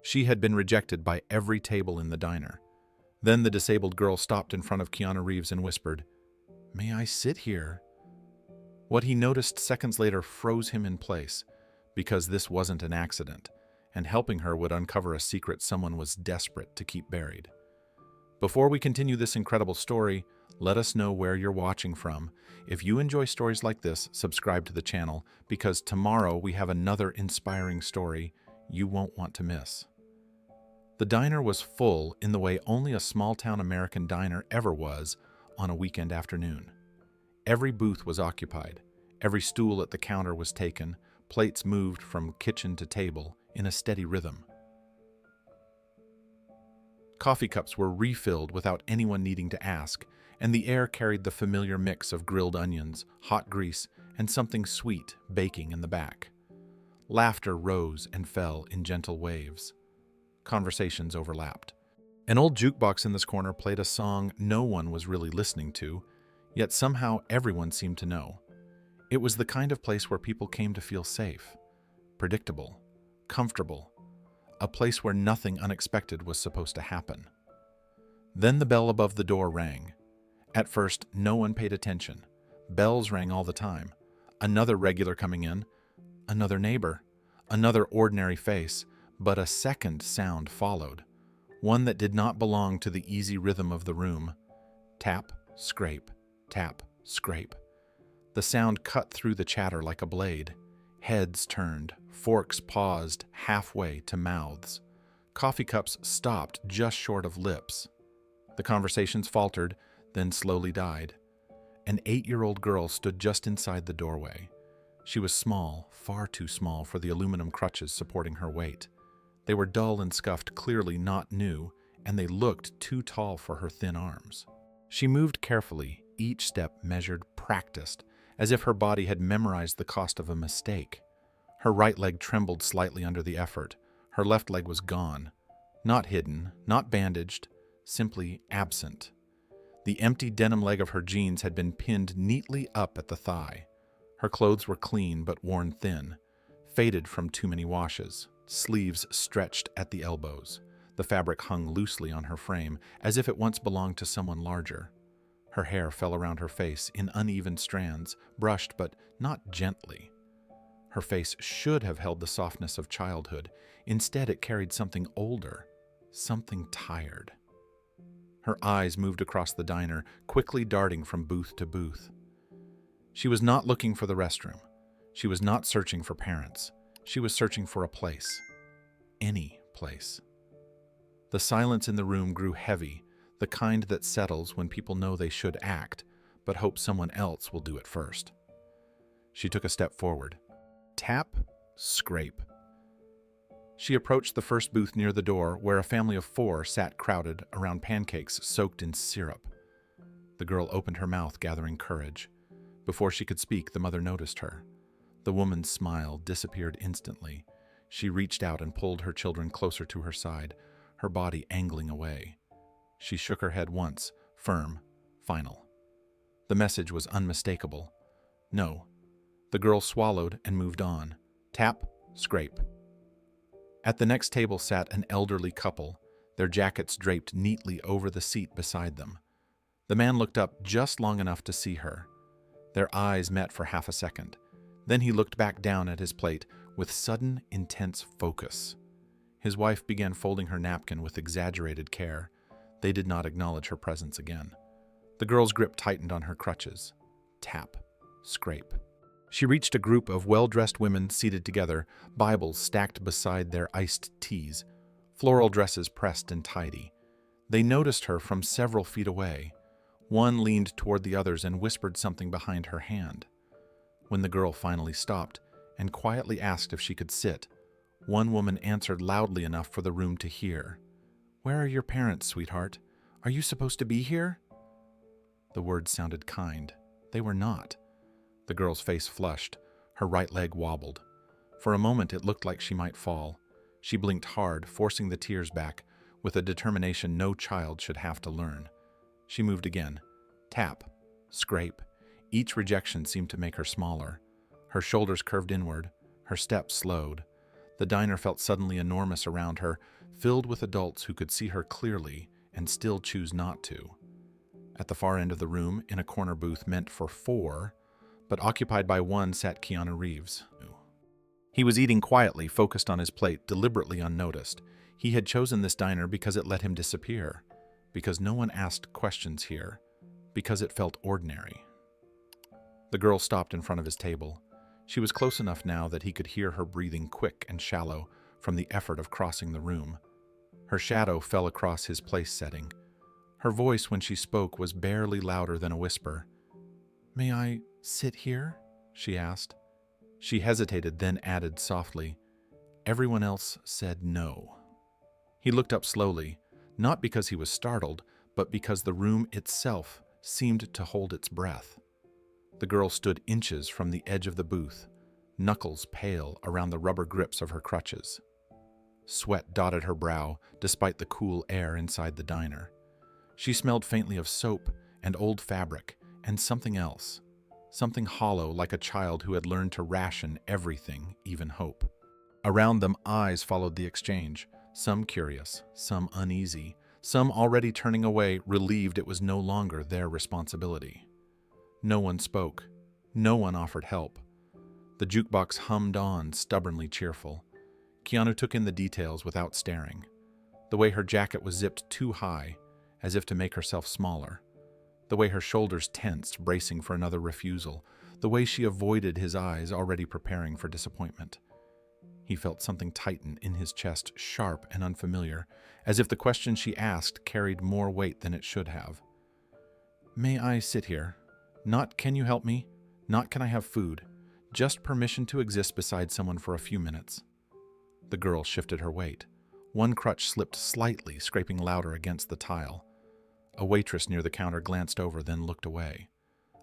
She had been rejected by every table in the diner. Then the disabled girl stopped in front of Keanu Reeves and whispered, "May I sit here?" What he noticed seconds later froze him in place, because this wasn't an accident, and helping her would uncover a secret someone was desperate to keep buried. Before we continue this incredible story, let us know where you're watching from. If you enjoy stories like this, subscribe to the channel, because tomorrow we have another inspiring story you won't want to miss. The diner was full in the way only a small-town American diner ever was on a weekend afternoon. Every booth was occupied, every stool at the counter was taken, plates moved from kitchen to table in a steady rhythm. Coffee cups were refilled without anyone needing to ask, and the air carried the familiar mix of grilled onions, hot grease, and something sweet baking in the back. Laughter rose and fell in gentle waves. Conversations overlapped. An old jukebox in this corner played a song no one was really listening to, yet somehow everyone seemed to know. It was the kind of place where people came to feel safe, predictable, comfortable, a place where nothing unexpected was supposed to happen. Then the bell above the door rang. At first, no one paid attention. Bells rang all the time. Another regular coming in, another neighbor, another ordinary face, but a second sound followed, one that did not belong to the easy rhythm of the room. Tap, scrape, tap, scrape. The sound cut through the chatter like a blade. Heads turned, forks paused halfway to mouths. Coffee cups stopped just short of lips. The conversations faltered, then slowly died. An 8-year-old girl stood just inside the doorway. She was small, far too small for the aluminum crutches supporting her weight. They were dull and scuffed, clearly not new, and they looked too tall for her thin arms. She moved carefully, each step measured, practiced, as if her body had memorized the cost of a mistake. Her right leg trembled slightly under the effort. Her left leg was gone. Not hidden, not bandaged, simply absent. The empty denim leg of her jeans had been pinned neatly up at the thigh. Her clothes were clean but worn thin, faded from too many washes. Sleeves stretched at the elbows. The fabric hung loosely on her frame, as if it once belonged to someone larger. Her hair fell around her face in uneven strands, brushed but not gently. Her face should have held the softness of childhood. Instead, it carried something older, something tired. Her eyes moved across the diner, quickly darting from booth to booth. She was not looking for the restroom. She was not searching for parents. She was searching for a place. Any place. The silence in the room grew heavy, the kind that settles when people know they should act, but hope someone else will do it first. She took a step forward. Tap, scrape. She approached the first booth near the door, where a family of 4 sat crowded around pancakes soaked in syrup. The girl opened her mouth, gathering courage. Before she could speak, the mother noticed her. The woman's smile disappeared instantly. She reached out and pulled her children closer to her side, her body angling away. She shook her head once, firm, final. The message was unmistakable. No. The girl swallowed and moved on. Tap, scrape. At the next table sat an elderly couple, their jackets draped neatly over the seat beside them. The man looked up just long enough to see her. Their eyes met for half a second. Then he looked back down at his plate with sudden, intense focus. His wife began folding her napkin with exaggerated care. They did not acknowledge her presence again. The girl's grip tightened on her crutches. Tap, scrape. She reached a group of well-dressed women seated together, Bibles stacked beside their iced teas, floral dresses pressed and tidy. They noticed her from several feet away. One leaned toward the others and whispered something behind her hand. When the girl finally stopped and quietly asked if she could sit, one woman answered loudly enough for the room to hear. "Where are your parents, sweetheart? Are you supposed to be here?" The words sounded kind. They were not. The girl's face flushed. Her right leg wobbled. For a moment it looked like she might fall. She blinked hard, forcing the tears back, with a determination no child should have to learn. She moved again. Tap, scrape. Each rejection seemed to make her smaller. Her shoulders curved inward. Her steps slowed. The diner felt suddenly enormous around her, filled with adults who could see her clearly and still choose not to. At the far end of the room, in a corner booth meant for 4, but occupied by 1, sat Keanu Reeves. He was eating quietly, focused on his plate, deliberately unnoticed. He had chosen this diner because it let him disappear, because no one asked questions here, because it felt ordinary. The girl stopped in front of his table. She was close enough now that he could hear her breathing quick and shallow from the effort of crossing the room. Her shadow fell across his place setting. Her voice when she spoke was barely louder than a whisper. "May I sit here?" she asked. She hesitated, then added softly, "Everyone else said no." He looked up slowly, not because he was startled, but because the room itself seemed to hold its breath. The girl stood inches from the edge of the booth, knuckles pale around the rubber grips of her crutches. Sweat dotted her brow despite the cool air inside the diner. She smelled faintly of soap and old fabric and something else, something hollow like a child who had learned to ration everything, even hope. Around them, eyes followed the exchange, some curious, some uneasy, some already turning away, relieved it was no longer their responsibility. No one spoke. No one offered help. The jukebox hummed on, stubbornly cheerful. Keanu took in the details without staring. The way her jacket was zipped too high, as if to make herself smaller. The way her shoulders tensed, bracing for another refusal. The way she avoided his eyes, already preparing for disappointment. He felt something tighten in his chest, sharp and unfamiliar, as if the question she asked carried more weight than it should have. "May I sit here? Not can you help me? Not can I have food? Just permission to exist beside someone for a few minutes." The girl shifted her weight. One crutch slipped slightly, scraping louder against the tile. A waitress near the counter glanced over, then looked away.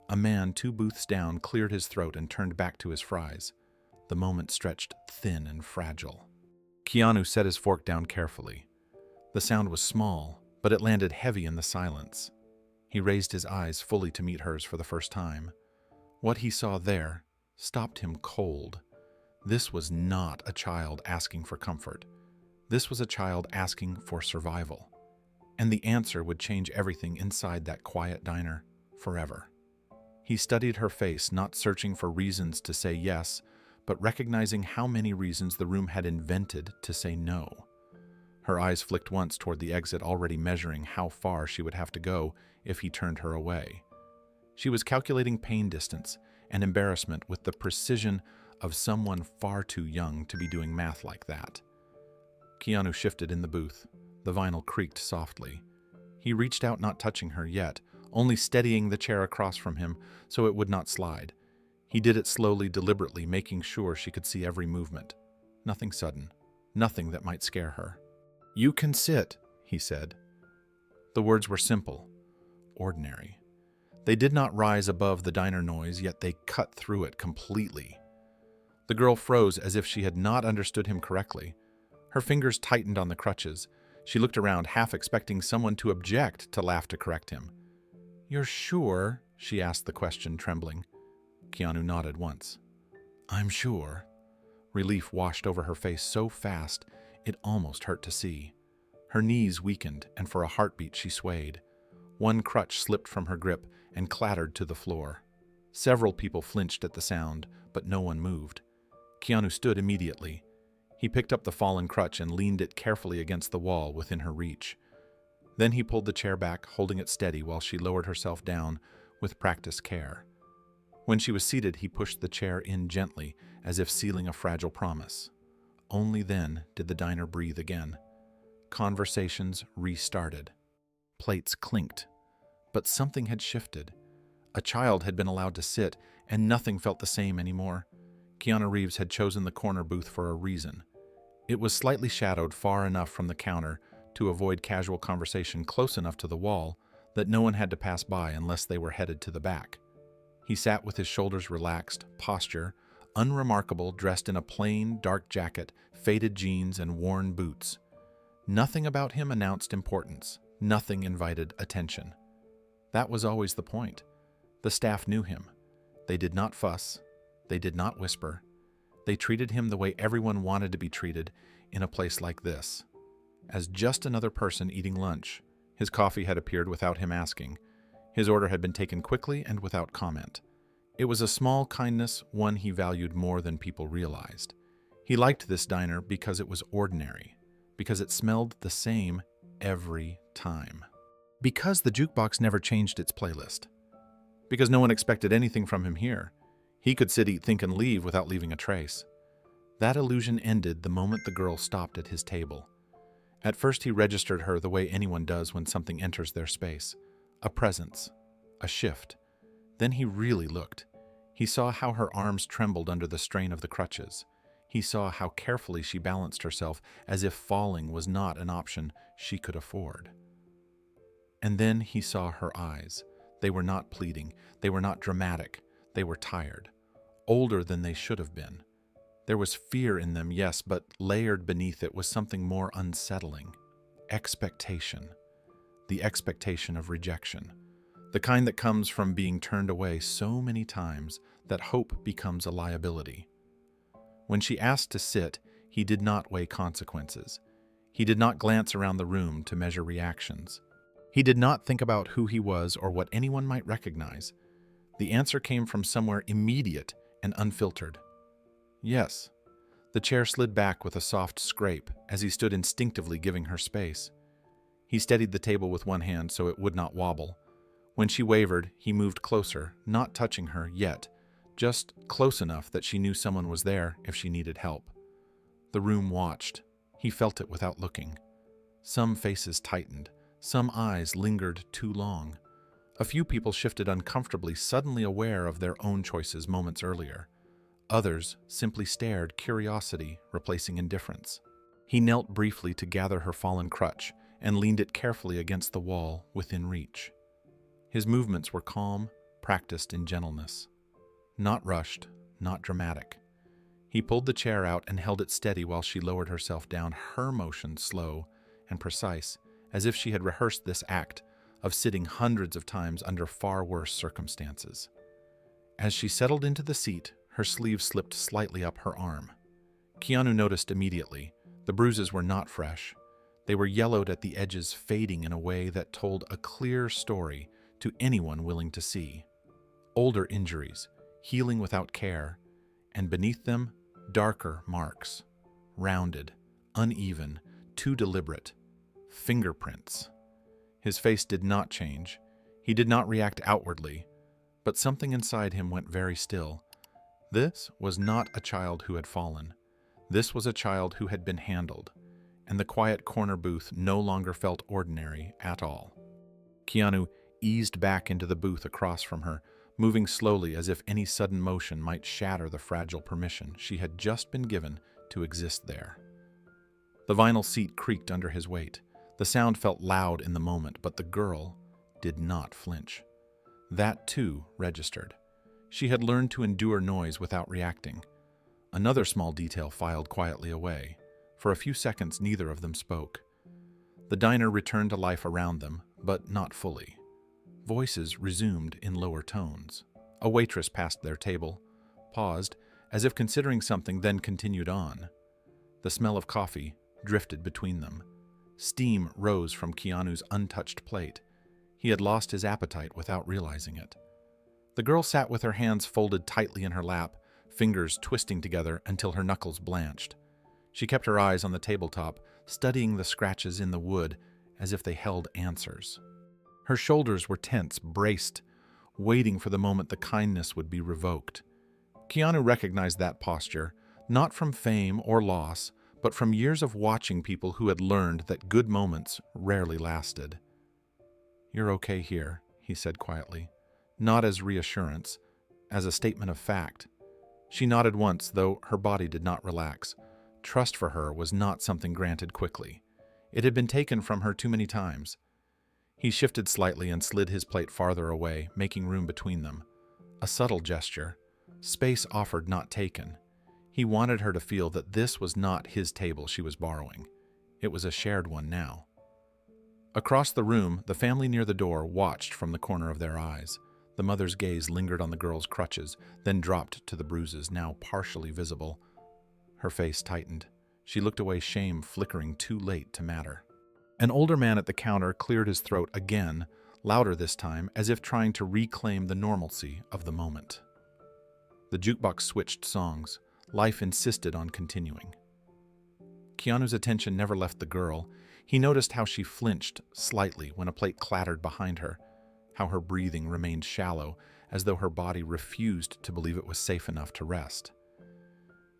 A man 2 booths down cleared his throat and turned back to his fries. The moment stretched thin and fragile. Keanu set his fork down carefully. The sound was small, but it landed heavy in the silence. He raised his eyes fully to meet hers for the first time. What he saw there stopped him cold. This was not a child asking for comfort. This was a child asking for survival. And the answer would change everything inside that quiet diner forever. He studied her face, not searching for reasons to say yes, but recognizing how many reasons the room had invented to say no. Her eyes flicked once toward the exit, already measuring how far she would have to go if he turned her away. She was calculating pain distance and embarrassment with the precision of someone far too young to be doing math like that. Keanu shifted in the booth. The vinyl creaked softly. He reached out, not touching her yet, only steadying the chair across from him so it would not slide. He did it slowly, deliberately, making sure she could see every movement. Nothing sudden. Nothing that might scare her. "You can sit," he said. The words were simple, ordinary. They did not rise above the diner noise, yet they cut through it completely. The girl froze as if she had not understood him correctly. Her fingers tightened on the crutches. She looked around, half expecting someone to object, to laugh to correct him. "You're sure?" she asked the question, trembling. Keanu nodded once. "I'm sure." Relief washed over her face so fast it almost hurt to see. Her knees weakened, and for a heartbeat she swayed. One crutch slipped from her grip and clattered to the floor. Several people flinched at the sound, but no one moved. Keanu stood immediately. He picked up the fallen crutch and leaned it carefully against the wall within her reach. Then he pulled the chair back, holding it steady while she lowered herself down with practiced care. When she was seated, he pushed the chair in gently, as if sealing a fragile promise. Only then did the diner breathe again. Conversations restarted. Plates clinked. But something had shifted. A child had been allowed to sit, and nothing felt the same anymore. Keanu Reeves had chosen the corner booth for a reason. It was slightly shadowed, far enough from the counter to avoid casual conversation, close enough to the wall that no one had to pass by unless they were headed to the back. He sat with his shoulders relaxed, posture unremarkable, dressed in a plain, dark jacket, faded jeans, and worn boots. Nothing about him announced importance. Nothing invited attention. That was always the point. The staff knew him. They did not fuss. They did not whisper. They treated him the way everyone wanted to be treated in a place like this, as just another person eating lunch. His coffee had appeared without him asking. His order had been taken quickly and without comment. It was a small kindness, one he valued more than people realized. He liked this diner because it was ordinary, because it smelled the same every time, because the jukebox never changed its playlist, because no one expected anything from him here. He could sit, eat, think, and leave without leaving a trace. That illusion ended the moment the girl stopped at his table. At first he registered her the way anyone does when something enters their space. A presence, a shift. Then he really looked. He saw how her arms trembled under the strain of the crutches. He saw how carefully she balanced herself, as if falling was not an option she could afford. And then he saw her eyes. They were not pleading. They were not dramatic. They were tired, older than they should have been. There was fear in them, yes, but layered beneath it was something more unsettling. Expectation. The expectation of rejection. The kind that comes from being turned away so many times that hope becomes a liability. When she asked to sit, he did not weigh consequences. He did not glance around the room to measure reactions. He did not think about who he was or what anyone might recognize. The answer came from somewhere immediate and unfiltered. Yes. The chair slid back with a soft scrape as he stood instinctively giving her space. He steadied the table with one hand so it would not wobble. When she wavered, he moved closer, not touching her yet, just close enough that she knew someone was there if she needed help. The room watched. He felt it without looking. Some faces tightened. Some eyes lingered too long. A few people shifted uncomfortably, suddenly aware of their own choices moments earlier. Others simply stared, curiosity replacing indifference. He knelt briefly to gather her fallen crutch and leaned it carefully against the wall within reach. His movements were calm, practiced in gentleness. Not rushed, not dramatic. He pulled the chair out and held it steady while she lowered herself down, her motion slow and precise, as if she had rehearsed this act of sitting hundreds of times under far worse circumstances. As she settled into the seat, her sleeve slipped slightly up her arm. Keanu noticed immediately. The bruises were not fresh. They were yellowed at the edges, fading in a way that told a clear story to anyone willing to see. Older injuries, healing without care, and beneath them, darker marks. Rounded, uneven, too deliberate. Fingerprints. His face did not change. He did not react outwardly, but something inside him went very still. This was not a child who had fallen. This was a child who had been handled, and the quiet corner booth no longer felt ordinary at all. Keanu eased back into the booth across from her, moving slowly as if any sudden motion might shatter the fragile permission she had just been given to exist there. The vinyl seat creaked under his weight. The sound felt loud in the moment, but the girl did not flinch. That, too, registered. She had learned to endure noise without reacting. Another small detail filed quietly away. For a few seconds, neither of them spoke. The diner returned to life around them, but not fully. Voices resumed in lower tones. A waitress passed their table, paused, as if considering something, then continued on. The smell of coffee drifted between them. Steam rose from Keanu's untouched plate. He had lost his appetite without realizing it. The girl sat with her hands folded tightly in her lap, fingers twisting together until her knuckles blanched. She kept her eyes on the tabletop, studying the scratches in the wood as if they held answers. Her shoulders were tense, braced, waiting for the moment the kindness would be revoked. Keanu recognized that posture, not from fame or loss, but from years of watching people who had learned that good moments rarely lasted. "You're okay here," he said quietly, not as reassurance, as a statement of fact. She nodded once, though her body did not relax. Trust for her was not something granted quickly. It had been taken from her too many times. He shifted slightly and slid his plate farther away, making room between them. A subtle gesture. Space offered, not taken. He wanted her to feel that this was not his table she was borrowing. It was a shared one now. Across the room, the family near the door watched from the corner of their eyes. The mother's gaze lingered on the girl's crutches, then dropped to the bruises, now partially visible, Her face tightened. She looked away, shame flickering too late to matter. An older man at the counter cleared his throat again, louder this time, as if trying to reclaim the normalcy of the moment. The jukebox switched songs. Life insisted on continuing. Keanu's attention never left the girl. He noticed how she flinched slightly when a plate clattered behind her, how her breathing remained shallow, as though her body refused to believe it was safe enough to rest.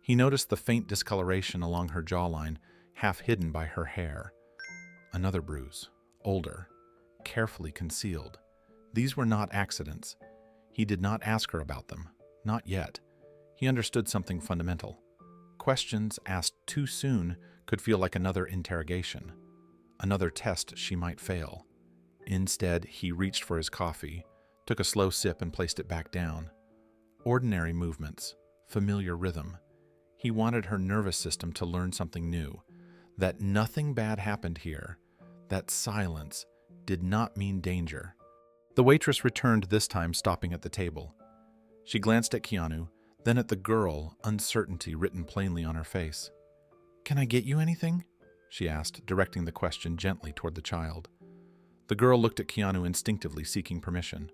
He noticed the faint discoloration along her jawline, half hidden by her hair. Another bruise, older, carefully concealed. These were not accidents. He did not ask her about them. Not yet. He understood something fundamental. Questions asked too soon could feel like another interrogation, another test she might fail. Instead, he reached for his coffee, took a slow sip and placed it back down. Ordinary movements, familiar rhythm. He wanted her nervous system to learn something new, that nothing bad happened here, that silence did not mean danger. The waitress returned this time, stopping at the table. She glanced at Keanu, then at the girl, uncertainty written plainly on her face. "Can I get you anything?" she asked, directing the question gently toward the child. The girl looked at Keanu instinctively, seeking permission.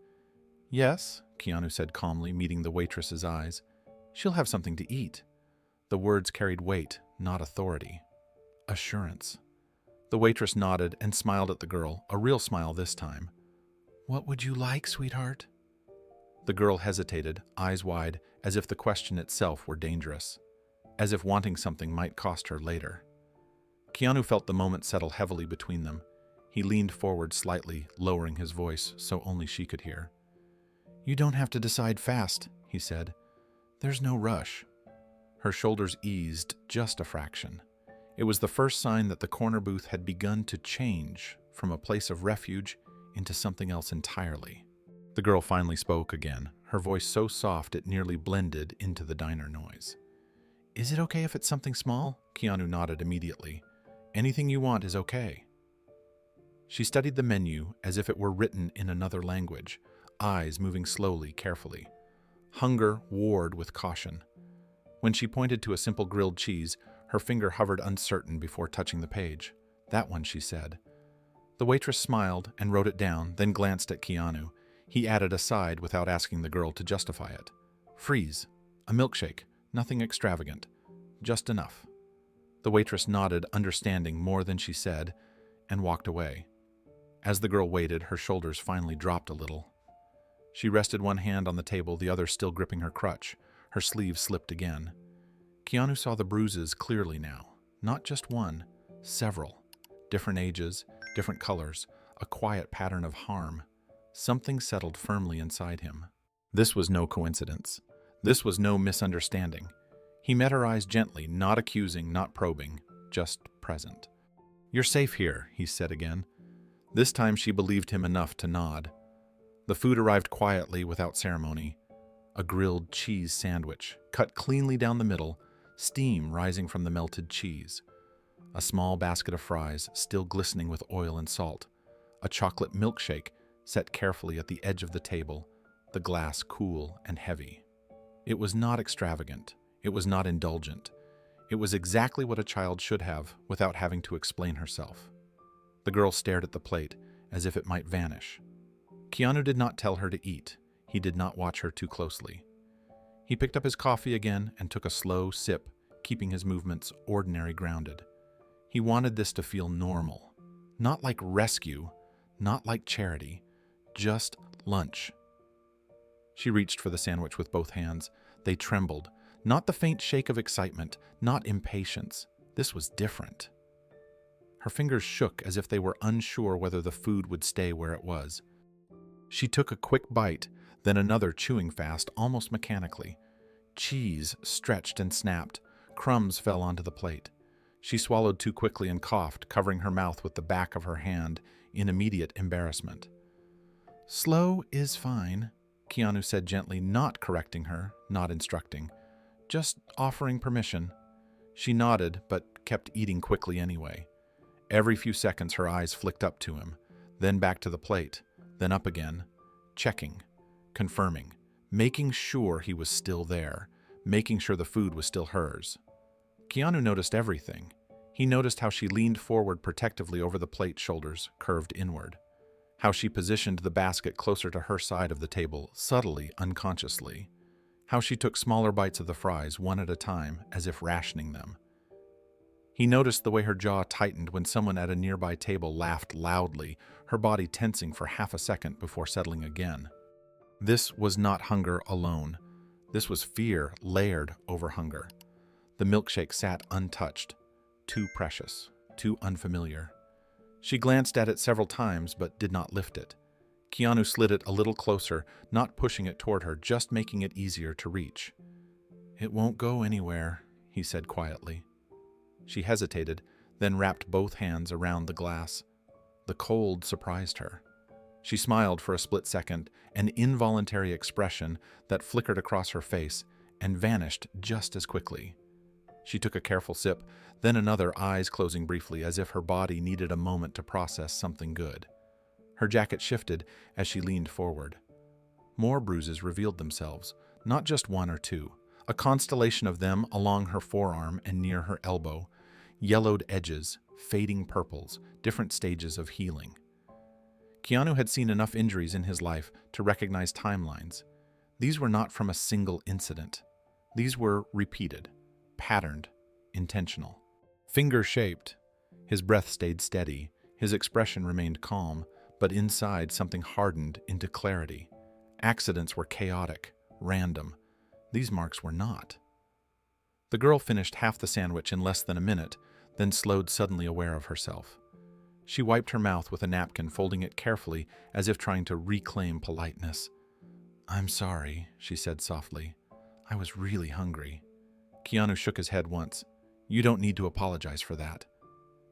"Yes," Keanu said calmly, meeting the waitress's eyes. "She'll have something to eat." The words carried weight, not authority. Assurance. The waitress nodded and smiled at the girl, a real smile this time. "What would you like, sweetheart?" The girl hesitated, eyes wide, as if the question itself were dangerous, as if wanting something might cost her later. Keanu felt the moment settle heavily between them. He leaned forward slightly, lowering his voice so only she could hear. "You don't have to decide fast," he said. "There's no rush." Her shoulders eased just a fraction. It was the first sign that the corner booth had begun to change from a place of refuge into something else entirely. The girl finally spoke again, her voice so soft it nearly blended into the diner noise. "Is it okay if it's something small?" Keanu nodded immediately. "Anything you want is okay." She studied the menu as if it were written in another language, eyes moving slowly, carefully. Hunger warred with caution. When she pointed to a simple grilled cheese, her finger hovered uncertain before touching the page. "That one," she said. The waitress smiled and wrote it down, then glanced at Keanu. He added aside without asking the girl to justify it. "Freeze. A milkshake. Nothing extravagant. Just enough." The waitress nodded, understanding more than she said, and walked away. As the girl waited, her shoulders finally dropped a little. She rested one hand on the table, the other still gripping her crutch. Her sleeve slipped again. Keanu saw the bruises clearly now. Not just one, several. Different ages, different colors, a quiet pattern of harm. Something settled firmly inside him. This was no coincidence. This was no misunderstanding. He met her eyes gently, not accusing, not probing, just present. "You're safe here," he said again. This time she believed him enough to nod. The food arrived quietly, without ceremony. A grilled cheese sandwich, cut cleanly down the middle, steam rising from the melted cheese. A small basket of fries, still glistening with oil and salt. A chocolate milkshake, set carefully at the edge of the table, the glass cool and heavy. It was not extravagant. It was not indulgent. It was exactly what a child should have, without having to explain herself. The girl stared at the plate, as if it might vanish. Keanu did not tell her to eat. He did not watch her too closely. He picked up his coffee again and took a slow sip, keeping his movements ordinary, grounded. He wanted this to feel normal. Not like rescue, not like charity, just lunch. She reached for the sandwich with both hands. They trembled. Not the faint shake of excitement, not impatience. This was different. Her fingers shook as if they were unsure whether the food would stay where it was. She took a quick bite, then another, chewing fast, almost mechanically. Cheese stretched and snapped. Crumbs fell onto the plate. She swallowed too quickly and coughed, covering her mouth with the back of her hand in immediate embarrassment. "Slow is fine," Keanu said gently, not correcting her, not instructing, just offering permission. She nodded, but kept eating quickly anyway. Every few seconds her eyes flicked up to him, then back to the plate, then up again, checking, confirming, making sure he was still there, making sure the food was still hers. Keanu noticed everything. He noticed how she leaned forward protectively over the plate, shoulders curved inward. How she positioned the basket closer to her side of the table, subtly, unconsciously. How she took smaller bites of the fries, one at a time, as if rationing them. He noticed the way her jaw tightened when someone at a nearby table laughed loudly, her body tensing for half a second before settling again. This was not hunger alone. This was fear layered over hunger. The milkshake sat untouched, too precious, too unfamiliar. She glanced at it several times but did not lift it. Keanu slid it a little closer, not pushing it toward her, just making it easier to reach. "It won't go anywhere," he said quietly. She hesitated, then wrapped both hands around the glass. The cold surprised her. She smiled for a split second, an involuntary expression that flickered across her face and vanished just as quickly. She took a careful sip, then another, eyes closing briefly as if her body needed a moment to process something good. Her jacket shifted as she leaned forward. More bruises revealed themselves, not just one or two, a constellation of them along her forearm and near her elbow, yellowed edges, fading purples, different stages of healing. Keanu had seen enough injuries in his life to recognize timelines. These were not from a single incident. These were repeated, patterned, intentional. Finger-shaped. His breath stayed steady. His expression remained calm, but inside something hardened into clarity. Accidents were chaotic, random. These marks were not. The girl finished half the sandwich in less than a minute, then slowed, suddenly aware of herself. She wiped her mouth with a napkin, folding it carefully as if trying to reclaim politeness. "I'm sorry," she said softly. "I was really hungry." Keanu shook his head once. "You don't need to apologize for that."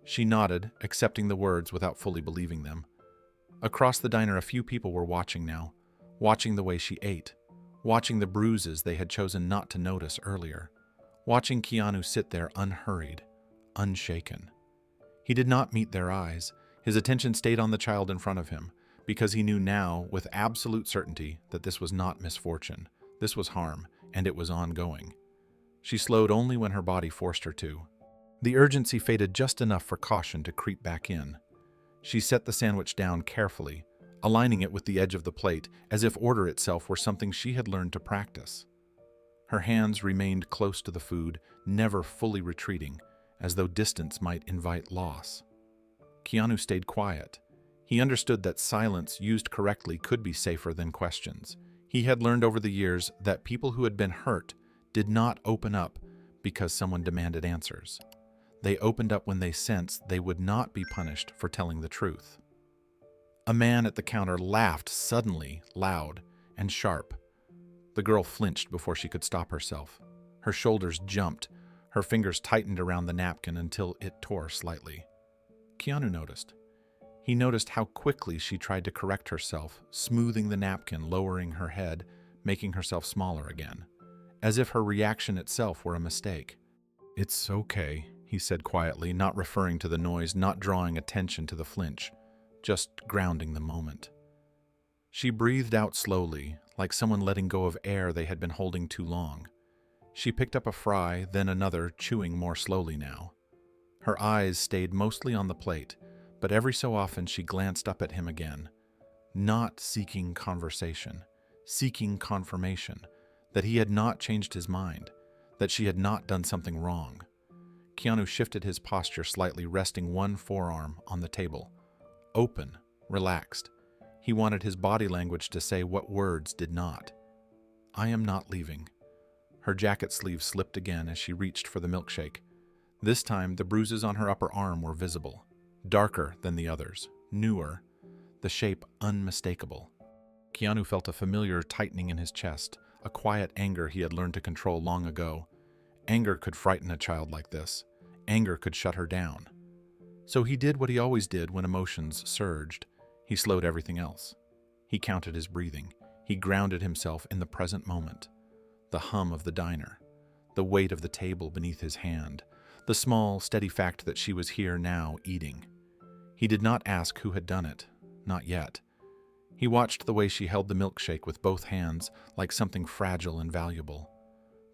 She nodded, accepting the words without fully believing them. Across the diner, a few people were watching now, watching the way she ate, watching the bruises they had chosen not to notice earlier, watching Keanu sit there unhurried, unshaken. He did not meet their eyes. His attention stayed on the child in front of him, because he knew now with absolute certainty that this was not misfortune. This was harm, and it was ongoing. She slowed only when her body forced her to. The urgency faded just enough for caution to creep back in. She set the sandwich down carefully, aligning it with the edge of the plate, as if order itself were something she had learned to practice. Her hands remained close to the food, never fully retreating, as though distance might invite loss. Keanu stayed quiet. He understood that silence used correctly could be safer than questions. He had learned over the years that people who had been hurt did not open up because someone demanded answers. They opened up when they sensed they would not be punished for telling the truth. A man at the counter laughed suddenly, loud and sharp. The girl flinched before she could stop herself. Her shoulders jumped. Her fingers tightened around the napkin until it tore slightly. Keanu noticed. He noticed how quickly she tried to correct herself, smoothing the napkin, lowering her head, making herself smaller again, as if her reaction itself were a mistake. "It's okay," he said quietly, not referring to the noise, not drawing attention to the flinch, just grounding the moment. She breathed out slowly, like someone letting go of air they had been holding too long. She picked up a fry, then another, chewing more slowly now. Her eyes stayed mostly on the plate, but every so often she glanced up at him again, not seeking conversation, seeking confirmation that he had not changed his mind, that she had not done something wrong. Keanu shifted his posture slightly, resting one forearm on the table. Open, relaxed. He wanted his body language to say what words did not. "I am not leaving." Her jacket sleeve slipped again as she reached for the milkshake. This time, the bruises on her upper arm were visible, darker than the others, newer, the shape unmistakable. Keanu felt a familiar tightening in his chest, a quiet anger he had learned to control long ago. Anger could frighten a child like this. Anger could shut her down. So he did what he always did when emotions surged. He slowed everything else. He counted his breathing. He grounded himself in the present moment. The hum of the diner, the weight of the table beneath his hand, the small, steady fact that she was here now eating. He did not ask who had done it, not yet. He watched the way she held the milkshake with both hands like something fragile and valuable,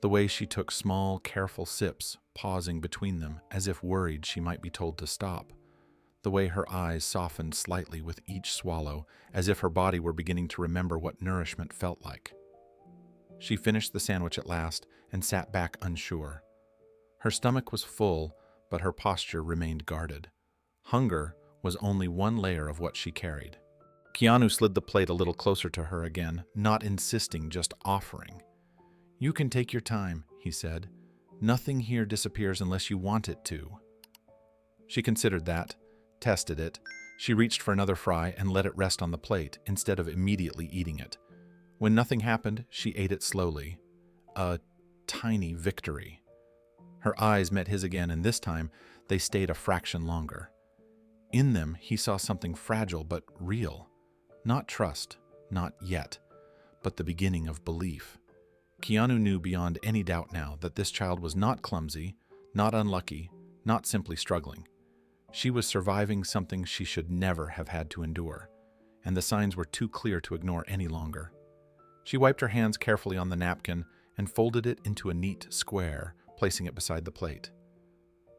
the way she took small, careful sips, pausing between them as if worried she might be told to stop. The way her eyes softened slightly with each swallow, as if her body were beginning to remember what nourishment felt like. She finished the sandwich at last and sat back unsure. Her stomach was full, but her posture remained guarded. Hunger was only one layer of what she carried. Keanu slid the plate a little closer to her again, not insisting, just offering. "You can take your time," he said. "Nothing here disappears unless you want it to." She considered that, tested it. She reached for another fry and let it rest on the plate instead of immediately eating it. When nothing happened, she ate it slowly. A tiny victory. Her eyes met his again, and this time they stayed a fraction longer. In them, he saw something fragile but real. Not trust, not yet, but the beginning of belief. Keanu knew beyond any doubt now that this child was not clumsy, not unlucky, not simply struggling. She was surviving something she should never have had to endure, and the signs were too clear to ignore any longer. She wiped her hands carefully on the napkin and folded it into a neat square, placing it beside the plate.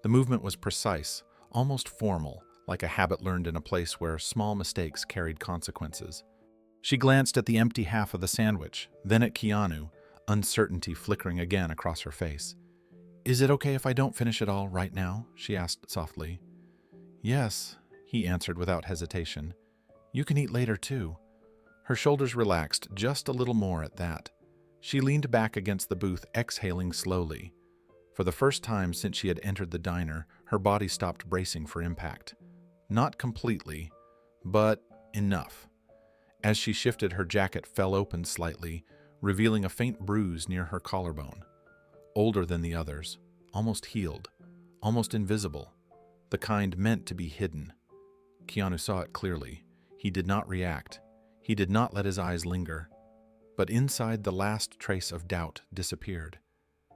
The movement was precise, almost formal, like a habit learned in a place where small mistakes carried consequences. She glanced at the empty half of the sandwich, then at Keanu, uncertainty flickering again across her face. "Is it okay if I don't finish it all right now?" she asked softly. "Yes," he answered without hesitation. "You can eat later too." Her shoulders relaxed just a little more at that. She leaned back against the booth, exhaling slowly. For the first time since she had entered the diner, her body stopped bracing for impact. Not completely, but enough. As she shifted, her jacket fell open slightly, revealing a faint bruise near her collarbone. Older than the others, almost healed, almost invisible, the kind meant to be hidden. Keanu saw it clearly. He did not react. He did not let his eyes linger. But inside, the last trace of doubt disappeared.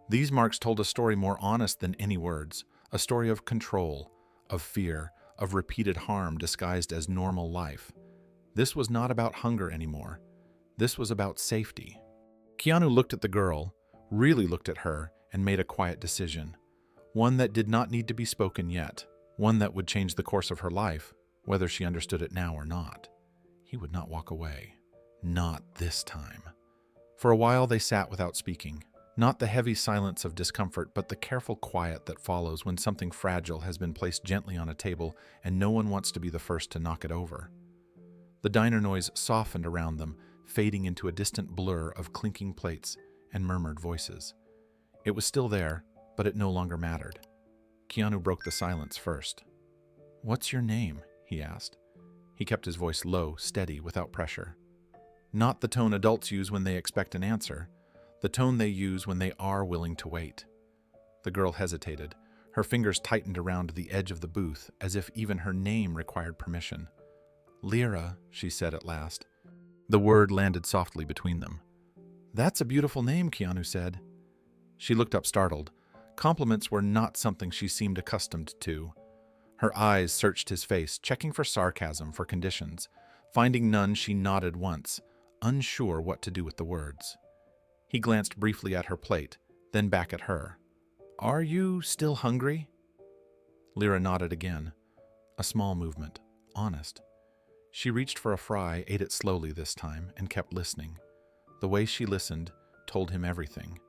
These marks told a story more honest than any words, a story of control, of fear, of repeated harm disguised as normal life. This was not about hunger anymore. This was about safety. Keanu looked at the girl, really looked at her, and made a quiet decision. One that did not need to be spoken yet. One that would change the course of her life, whether she understood it now or not. He would not walk away. Not this time. For a while they sat without speaking. Not the heavy silence of discomfort, but the careful quiet that follows when something fragile has been placed gently on a table and no one wants to be the first to knock it over. The diner noise softened around them, fading into a distant blur of clinking plates and murmured voices. It was still there, but it no longer mattered. Keanu broke the silence first. "What's your name?" he asked. He kept his voice low, steady, without pressure. Not the tone adults use when they expect an answer, the tone they use when they are willing to wait. The girl hesitated. Her fingers tightened around the edge of the booth, as if even her name required permission. "Lyra," she said at last. The word landed softly between them. "That's a beautiful name," Keanu said. She looked up startled. Compliments were not something she seemed accustomed to. Her eyes searched his face, checking for sarcasm, for conditions. Finding none, she nodded once, unsure what to do with the words. He glanced briefly at her plate, then back at her. "Are you still hungry?" Lyra nodded again. A small movement, honest. She reached for a fry, ate it slowly this time, and kept listening. The way she listened told him everything.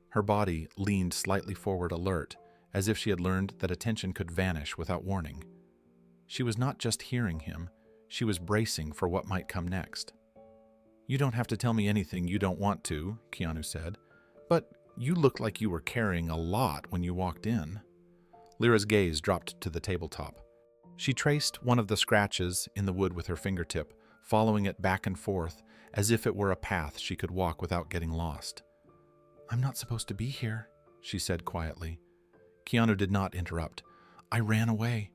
Her body leaned slightly forward, alert, as if she had learned that attention could vanish without warning. She was not just hearing him, she was bracing for what might come next. "You don't have to tell me anything you don't want to," Keanu said, "but you looked like you were carrying a lot when you walked in." Lyra's gaze dropped to the tabletop. She traced one of the scratches in the wood with her fingertip, following it back and forth, as if it were a path she could walk without getting lost. "I'm not supposed to be here," she said quietly. Keanu did not interrupt. "I ran away."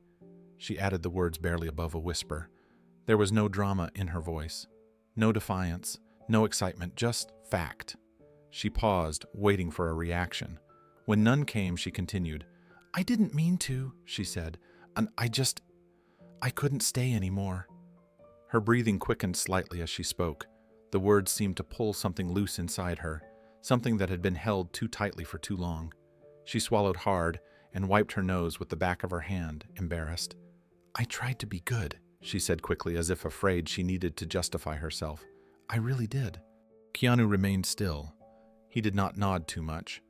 She added the words barely above a whisper. There was no drama in her voice. No defiance, no excitement, just fact. She paused, waiting for a reaction. When none came, she continued. "I didn't mean to," she said, "and I couldn't stay anymore." Her breathing quickened slightly as she spoke. The words seemed to pull something loose inside her, something that had been held too tightly for too long. She swallowed hard and wiped her nose with the back of her hand, embarrassed. "I tried to be good," she said quickly, as if afraid she needed to justify herself. "I really did." Keanu remained still. He did not nod too much.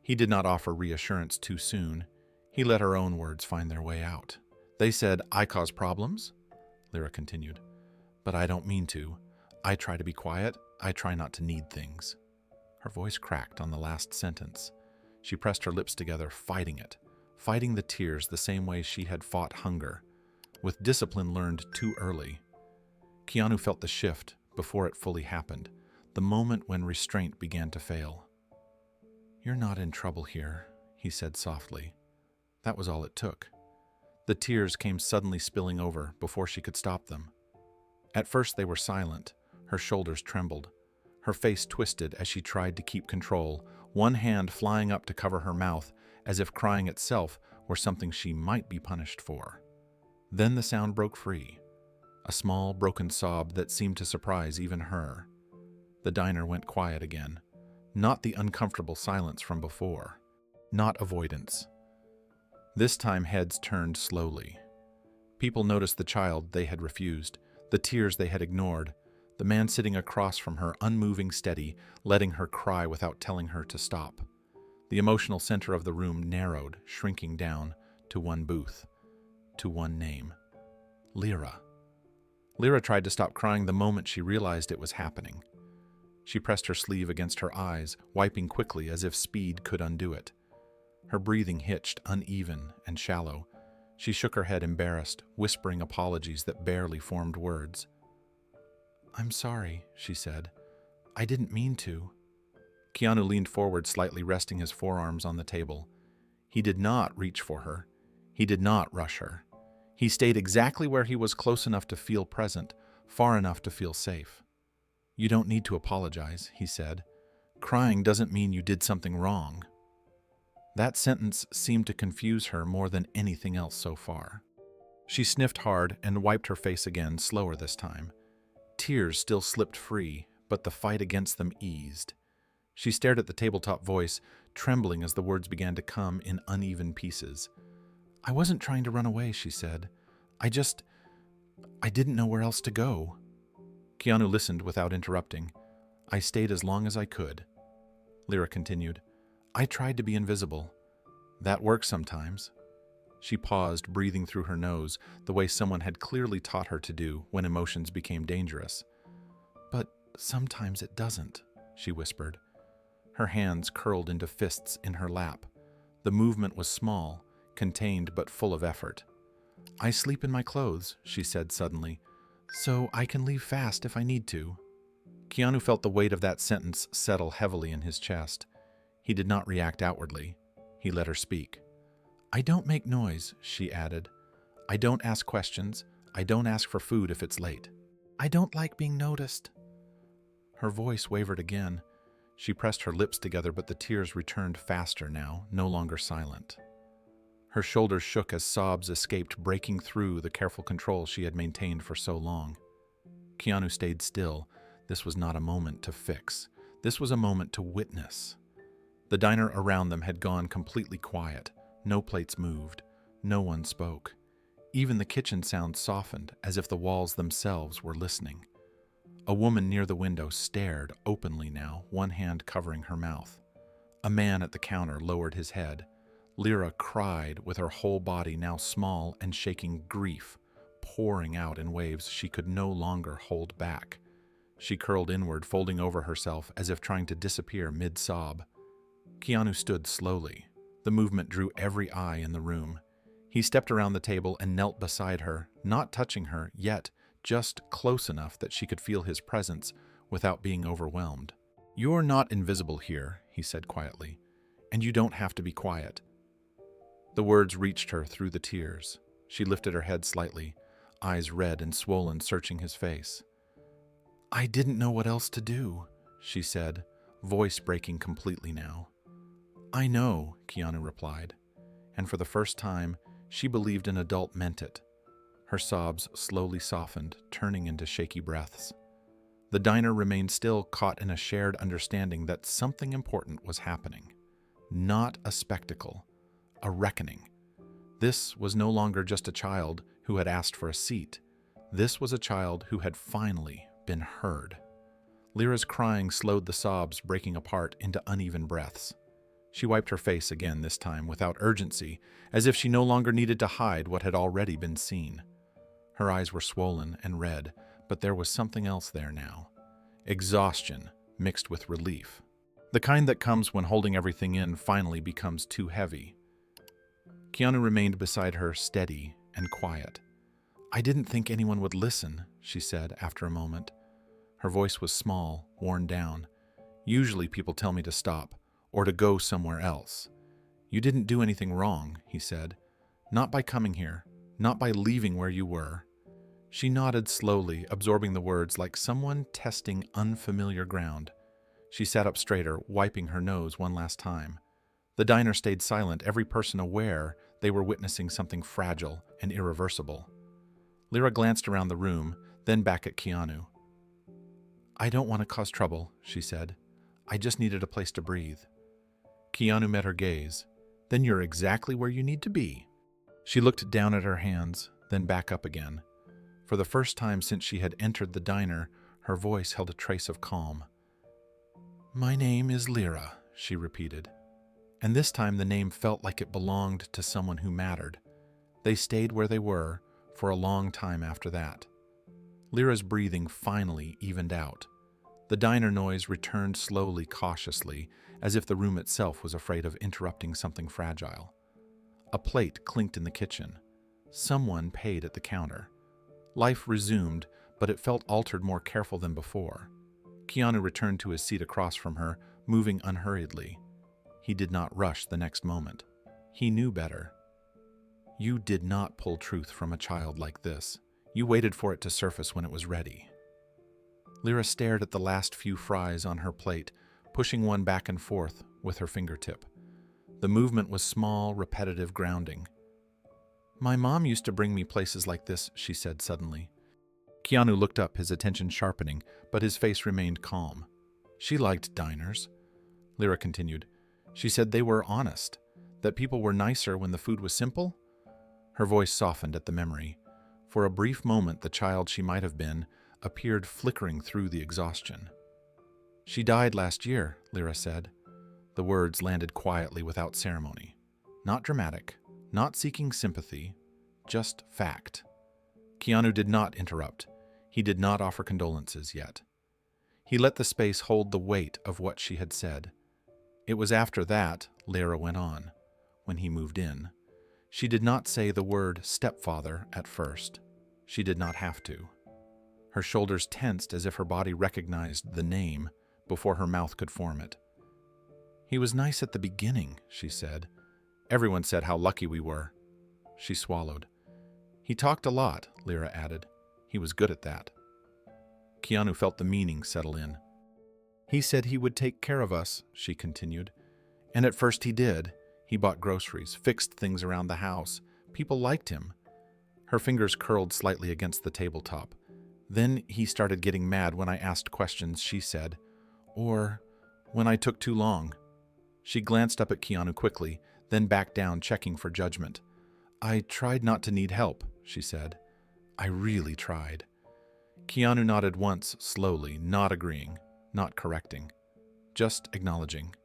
He did not offer reassurance too soon. He let her own words find their way out. "They said I cause problems?" Lyra continued. "But I don't mean to. I try to be quiet. I try not to need things." Her voice cracked on the last sentence. She pressed her lips together, fighting it, fighting the tears the same way she had fought hunger, with discipline learned too early. Keanu felt the shift before it fully happened, the moment when restraint began to fail. "You're not in trouble here," he said softly. That was all it took. The tears came suddenly spilling over before she could stop them. At first they were silent. Her shoulders trembled. Her face twisted as she tried to keep control, one hand flying up to cover her mouth, as if crying itself were something she might be punished for. Then the sound broke free, a small, broken sob that seemed to surprise even her. The diner went quiet again, not the uncomfortable silence from before, not avoidance. This time heads turned slowly. People noticed the child they had refused, the tears they had ignored, the man sitting across from her, unmoving, steady, letting her cry without telling her to stop. The emotional center of the room narrowed, shrinking down to one booth, to one name. Lyra. Lyra tried to stop crying the moment she realized it was happening. She pressed her sleeve against her eyes, wiping quickly as if speed could undo it. Her breathing hitched, uneven and shallow. She shook her head, embarrassed, whispering apologies that barely formed words. "I'm sorry," she said. "I didn't mean to." Keanu leaned forward slightly, resting his forearms on the table. He did not reach for her. He did not rush her. He stayed exactly where he was, close enough to feel present, far enough to feel safe. "You don't need to apologize," he said. "Crying doesn't mean you did something wrong." That sentence seemed to confuse her more than anything else so far. She sniffed hard and wiped her face again, slower this time. Tears still slipped free, but the fight against them eased. She stared at the tabletop voice, trembling as the words began to come in uneven pieces. "I wasn't trying to run away," she said. I didn't know where else to go." Keanu listened without interrupting. "I stayed as long as I could." Lyra continued. "I tried to be invisible. That works sometimes." She paused, breathing through her nose, the way someone had clearly taught her to do when emotions became dangerous. "But sometimes it doesn't," she whispered. Her hands curled into fists in her lap. The movement was small, contained but full of effort. "I sleep in my clothes," she said suddenly, "so I can leave fast if I need to." Keanu felt the weight of that sentence settle heavily in his chest. He did not react outwardly. He let her speak. "I don't make noise," she added. "I don't ask questions. I don't ask for food if it's late. I don't like being noticed." Her voice wavered again. She pressed her lips together, but the tears returned faster now, no longer silent. Her shoulders shook as sobs escaped, breaking through the careful control she had maintained for so long. Keanu stayed still. This was not a moment to fix. This was a moment to witness. The diner around them had gone completely quiet. No plates moved. No one spoke. Even the kitchen sound softened, as if the walls themselves were listening. A woman near the window stared openly now, one hand covering her mouth. A man at the counter lowered his head. Lyra cried, with her whole body now small and shaking, grief pouring out in waves she could no longer hold back. She curled inward, folding over herself as if trying to disappear mid-sob. Keanu stood slowly. The movement drew every eye in the room. He stepped around the table and knelt beside her, not touching her, yet just close enough that she could feel his presence without being overwhelmed. "You're not invisible here," he said quietly, "and you don't have to be quiet." The words reached her through the tears. She lifted her head slightly, eyes red and swollen, searching his face. "I didn't know what else to do," she said, voice breaking completely now. "I know," Keanu replied, and for the first time, she believed an adult meant it. Her sobs slowly softened, turning into shaky breaths. The diner remained still, caught in a shared understanding that something important was happening. Not a spectacle, a reckoning. This was no longer just a child who had asked for a seat. This was a child who had finally been heard. Lyra's crying slowed the sobs breaking apart into uneven breaths. She wiped her face again, this time without urgency, as if she no longer needed to hide what had already been seen. Her eyes were swollen and red, but there was something else there now. Exhaustion mixed with relief. The kind that comes when holding everything in finally becomes too heavy. Keanu remained beside her, steady and quiet. "I didn't think anyone would listen," she said after a moment. Her voice was small, worn down. "Usually people tell me to stop, or to go somewhere else. You didn't do anything wrong," he said. "Not by coming here, not by leaving where you were." She nodded slowly, absorbing the words like someone testing unfamiliar ground. She sat up straighter, wiping her nose one last time. The diner stayed silent, every person aware they were witnessing something fragile and irreversible. Lyra glanced around the room, then back at Keanu. "I don't want to cause trouble," she said. "I just needed a place to breathe." Keanu met her gaze. "Then you're exactly where you need to be." She looked down at her hands, then back up again. For the first time since she had entered the diner, her voice held a trace of calm. "My name is Lyra," she repeated. And this time the name felt like it belonged to someone who mattered. They stayed where they were for a long time after that. Lyra's breathing finally evened out. The diner noise returned slowly, cautiously, as if the room itself was afraid of interrupting something fragile. A plate clinked in the kitchen. Someone paid at the counter. Life resumed, but it felt altered, more careful than before. Keanu returned to his seat across from her, moving unhurriedly. He did not rush the next moment. He knew better. You did not pull truth from a child like this. You waited for it to surface when it was ready. Lyra stared at the last few fries on her plate, pushing one back and forth with her fingertip. The movement was small, repetitive grounding. "My mom used to bring me places like this," she said suddenly. Keanu looked up, his attention sharpening, but his face remained calm. "She liked diners," Lyra continued. "She said they were honest, that people were nicer when the food was simple." Her voice softened at the memory. For a brief moment, the child she might have been appeared flickering through the exhaustion. "She died last year," Lyra said. The words landed quietly without ceremony. Not dramatic, not seeking sympathy, just fact. Keanu did not interrupt. He did not offer condolences yet. He let the space hold the weight of what she had said. It was after that, Lyra went on, when he moved in. She did not say the word stepfather at first. She did not have to. Her shoulders tensed as if her body recognized the name before her mouth could form it. "He was nice at the beginning," she said. "Everyone said how lucky we were." She swallowed. "He talked a lot," Lyra added. "He was good at that." Keanu felt the meaning settle in. "He said he would take care of us," she continued. "And at first he did. He bought groceries, fixed things around the house. People liked him." Her fingers curled slightly against the tabletop. "Then he started getting mad when I asked questions," she said. "Or when I took too long." She glanced up at Keanu quickly, then back down, checking for judgment. "I tried not to need help," she said. "I really tried." Keanu nodded once, slowly, not agreeing, not correcting, just acknowledging.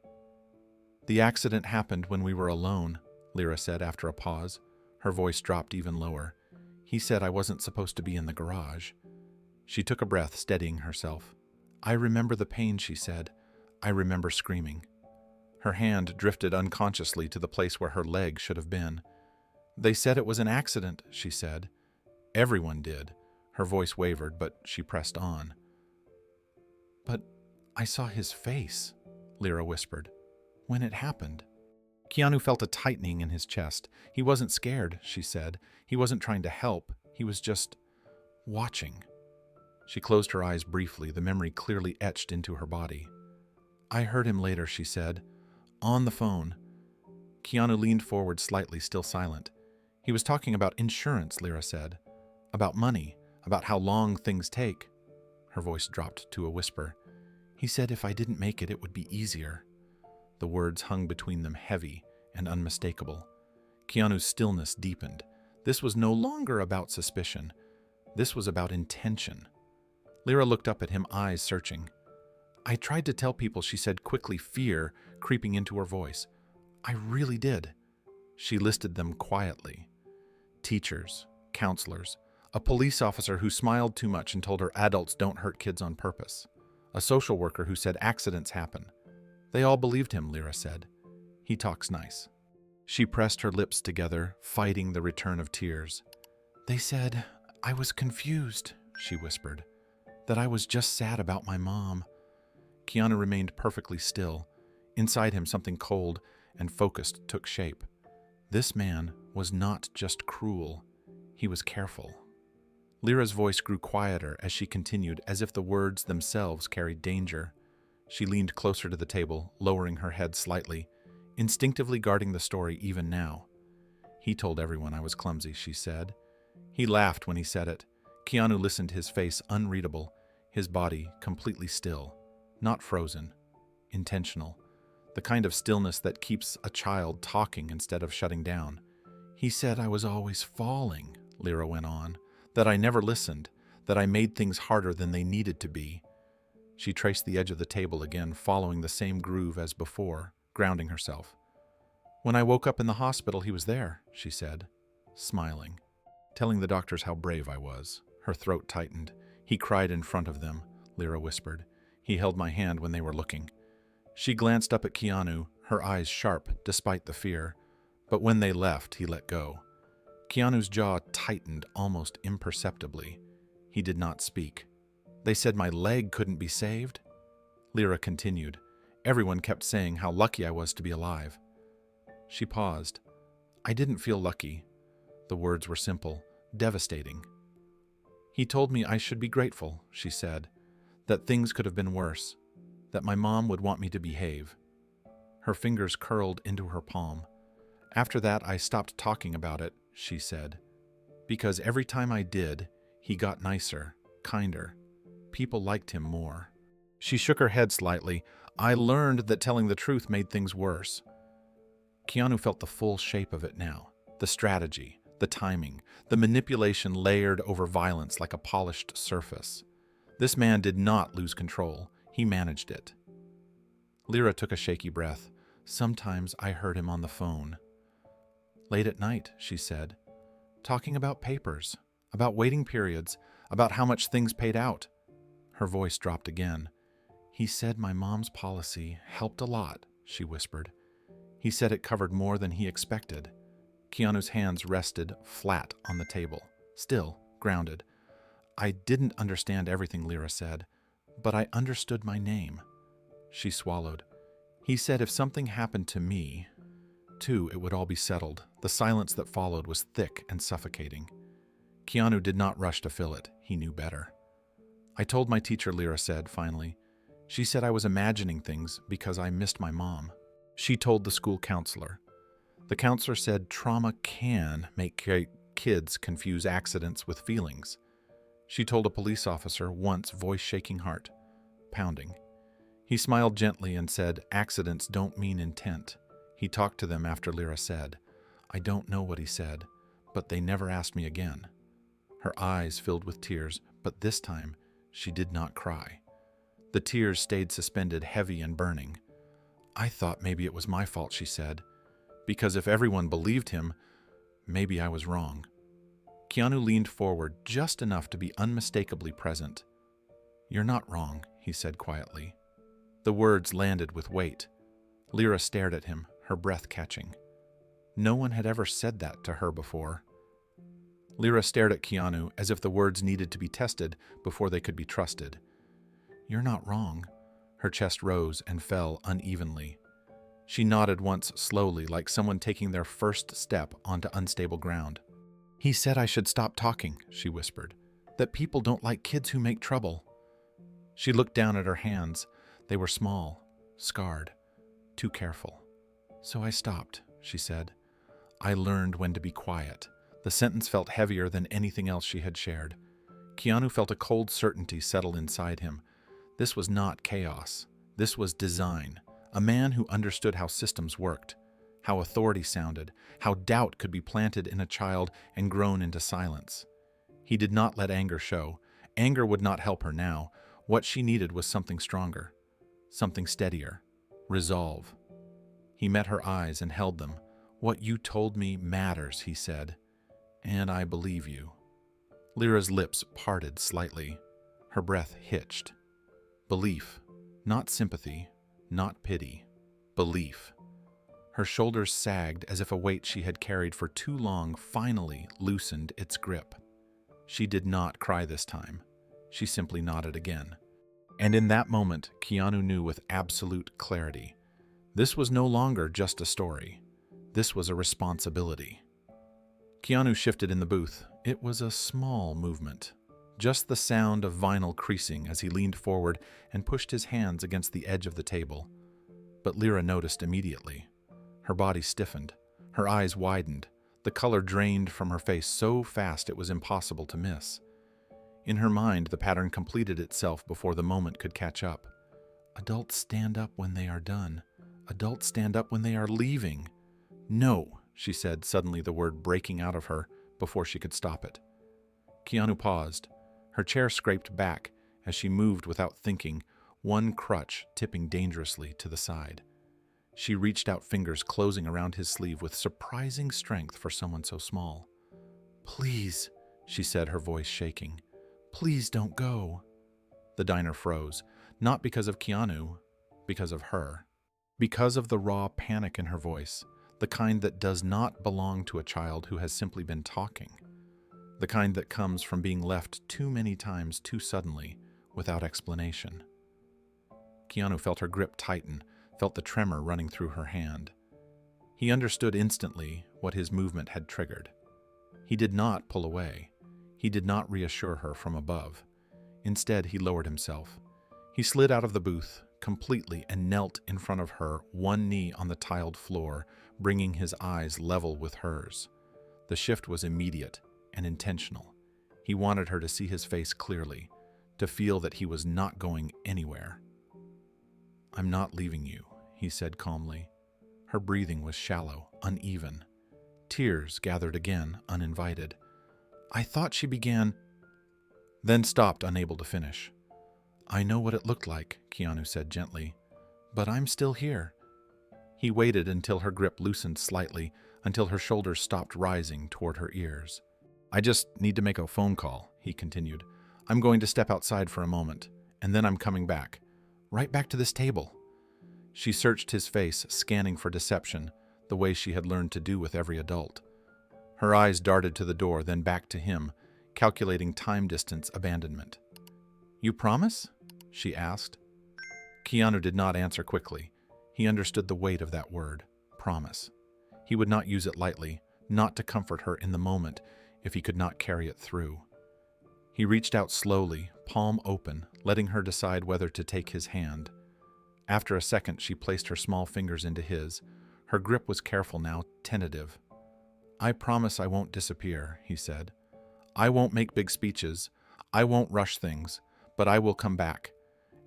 "The accident happened when we were alone," Lyra said after a pause. Her voice dropped even lower. "He said I wasn't supposed to be in the garage." She took a breath, steadying herself. "I remember the pain," she said. "I remember screaming." Her hand drifted unconsciously to the place where her leg should have been. "They said it was an accident," she said. "Everyone did." Her voice wavered, but she pressed on. "But I saw his face," Lyra whispered, "when it happened." Keanu felt a tightening in his chest. He wasn't scared, she said. He wasn't trying to help. He was just watching. She closed her eyes briefly, the memory clearly etched into her body. "I heard him later," she said. "On the phone." Keanu leaned forward slightly, still silent. "He was talking about insurance," Lyra said. "About money, about how long things take." Her voice dropped to a whisper. "He said if I didn't make it, it would be easier." The The words hung between them heavy and unmistakable. Keanu's stillness deepened. This was no longer about suspicion. This was about intention. Lyra looked up at him, eyes searching. "I tried to tell people," she said quickly, fear creeping into her voice. "I really did." She listed them quietly. Teachers, counselors, a police officer who smiled too much and told her adults don't hurt kids on purpose, a social worker who said accidents happen. They all believed him, Lyra said. He talks nice. She pressed her lips together, fighting the return of tears. "They said I was confused," she whispered, "that I was just sad about my mom." Keanu remained perfectly still. Inside him, something cold and focused took shape. This man was not just cruel, he was careful. Lyra's voice grew quieter as she continued, as if the words themselves carried danger. She leaned closer to the table, lowering her head slightly, instinctively guarding the story even now. "He told everyone I was clumsy," she said. He laughed when he said it. Keanu listened, his face unreadable, his body completely still. Not frozen, intentional. The kind of stillness that keeps a child talking instead of shutting down. "He said I was always falling," Lyra went on, "that I never listened, that I made things harder than they needed to be." She traced the edge of the table again, following the same groove as before, grounding herself. "When I woke up in the hospital, he was there," she said, smiling, telling the doctors how brave I was. Her throat tightened. "He cried in front of them," Lyra whispered. "He held my hand when they were looking." She glanced up at Keanu, her eyes sharp despite the fear, but when they left, he let go. Keanu's jaw tightened almost imperceptibly. He did not speak. "They said my leg couldn't be saved?" Lyra continued. "Everyone kept saying how lucky I was to be alive." She paused. "I didn't feel lucky." The words were simple, devastating. "He told me I should be grateful," she said, "that things could have been worse, that my mom would want me to behave." Her fingers curled into her palm. "After that, I stopped talking about it," she said, "because every time I did, he got nicer, kinder. People liked him more." She shook her head slightly. "I learned that telling the truth made things worse." Keanu felt the full shape of it now. The strategy, the timing, the manipulation layered over violence like a polished surface. This man did not lose control. He managed it. Lyra took a shaky breath. "Sometimes I heard him on the phone." "Late at night," she said, "talking about papers, about waiting periods, about how much things paid out." Her voice dropped again. "He said my mom's policy helped a lot," she whispered. "He said it covered more than he expected." Keanu's hands rested flat on the table, still, grounded. "I didn't understand everything," Lyra said, "but I understood my name." She swallowed. "He said if something happened to me, too, it would all be settled." The silence that followed was thick and suffocating. Keanu did not rush to fill it. He knew better. "I told my teacher," Lyra said, finally. "She said I was imagining things because I missed my mom." She told the school counselor. The counselor said trauma can make kids confuse accidents with feelings. She told a police officer once, voice shaking, heart pounding. He smiled gently and said, "Accidents don't mean intent." He talked to them after Lyra said, "I don't know what he said, but they never asked me again." Her eyes filled with tears, but this time she did not cry. The tears stayed suspended, heavy and burning. "I thought maybe it was my fault," she said, "because if everyone believed him, maybe I was wrong." Keanu leaned forward just enough to be unmistakably present. "You're not wrong," he said quietly. The words landed with weight. Lyra stared at him, her breath catching. No one had ever said that to her before. Lyra stared at Keanu as if the words needed to be tested before they could be trusted. "You're not wrong." Her chest rose and fell unevenly. She nodded once slowly, like someone taking their first step onto unstable ground. "He said I should stop talking," she whispered, "that people don't like kids who make trouble." She looked down at her hands. They were small, scarred, too careful. "So I stopped," she said. "I learned when to be quiet." The sentence felt heavier than anything else she had shared. Keanu felt a cold certainty settle inside him. This was not chaos. This was design, A man who understood how systems worked, how authority sounded, how doubt could be planted in a child and grown into silence. He did not let anger show. Anger would not help her now. What she needed was something stronger, something steadier, resolve. He met her eyes and held them. "What you told me matters," he said, "and I believe you." Lyra's lips parted slightly. Her breath hitched. Belief, not sympathy, not pity. Belief. Her shoulders sagged as if a weight she had carried for too long finally loosened its grip. She did not cry this time. She simply nodded again. And in that moment, Keanu knew with absolute clarity. This was no longer just a story. This was a responsibility. Keanu shifted in the booth. It was a small movement. Just the sound of vinyl creasing as he leaned forward and pushed his hands against the edge of the table. But Lyra noticed immediately. Her body stiffened. Her eyes widened. The color drained from her face so fast it was impossible to miss. In her mind, the pattern completed itself before the moment could catch up. Adults stand up when they are done. Adults stand up when they are leaving. "No," she said, suddenly the word breaking out of her before she could stop it. Keanu paused. Her chair scraped back as she moved without thinking, one crutch tipping dangerously to the side. She reached out, fingers closing around his sleeve with surprising strength for someone so small. "Please," she said, her voice shaking. "Please don't go." The diner froze, not because of Keanu, because of her. Because of the raw panic in her voice, the kind that does not belong to a child who has simply been talking. The kind that comes from being left too many times too suddenly, without explanation. Keanu felt her grip tighten, felt the tremor running through her hand. He understood instantly what his movement had triggered. He did not pull away. He did not reassure her from above. Instead, he lowered himself. He slid out of the booth completely and knelt in front of her, one knee on the tiled floor, bringing his eyes level with hers. The shift was immediate and intentional. He wanted her to see his face clearly, to feel that he was not going anywhere. "I'm not leaving you," he said calmly. Her breathing was shallow, uneven. Tears gathered again, uninvited. "I thought," she began, then stopped, unable to finish. "I know what it looked like," Keanu said gently, "but I'm still here." He waited until her grip loosened slightly, until her shoulders stopped rising toward her ears. "I just need to make a phone call," he continued. "I'm going to step outside for a moment, and then I'm coming back. Right back to this table." She searched his face, scanning for deception, the way she had learned to do with every adult. Her eyes darted to the door, then back to him, calculating time distance abandonment. "You promise?" she asked. Keanu did not answer quickly. He understood the weight of that word, promise. He would not use it lightly, not to comfort her in the moment, if he could not carry it through. He reached out slowly, palm open, letting her decide whether to take his hand. After a second, she placed her small fingers into his. Her grip was careful now, tentative. "I promise I won't disappear," he said. "I won't make big speeches. I won't rush things, but I will come back.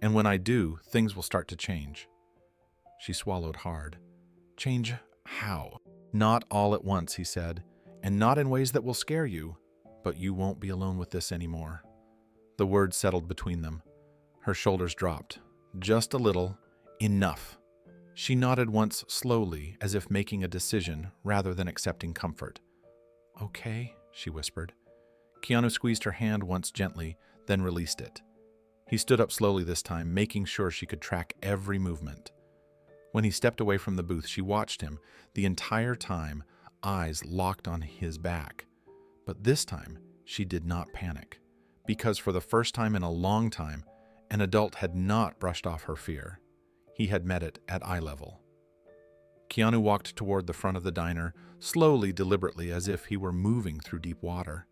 And when I do, things will start to change." She swallowed hard. "Change how?" "Not all at once," he said, "and not in ways that will scare you, but you won't be alone with this anymore." The words settled between them. Her shoulders dropped. Just a little. Enough. She nodded once slowly, as if making a decision rather than accepting comfort. "Okay," she whispered. Keanu squeezed her hand once gently, then released it. He stood up slowly this time, making sure she could track every movement. When he stepped away from the booth, she watched him, the entire time, eyes locked on his back. But this time, she did not panic, because for the first time in a long time, an adult had not brushed off her fear. He had met it at eye level. Keanu walked toward the front of the diner, slowly, deliberately, as if he were moving through deep water.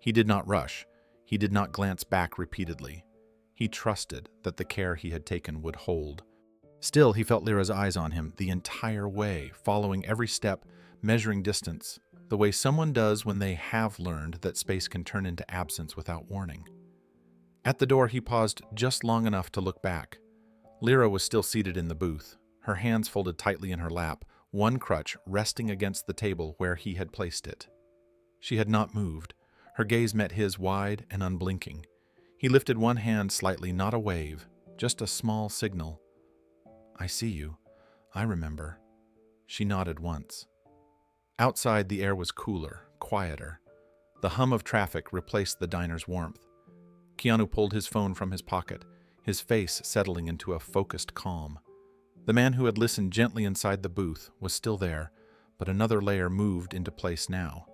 He did not rush. He did not glance back repeatedly. He trusted that the care he had taken would hold. Still, he felt Lyra's eyes on him the entire way, following every step, measuring distance, the way someone does when they have learned that space can turn into absence without warning. At the door, he paused just long enough to look back. Lyra was still seated in the booth, her hands folded tightly in her lap, one crutch resting against the table where he had placed it. She had not moved. Her gaze met his wide and unblinking. He lifted one hand slightly, not a wave, just a small signal. "I see you. I remember." She nodded once. Outside, the air was cooler, quieter. The hum of traffic replaced the diner's warmth. Keanu pulled his phone from his pocket, his face settling into a focused calm. The man who had listened gently inside the booth was still there, but another layer moved into place now.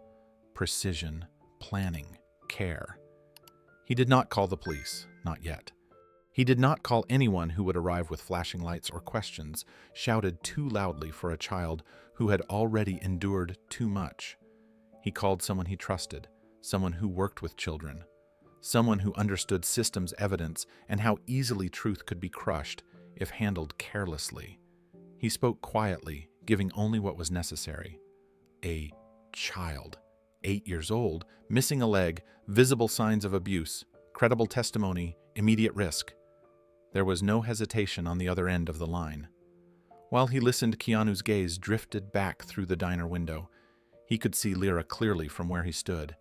Precision, planning, care. He did not call the police, not yet. He did not call anyone who would arrive with flashing lights or questions, shouted too loudly for a child who had already endured too much. He called someone he trusted, someone who worked with children, someone who understood systems evidence and how easily truth could be crushed if handled carelessly. He spoke quietly, giving only what was necessary. A child, 8 years old, missing a leg, visible signs of abuse, credible testimony, immediate risk. There was no hesitation on the other end of the line. While he listened, Keanu's gaze drifted back through the diner window. He could see Lyra clearly from where he stood.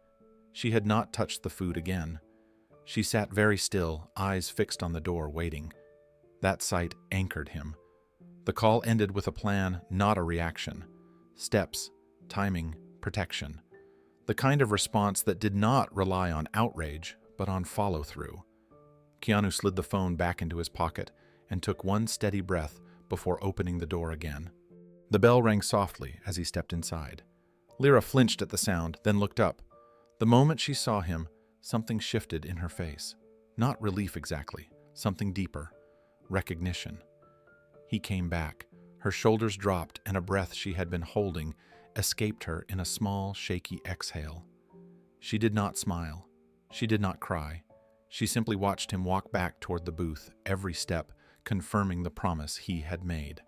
She had not touched the food again. She sat very still, eyes fixed on the door, waiting. That sight anchored him. The call ended with a plan, not a reaction. Steps, timing, protection. The kind of response that did not rely on outrage, but on follow-through. Keanu slid the phone back into his pocket and took one steady breath before opening the door again. The bell rang softly as he stepped inside. Lyra flinched at the sound, then looked up. The moment she saw him, something shifted in her face. Not relief exactly, something deeper. Recognition. He came back. Her shoulders dropped and a breath she had been holding escaped her in a small, shaky exhale. She did not smile. She did not cry. She simply watched him walk back toward the booth, every step confirming the promise he had made.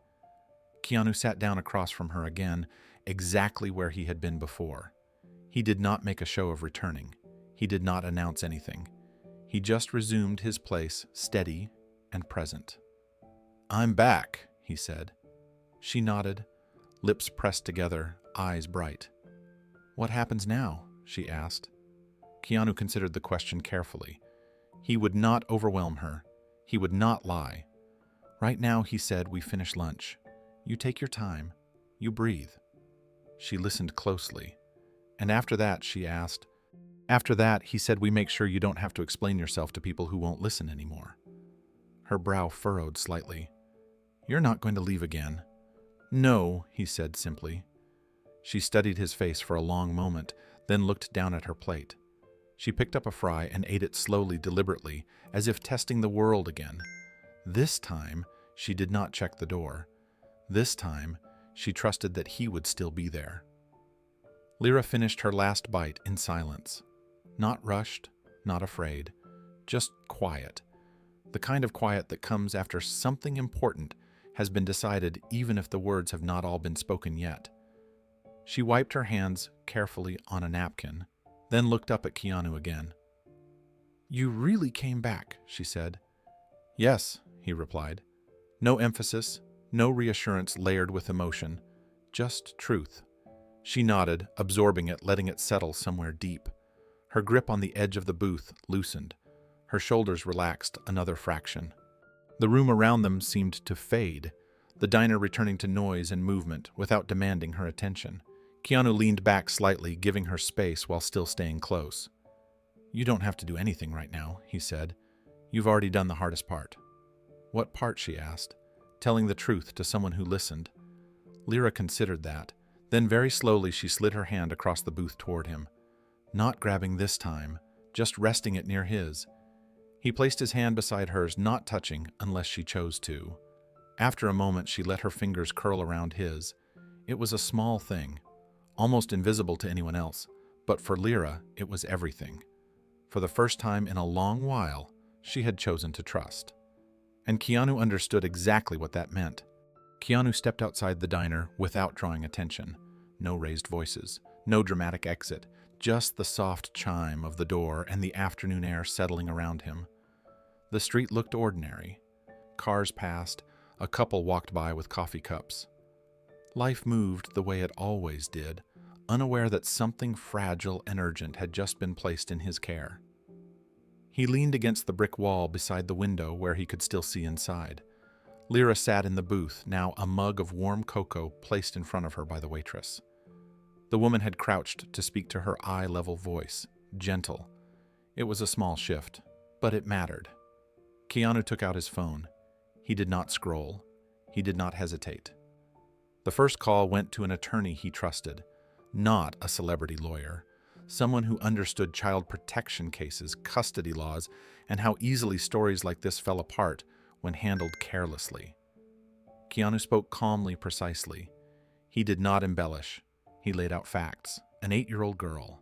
Keanu sat down across from her again, exactly where he had been before. He did not make a show of returning. He did not announce anything. He just resumed his place, steady and present. "I'm back," he said. She nodded, lips pressed together, eyes bright. "What happens now?" she asked. Keanu considered the question carefully. He would not overwhelm her. He would not lie. "Right now," he said, "we finish lunch. You take your time. You breathe." She listened closely. "And after that," she asked. "After that," he said, "we make sure you don't have to explain yourself to people who won't listen anymore." Her brow furrowed slightly. "You're not going to leave again?" "No," he said simply. She studied his face for a long moment, then looked down at her plate. She picked up a fry and ate it slowly, deliberately, as if testing the world again. This time, she did not check the door. This time, she trusted that he would still be there. Lyra finished her last bite in silence. Not rushed, not afraid, just quiet. The kind of quiet that comes after something important has been decided even if the words have not all been spoken yet. She wiped her hands carefully on a napkin, then looked up at Keanu again. "You really came back," she said. "Yes," he replied. No emphasis, no reassurance layered with emotion, just truth. She nodded, absorbing it, letting it settle somewhere deep. Her grip on the edge of the booth loosened. Her shoulders relaxed another fraction. The room around them seemed to fade, the diner returning to noise and movement without demanding her attention. Keanu leaned back slightly, giving her space while still staying close. "You don't have to do anything right now," he said. "You've already done the hardest part." "What part?" she asked, telling the truth to someone who listened. Lyra considered that. Then very slowly she slid her hand across the booth toward him. Not grabbing this time, just resting it near his. He placed his hand beside hers, not touching unless she chose to. After a moment, she let her fingers curl around his. It was a small thing, almost invisible to anyone else, but for Lyra, it was everything. For the first time in a long while, she had chosen to trust. And Keanu understood exactly what that meant. Keanu stepped outside the diner without drawing attention. No raised voices, no dramatic exit, just the soft chime of the door and the afternoon air settling around him. The street looked ordinary. Cars passed, A couple walked by with coffee cups. Life moved the way it always did, unaware that something fragile and urgent had just been placed in his care. He leaned against the brick wall beside the window where he could still see inside. Lyra sat in the booth, now a mug of warm cocoa placed in front of her by the waitress. The woman had crouched to speak to her eye-level voice, gentle. It was a small shift, but it mattered. Keanu took out his phone. He did not scroll. He did not hesitate. The first call went to an attorney he trusted, not a celebrity lawyer, someone who understood child protection cases, custody laws, and how easily stories like this fell apart when handled carelessly. Keanu spoke calmly, precisely. He did not embellish. He laid out facts. An 8-year-old girl.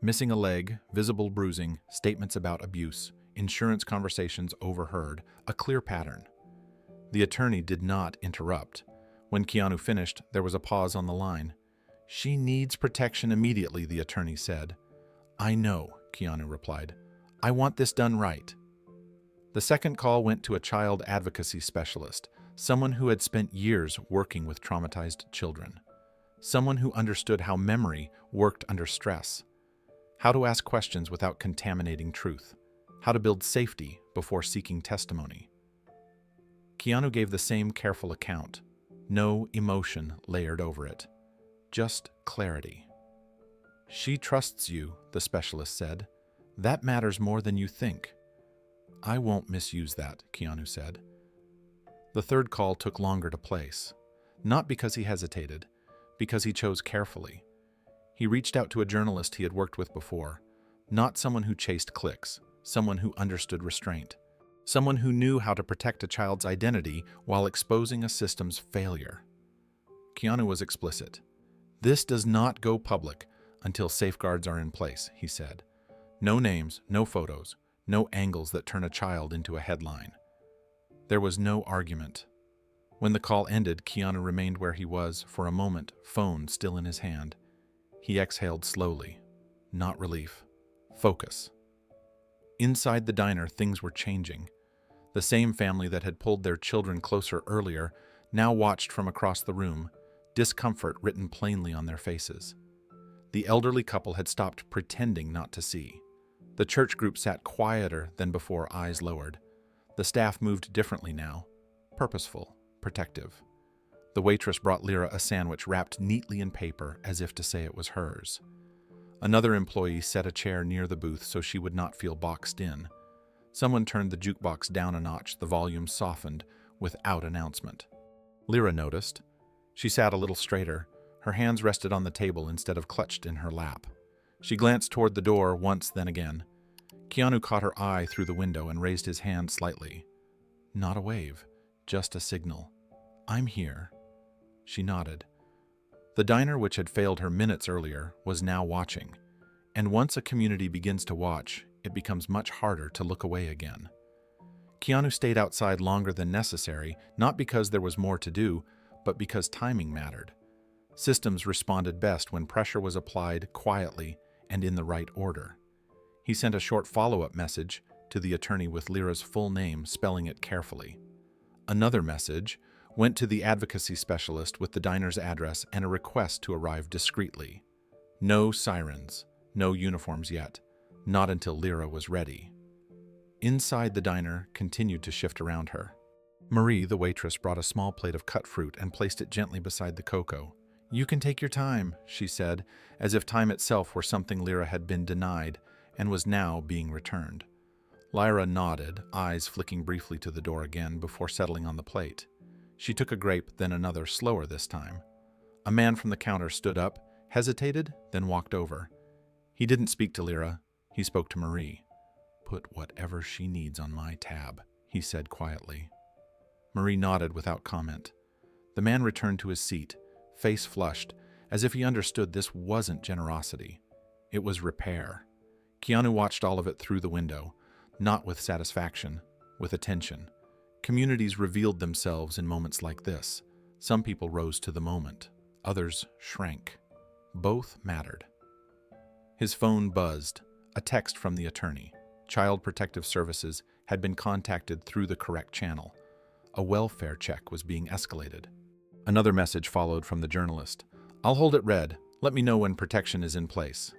Missing a leg, visible bruising, statements about abuse, insurance conversations overheard, a clear pattern. The attorney did not interrupt. When Keanu finished, there was a pause on the line. "She needs protection immediately," the attorney said. "I know," Keanu replied. "I want this done right." The second call went to a child advocacy specialist, someone who had spent years working with traumatized children. Someone who understood how memory worked under stress, how to ask questions without contaminating truth, how to build safety before seeking testimony. Keanu gave the same careful account, no emotion layered over it, just clarity. "She trusts you," the specialist said. "That matters more than you think." "I won't misuse that," Keanu said. The third call took longer to place, not because he hesitated, because he chose carefully. He reached out to a journalist he had worked with before, not someone who chased clicks, someone who understood restraint, someone who knew how to protect a child's identity while exposing a system's failure. Keanu was explicit. "This does not go public until safeguards are in place," he said. "No names, no photos, no angles that turn a child into a headline." There was no argument. When the call ended, Keanu remained where he was for a moment, phone still in his hand. He exhaled slowly. Not relief. Focus. Inside the diner, things were changing. The same family that had pulled their children closer earlier now watched from across the room, discomfort written plainly on their faces. The elderly couple had stopped pretending not to see. The church group sat quieter than before, eyes lowered. The staff moved differently now, purposeful, protective. The waitress brought Lyra a sandwich wrapped neatly in paper as if to say it was hers. Another employee set a chair near the booth so she would not feel boxed in. Someone turned the jukebox down a notch, the volume softened without announcement. Lyra noticed. She sat a little straighter. Her hands rested on the table instead of clutched in her lap. She glanced toward the door once, then again. Keanu caught her eye through the window and raised his hand slightly. Not a wave, just a signal. "I'm here." She nodded. The diner, which had failed her minutes earlier, was now watching. And once a community begins to watch, it becomes much harder to look away again. Keanu stayed outside longer than necessary, not because there was more to do, but because timing mattered. Systems responded best when pressure was applied quietly and in the right order. He sent a short follow-up message to the attorney with Lyra's full name, spelling it carefully. Another message went to the advocacy specialist with the diner's address and a request to arrive discreetly. No sirens, no uniforms yet, not until Lyra was ready. Inside, the diner continued to shift around her. Marie, the waitress, brought a small plate of cut fruit and placed it gently beside the cocoa. "You can take your time," she said, as if time itself were something Lyra had been denied and was now being returned. Lyra nodded, eyes flicking briefly to the door again before settling on the plate. She took a grape, then another, slower this time. A man from the counter stood up, hesitated, then walked over. He didn't speak to Lyra. He spoke to Marie. "Put whatever she needs on my tab," he said quietly. Marie nodded without comment. The man returned to his seat, face flushed, as if he understood this wasn't generosity. It was repair. Keanu watched all of it through the window, not with satisfaction, with attention. Communities revealed themselves in moments like this. Some people rose to the moment. Others shrank. Both mattered. His phone buzzed. A text from the attorney. Child Protective Services had been contacted through the correct channel. A welfare check was being escalated. Another message followed from the journalist. "I'll hold it red. Let me know when protection is in place."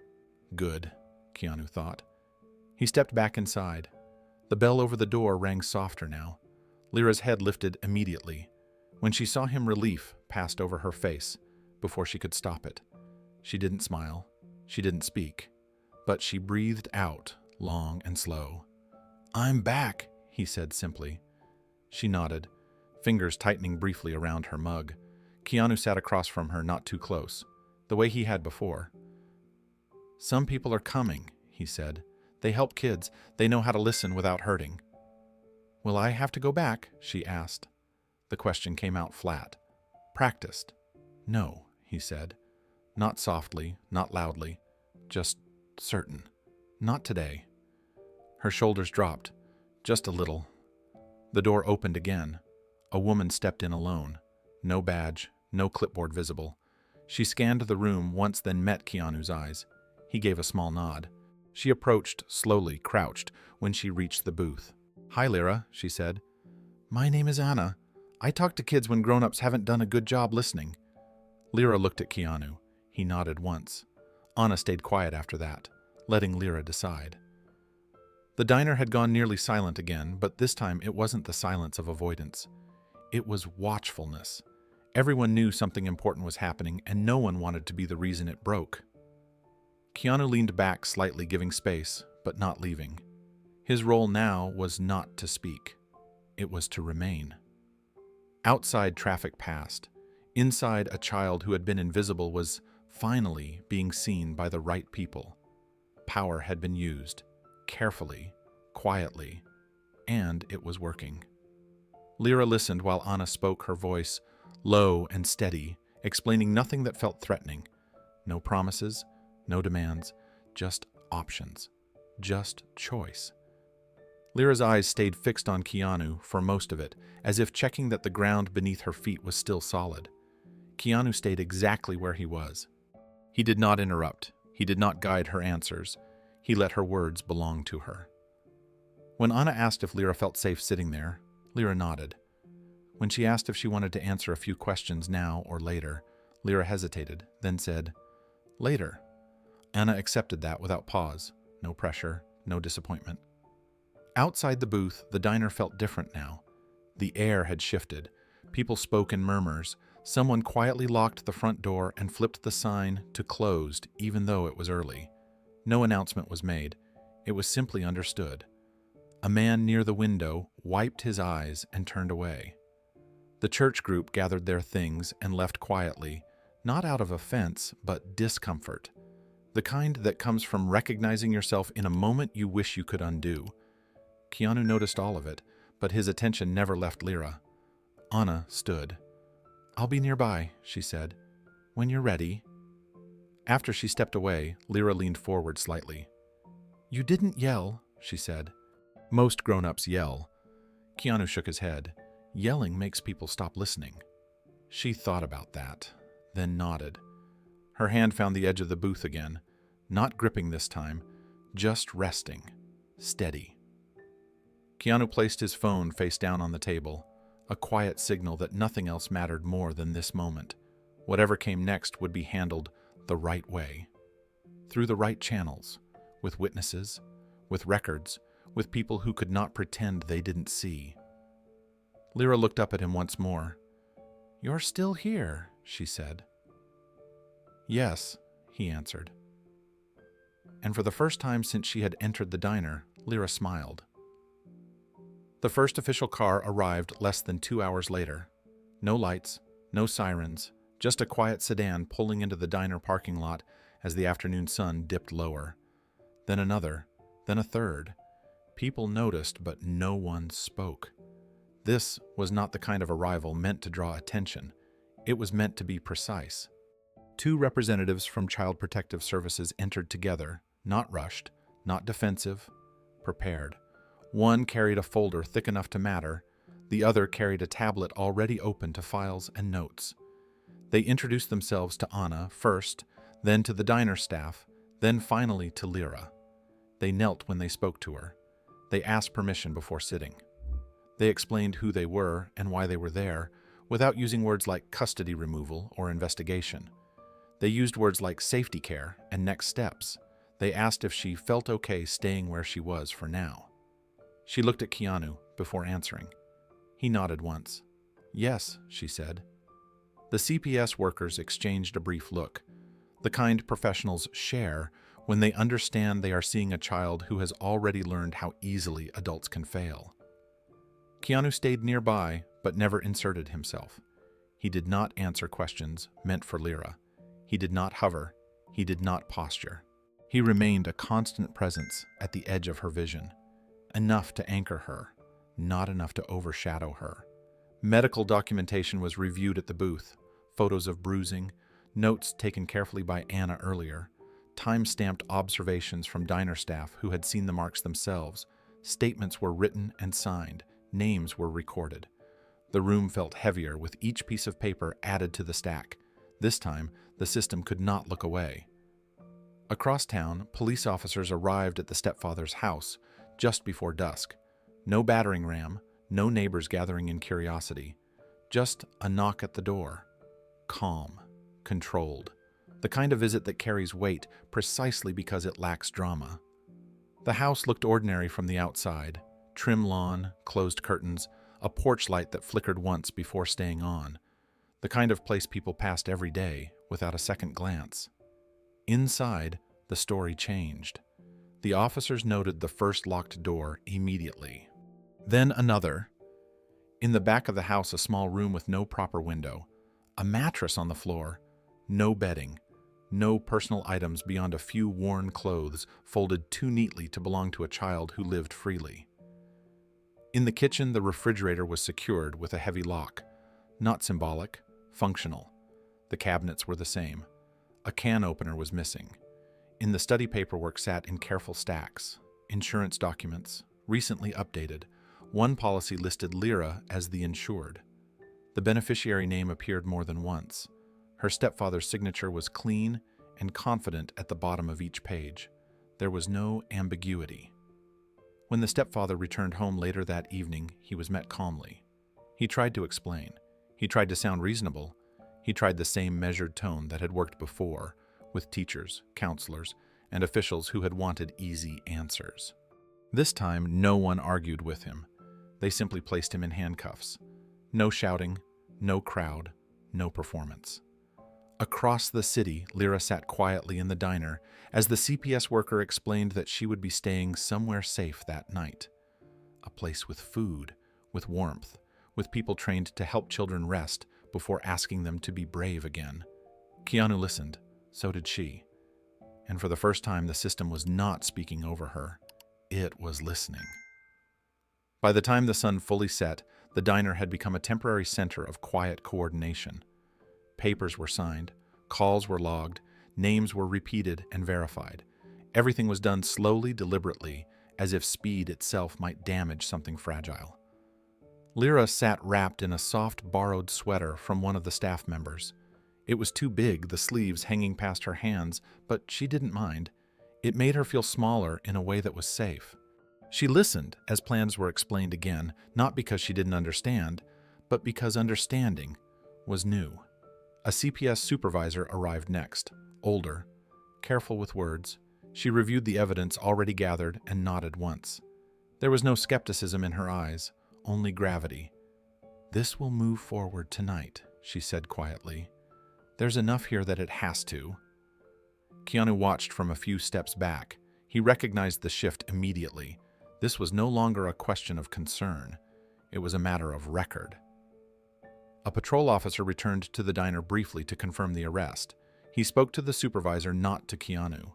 Good, Keanu thought. He stepped back inside. The bell over the door rang softer now. Lyra's head lifted immediately. When she saw him, relief passed over her face before she could stop it. She didn't smile. She didn't speak. But she breathed out, long and slow. "I'm back," he said simply. She nodded, fingers tightening briefly around her mug. Keanu sat across from her, not too close, the way he had before. "Some people are coming," he said. "They help kids. They know how to listen without hurting." "Will I have to go back?" she asked. The question came out flat. "Practiced." "No," he said. Not softly, not loudly, just certain. "Not today." Her shoulders dropped, just a little. The door opened again. A woman stepped in alone. No badge, no clipboard visible. She scanned the room once, then met Keanu's eyes. He gave a small nod. She approached, slowly, crouched, when she reached the booth. "Hi, Lyra," she said. "My name is Anna. I talk to kids when grown-ups haven't done a good job listening." Lyra looked at Keanu. He nodded once. Anna stayed quiet after that, letting Lyra decide. The diner had gone nearly silent again, but this time it wasn't the silence of avoidance. It was watchfulness. Everyone knew something important was happening, and no one wanted to be the reason it broke. Keanu leaned back slightly, giving space, but not leaving. His role now was not to speak. It was to remain. Outside, traffic passed. Inside, a child who had been invisible was finally being seen by the right people. Power had been used, carefully, quietly, and it was working. Lyra listened while Anna spoke, her voice low and steady, explaining nothing that felt threatening. No promises, no demands, just options, just choice. Lyra's eyes stayed fixed on Keanu for most of it, as if checking that the ground beneath her feet was still solid. Keanu stayed exactly where he was. He did not interrupt. He did not guide her answers. He let her words belong to her. When Anna asked if Lyra felt safe sitting there, Lyra nodded. When she asked if she wanted to answer a few questions now or later, Lyra hesitated, then said, "Later." Anna accepted that without pause. No pressure, no disappointment. Outside the booth, the diner felt different now. The air had shifted. People spoke in murmurs. Someone quietly locked the front door and flipped the sign to closed, even though it was early. No announcement was made. It was simply understood. A man near the window wiped his eyes and turned away. The church group gathered their things and left quietly, not out of offense, but discomfort. The kind that comes from recognizing yourself in a moment you wish you could undo. Keanu noticed all of it, but his attention never left Lyra. Anna stood. "I'll be nearby," she said. "When you're ready." After she stepped away, Lyra leaned forward slightly. "You didn't yell," she said. "Most grown-ups yell." Keanu shook his head. "Yelling makes people stop listening." She thought about that, then nodded. Her hand found the edge of the booth again, not gripping this time, just resting, steady. Keanu placed his phone face down on the table, a quiet signal that nothing else mattered more than this moment. Whatever came next would be handled the right way, through the right channels, with witnesses, with records, with people who could not pretend they didn't see. Lyra looked up at him once more. "You're still here," she said. "Yes," he answered. And for the first time since she had entered the diner, Lyra smiled. The first official car arrived less than 2 hours later. No lights, no sirens, just a quiet sedan pulling into the diner parking lot as the afternoon sun dipped lower. Then another, then a third. People noticed, but no one spoke. This was not the kind of arrival meant to draw attention. It was meant to be precise. 2 representatives from Child Protective Services entered together, not rushed, not defensive, prepared. One carried a folder thick enough to matter. The other carried a tablet already open to files and notes. They introduced themselves to Anna first, then to the diner staff, then finally to Lyra. They knelt when they spoke to her. They asked permission before sitting. They explained who they were and why they were there, without using words like custody removal or investigation. They used words like safety care and next steps. They asked if she felt okay staying where she was for now. She looked at Keanu before answering. He nodded once. "Yes," she said. The CPS workers exchanged a brief look, the kind professionals share when they understand they are seeing a child who has already learned how easily adults can fail. Keanu stayed nearby, but never inserted himself. He did not answer questions meant for Lyra. He did not hover. He did not posture. He remained a constant presence at the edge of her vision, enough to anchor her, not enough to overshadow her. Medical documentation was reviewed at the booth, photos of bruising, notes taken carefully by Anna earlier, time-stamped observations from diner staff who had seen the marks themselves. Statements were written and signed. Names were recorded. The room felt heavier with each piece of paper added to the stack. This time, the system could not look away. Across town, police officers arrived at the stepfather's house just before dusk. No battering ram, no neighbors gathering in curiosity. Just a knock at the door. Calm, controlled. The kind of visit that carries weight precisely because it lacks drama. The house looked ordinary from the outside. Trim lawn, closed curtains, a porch light that flickered once before staying on. The kind of place people passed every day without a second glance. Inside, the story changed. The officers noted the first locked door immediately. Then another. In the back of the house, a small room with no proper window. A mattress on the floor. No bedding. No personal items beyond a few worn clothes folded too neatly to belong to a child who lived freely. In the kitchen, the refrigerator was secured with a heavy lock. Not symbolic, functional. The cabinets were the same. A can opener was missing. In the study, paperwork sat in careful stacks. Insurance documents, recently updated. One policy listed Lyra as the insured. The beneficiary name appeared more than once. Her stepfather's signature was clean and confident at the bottom of each page. There was no ambiguity. When the stepfather returned home later that evening, he was met calmly. He tried to explain. He tried to sound reasonable. He tried the same measured tone that had worked before, with teachers, counselors, and officials who had wanted easy answers. This time, no one argued with him. They simply placed him in handcuffs. No shouting, no crowd, no performance. Across the city, Lyra sat quietly in the diner as the CPS worker explained that she would be staying somewhere safe that night. A place with food, with warmth, with people trained to help children rest before asking them to be brave again. Keanu listened, so did she. And for the first time, the system was not speaking over her. It was listening. By the time the sun fully set, the diner had become a temporary center of quiet coordination. Papers were signed, calls were logged, names were repeated and verified. Everything was done slowly, deliberately, as if speed itself might damage something fragile. Lyra sat wrapped in a soft, borrowed sweater from one of the staff members. It was too big, the sleeves hanging past her hands, but she didn't mind. It made her feel smaller in a way that was safe. She listened as plans were explained again, not because she didn't understand, but because understanding was new. A CPS supervisor arrived next, older, careful with words. She reviewed the evidence already gathered and nodded once. There was no skepticism in her eyes, only gravity. "This will move forward tonight," she said quietly. "There's enough here that it has to." Keanu watched from a few steps back. He recognized the shift immediately. This was no longer a question of concern. It was a matter of record. A patrol officer returned to the diner briefly to confirm the arrest. He spoke to the supervisor, not to Keanu.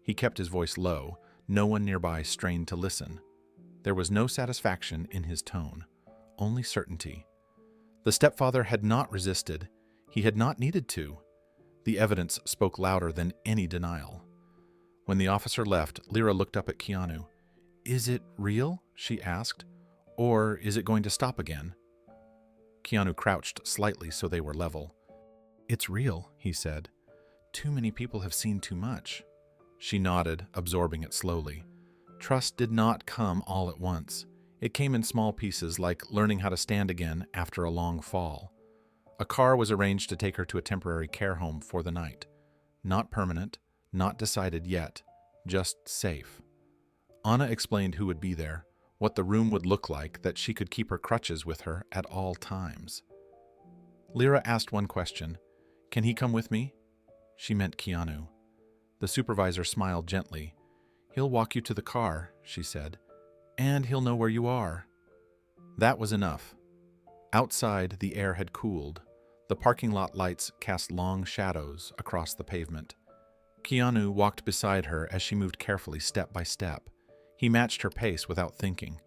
He kept his voice low. No one nearby strained to listen. There was no satisfaction in his tone, only certainty. The stepfather had not resisted. He had not needed to. The evidence spoke louder than any denial. When the officer left, Lyra looked up at Keanu. "Is it real?" she asked. "Or is it going to stop again?" Keanu crouched slightly so they were level. "It's real," he said. "Too many people have seen too much." She nodded, absorbing it slowly. Trust did not come all at once. It came in small pieces, like learning how to stand again after a long fall. A car was arranged to take her to a temporary care home for the night. Not permanent, not decided yet, just safe. Anna explained who would be there, what the room would look like, that she could keep her crutches with her at all times. Lyra asked one question. "Can he come with me?" She meant Keanu. The supervisor smiled gently. "He'll walk you to the car," she said, "and he'll know where you are." That was enough. Outside, the air had cooled. The parking lot lights cast long shadows across the pavement. Keanu walked beside her as she moved carefully step by step. He matched her pace without thinking.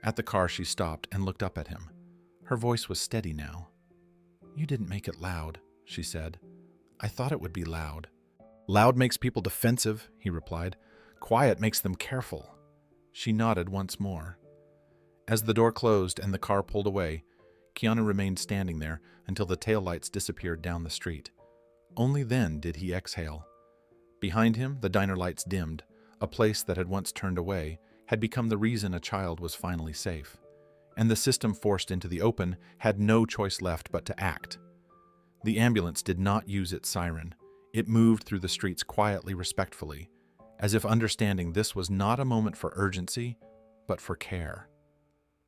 At the car, she stopped and looked up at him. Her voice was steady now. "You didn't make it loud," she said. "I thought it would be loud." "Loud makes people defensive," he replied. "Quiet makes them careful." She nodded once more. As the door closed and the car pulled away, Keanu remained standing there until the taillights disappeared down the street. Only then did he exhale. Behind him, the diner lights dimmed. A place that had once turned away had become the reason a child was finally safe. And the system forced into the open had no choice left but to act. The ambulance did not use its siren. It moved through the streets quietly, respectfully, as if understanding this was not a moment for urgency, but for care.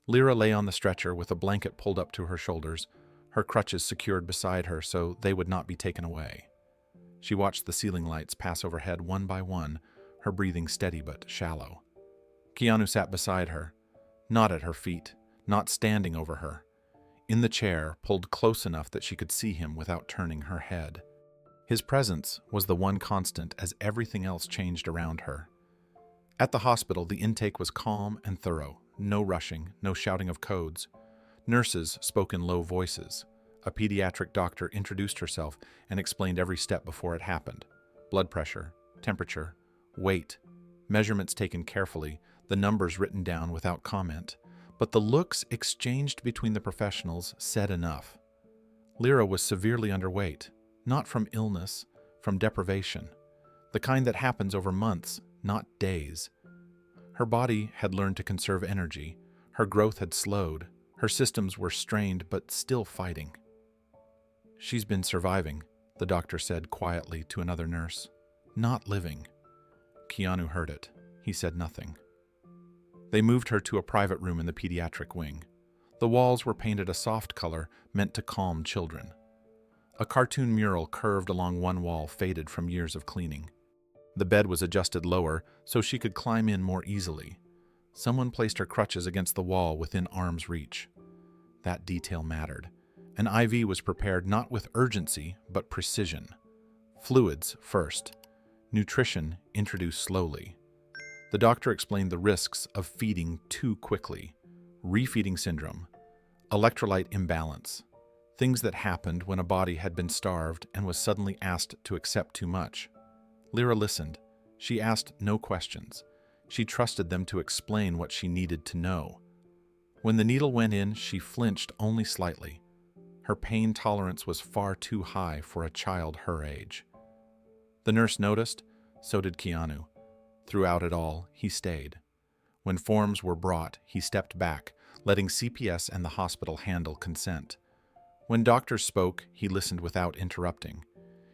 Lyra lay on the stretcher with a blanket pulled up to her shoulders, her crutches secured beside her so they would not be taken away. She watched the ceiling lights pass overhead one by one, her breathing steady but shallow. Keanu sat beside her, not at her feet, not standing over her. In the chair, pulled close enough that she could see him without turning her head. His presence was the one constant as everything else changed around her. At the hospital, the intake was calm and thorough. No rushing, no shouting of codes. Nurses spoke in low voices. A pediatric doctor introduced herself and explained every step before it happened. Blood pressure, temperature, weight, measurements taken carefully, the numbers written down without comment. But the looks exchanged between the professionals said enough. Lyra was severely underweight, not from illness, from deprivation, the kind that happens over months, not days. Her body had learned to conserve energy, her growth had slowed, her systems were strained but still fighting. "She's been surviving," the doctor said quietly to another nurse. "Not living." Keanu heard it. He said nothing. They moved her to a private room in the pediatric wing. The walls were painted a soft color meant to calm children. A cartoon mural curved along one wall, faded from years of cleaning. The bed was adjusted lower so she could climb in more easily. Someone placed her crutches against the wall within arm's reach. That detail mattered. An IV was prepared not with urgency, but precision. Fluids first. Nutrition introduced slowly. The doctor explained the risks of feeding too quickly. Refeeding syndrome. Electrolyte imbalance. Things that happened when a body had been starved and was suddenly asked to accept too much. Lyra listened. She asked no questions. She trusted them to explain what she needed to know. When the needle went in, she flinched only slightly. Her pain tolerance was far too high for a child her age. The nurse noticed, so did Keanu. Throughout it all, he stayed. When forms were brought, he stepped back, letting CPS and the hospital handle consent. When doctors spoke, he listened without interrupting.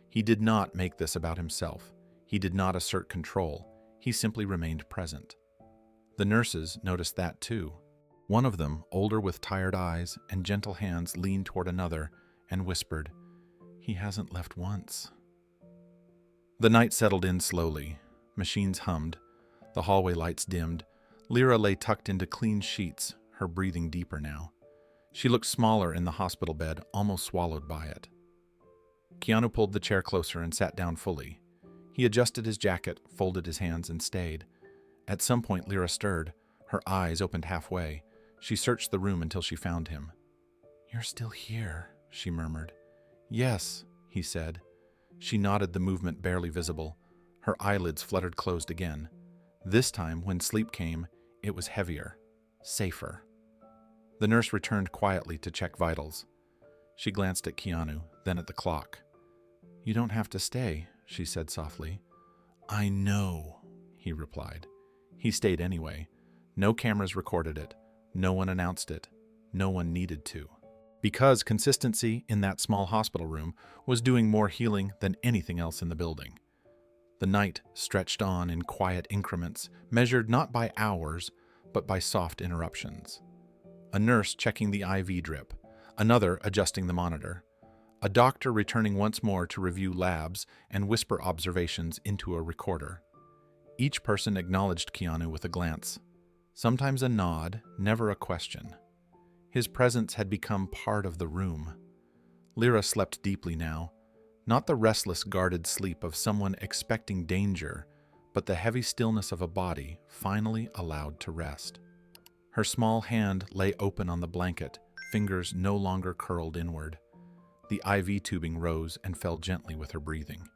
He did not make this about himself. He did not assert control. He simply remained present. The nurses noticed that too. One of them, older with tired eyes and gentle hands, leaned toward another and whispered, "He hasn't left once." The night settled in slowly. Machines hummed. The hallway lights dimmed. Lyra lay tucked into clean sheets, her breathing deeper now. She looked smaller in the hospital bed, almost swallowed by it. Keanu pulled the chair closer and sat down fully. He adjusted his jacket, folded his hands, and stayed. At some point, Lyra stirred. Her eyes opened halfway. She searched the room until she found him. "You're still here," she murmured. "Yes," he said. She nodded, the movement barely visible. Her eyelids fluttered closed again. This time, when sleep came, it was heavier, safer. The nurse returned quietly to check vitals. She glanced at Keanu, then at the clock. "You don't have to stay," she said softly. "I know," he replied. He stayed anyway. No cameras recorded it. No one announced it. No one needed to. Because consistency in that small hospital room was doing more healing than anything else in the building. The night stretched on in quiet increments, measured not by hours, but by soft interruptions. A nurse checking the IV drip, another adjusting the monitor, a doctor returning once more to review labs and whisper observations into a recorder. Each person acknowledged Keanu with a glance, sometimes a nod, never a question. His presence had become part of the room. Lyra slept deeply now, not the restless, guarded sleep of someone expecting danger, but the heavy stillness of a body finally allowed to rest. Her small hand lay open on the blanket, fingers no longer curled inward. The IV tubing rose and fell gently with her breathing.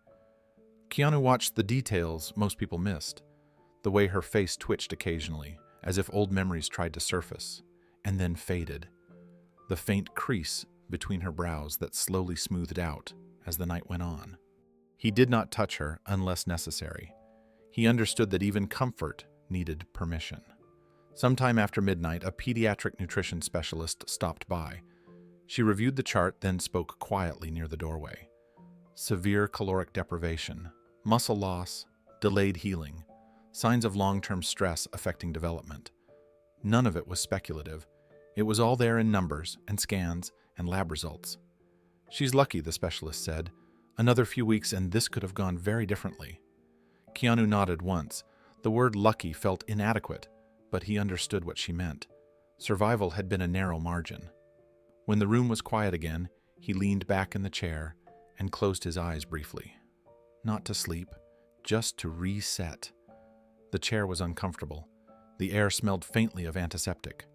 Keanu watched the details most people missed, the way her face twitched occasionally, as if old memories tried to surface, and then faded. The faint crease between her brows that slowly smoothed out as the night went on. He did not touch her unless necessary. He understood that even comfort needed permission. Sometime after midnight, a pediatric nutrition specialist stopped by. She reviewed the chart, then spoke quietly near the doorway. Severe caloric deprivation, muscle loss, delayed healing, signs of long-term stress affecting development. None of it was speculative. It was all there in numbers and scans and lab results. "She's lucky," the specialist said. "Another few weeks and this could have gone very differently." Keanu nodded once. The word lucky felt inadequate, but he understood what she meant. Survival had been a narrow margin. When the room was quiet again, he leaned back in the chair and closed his eyes briefly. Not to sleep, just to reset. The chair was uncomfortable. The air smelled faintly of antiseptic.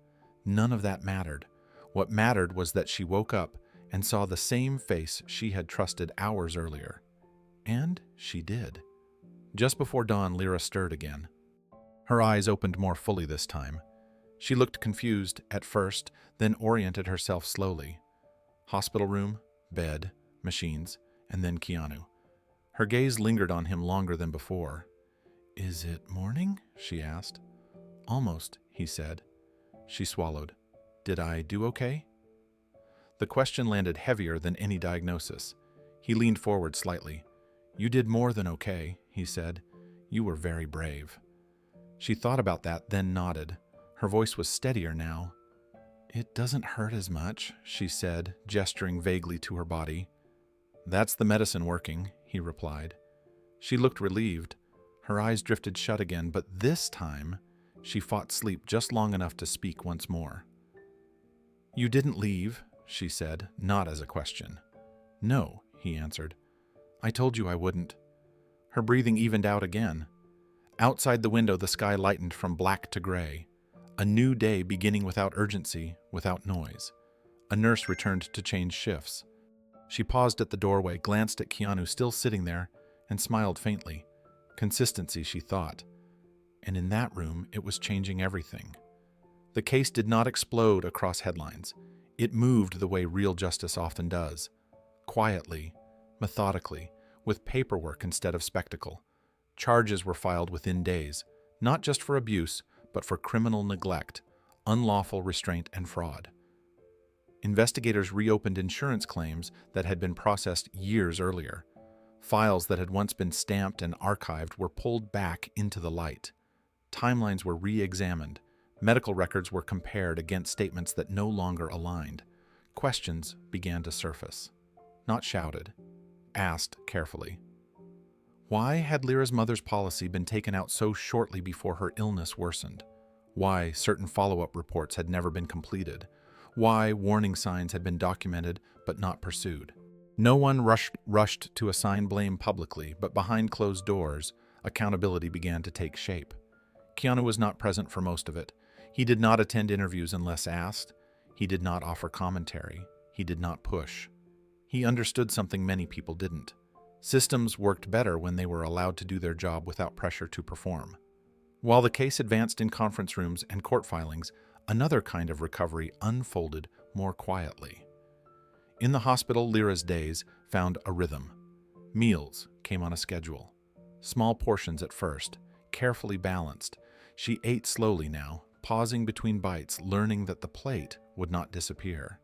None of that mattered. What mattered was that she woke up and saw the same face she had trusted hours earlier. And she did. Just before dawn, Lyra stirred again. Her eyes opened more fully this time. She looked confused at first, then oriented herself slowly. Hospital room, bed, machines, and then Keanu. Her gaze lingered on him longer than before. "Is it morning?" she asked. "Almost," he said. She swallowed. "Did I do okay?" The question landed heavier than any diagnosis. He leaned forward slightly. "You did more than okay," he said. "You were very brave." She thought about that, then nodded. Her voice was steadier now. "It doesn't hurt as much," she said, gesturing vaguely to her body. "That's the medicine working," he replied. She looked relieved. Her eyes drifted shut again, but this time she fought sleep just long enough to speak once more. "You didn't leave," she said, not as a question. "No," he answered. "I told you I wouldn't." Her breathing evened out again. Outside the window, the sky lightened from black to gray. A new day beginning without urgency, without noise. A nurse returned to change shifts. She paused at the doorway, glanced at Keanu still sitting there, and smiled faintly. Consistency, she thought. And in that room, it was changing everything. The case did not explode across headlines. It moved the way real justice often does. Quietly, methodically, with paperwork instead of spectacle. Charges were filed within days, not just for abuse, but for criminal neglect, unlawful restraint, and fraud. Investigators reopened insurance claims that had been processed years earlier. Files that had once been stamped and archived were pulled back into the light. Timelines were re-examined. Medical records were compared against statements that no longer aligned. Questions began to surface. Not shouted, asked carefully. Why had Lyra's mother's policy been taken out so shortly before her illness worsened? Why certain follow-up reports had never been completed? Why warning signs had been documented but not pursued? No one rushed to assign blame publicly, but behind closed doors, accountability began to take shape. Keanu was not present for most of it. He did not attend interviews unless asked. He did not offer commentary. He did not push. He understood something many people didn't. Systems worked better when they were allowed to do their job without pressure to perform. While the case advanced in conference rooms and court filings, another kind of recovery unfolded more quietly. In the hospital, Lyra's days found a rhythm. Meals came on a schedule. Small portions at first, carefully balanced. She ate slowly now, pausing between bites, learning that the plate would not disappear.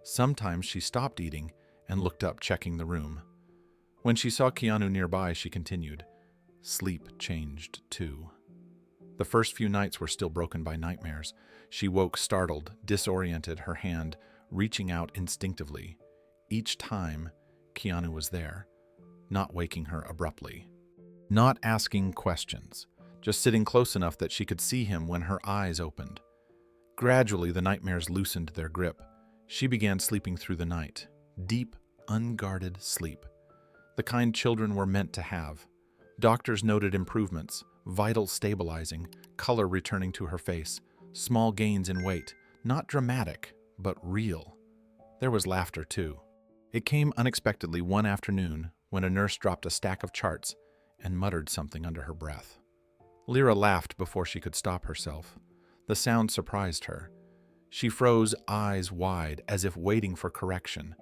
Sometimes she stopped eating and looked up, checking the room. When she saw Keanu nearby, she continued. Sleep changed too. The first few nights were still broken by nightmares. She woke startled, disoriented, her hand reaching out instinctively. Each time, Keanu was there, not waking her abruptly, not asking questions, just sitting close enough that she could see him when her eyes opened. Gradually, the nightmares loosened their grip. She began sleeping through the night, deep, unguarded sleep, the kind children were meant to have. Doctors noted improvements, vitals stabilizing, color returning to her face, small gains in weight, not dramatic, but real. There was laughter, too. It came unexpectedly one afternoon when a nurse dropped a stack of charts and muttered something under her breath. Lyra laughed before she could stop herself. The sound surprised her. She froze, eyes wide, as if waiting for correction.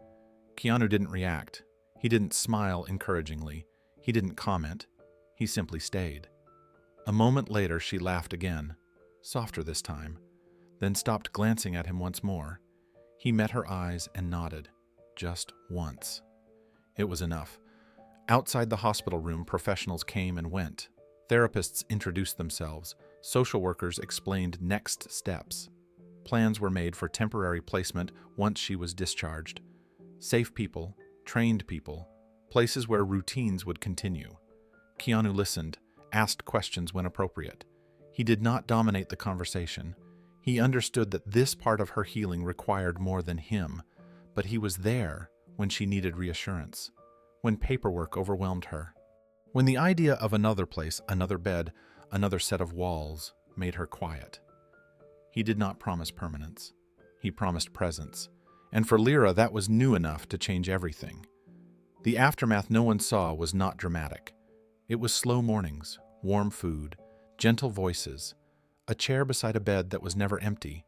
Keanu didn't react. He didn't smile encouragingly. He didn't comment. He simply stayed. A moment later, she laughed again, softer this time, then stopped, glancing at him once more. He met her eyes and nodded, just once. It was enough. Outside the hospital room, professionals came and went. Therapists introduced themselves. Social workers explained next steps. Plans were made for temporary placement once she was discharged. Safe people, trained people, places where routines would continue. Keanu listened, asked questions when appropriate. He did not dominate the conversation. He understood that this part of her healing required more than him, but he was there when she needed reassurance, when paperwork overwhelmed her, when the idea of another place, another bed, another set of walls made her quiet. He did not promise permanence. He promised presence, and for Lyra that was new enough to change everything. The aftermath no one saw was not dramatic. It was slow mornings, warm food, gentle voices, a chair beside a bed that was never empty.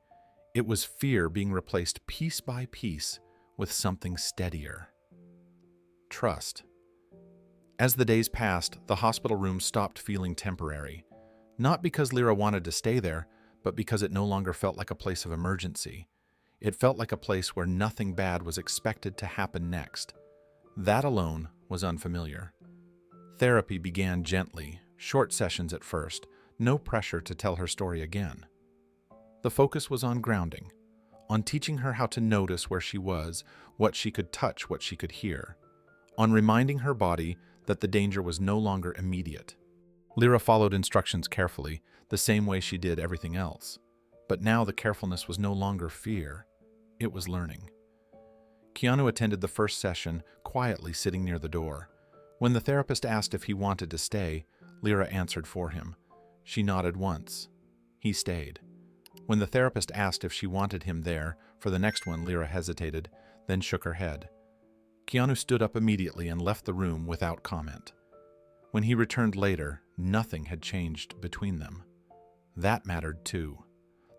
It was fear being replaced piece by piece with something steadier. Trust. As the days passed, the hospital room stopped feeling temporary, not because Lyra wanted to stay there, but because it no longer felt like a place of emergency. It felt like a place where nothing bad was expected to happen next. That alone was unfamiliar. Therapy began gently, short sessions at first, no pressure to tell her story again. The focus was on grounding, on teaching her how to notice where she was, what she could touch, what she could hear, on reminding her body that the danger was no longer immediate. Lyra followed instructions carefully, the same way she did everything else. But now the carefulness was no longer fear, it was learning. Keanu attended the first session, quietly sitting near the door. When the therapist asked if he wanted to stay, Lyra answered for him. She nodded once. He stayed. When the therapist asked if she wanted him there for the next one, Lyra hesitated, then shook her head. Keanu stood up immediately and left the room without comment. When he returned later, nothing had changed between them. That mattered too.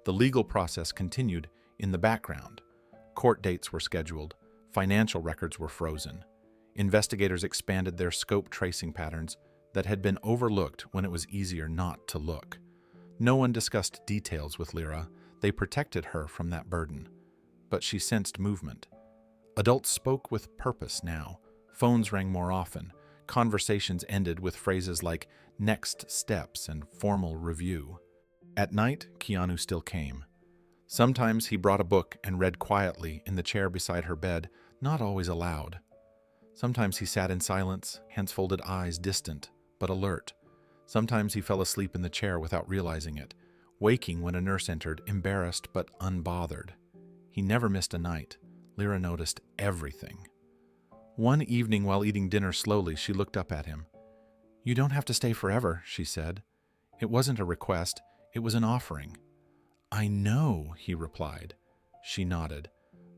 The legal process continued in the background. Court dates were scheduled. Financial records were frozen. Investigators expanded their scope tracing patterns that had been overlooked when it was easier not to look. No one discussed details with Lyra. They protected her from that burden. But she sensed movement. Adults spoke with purpose now. Phones rang more often. Conversations ended with phrases like next steps and formal review. At night, Keanu still came. Sometimes he brought a book and read quietly in the chair beside her bed, not always aloud. Sometimes he sat in silence, hands-folded eyes distant but alert. Sometimes he fell asleep in the chair without realizing it, waking when a nurse entered, embarrassed but unbothered. He never missed a night. Lyra noticed everything. One evening while eating dinner slowly, she looked up at him. "You don't have to stay forever," she said. It wasn't a request, it was an offering. "I know," he replied. She nodded.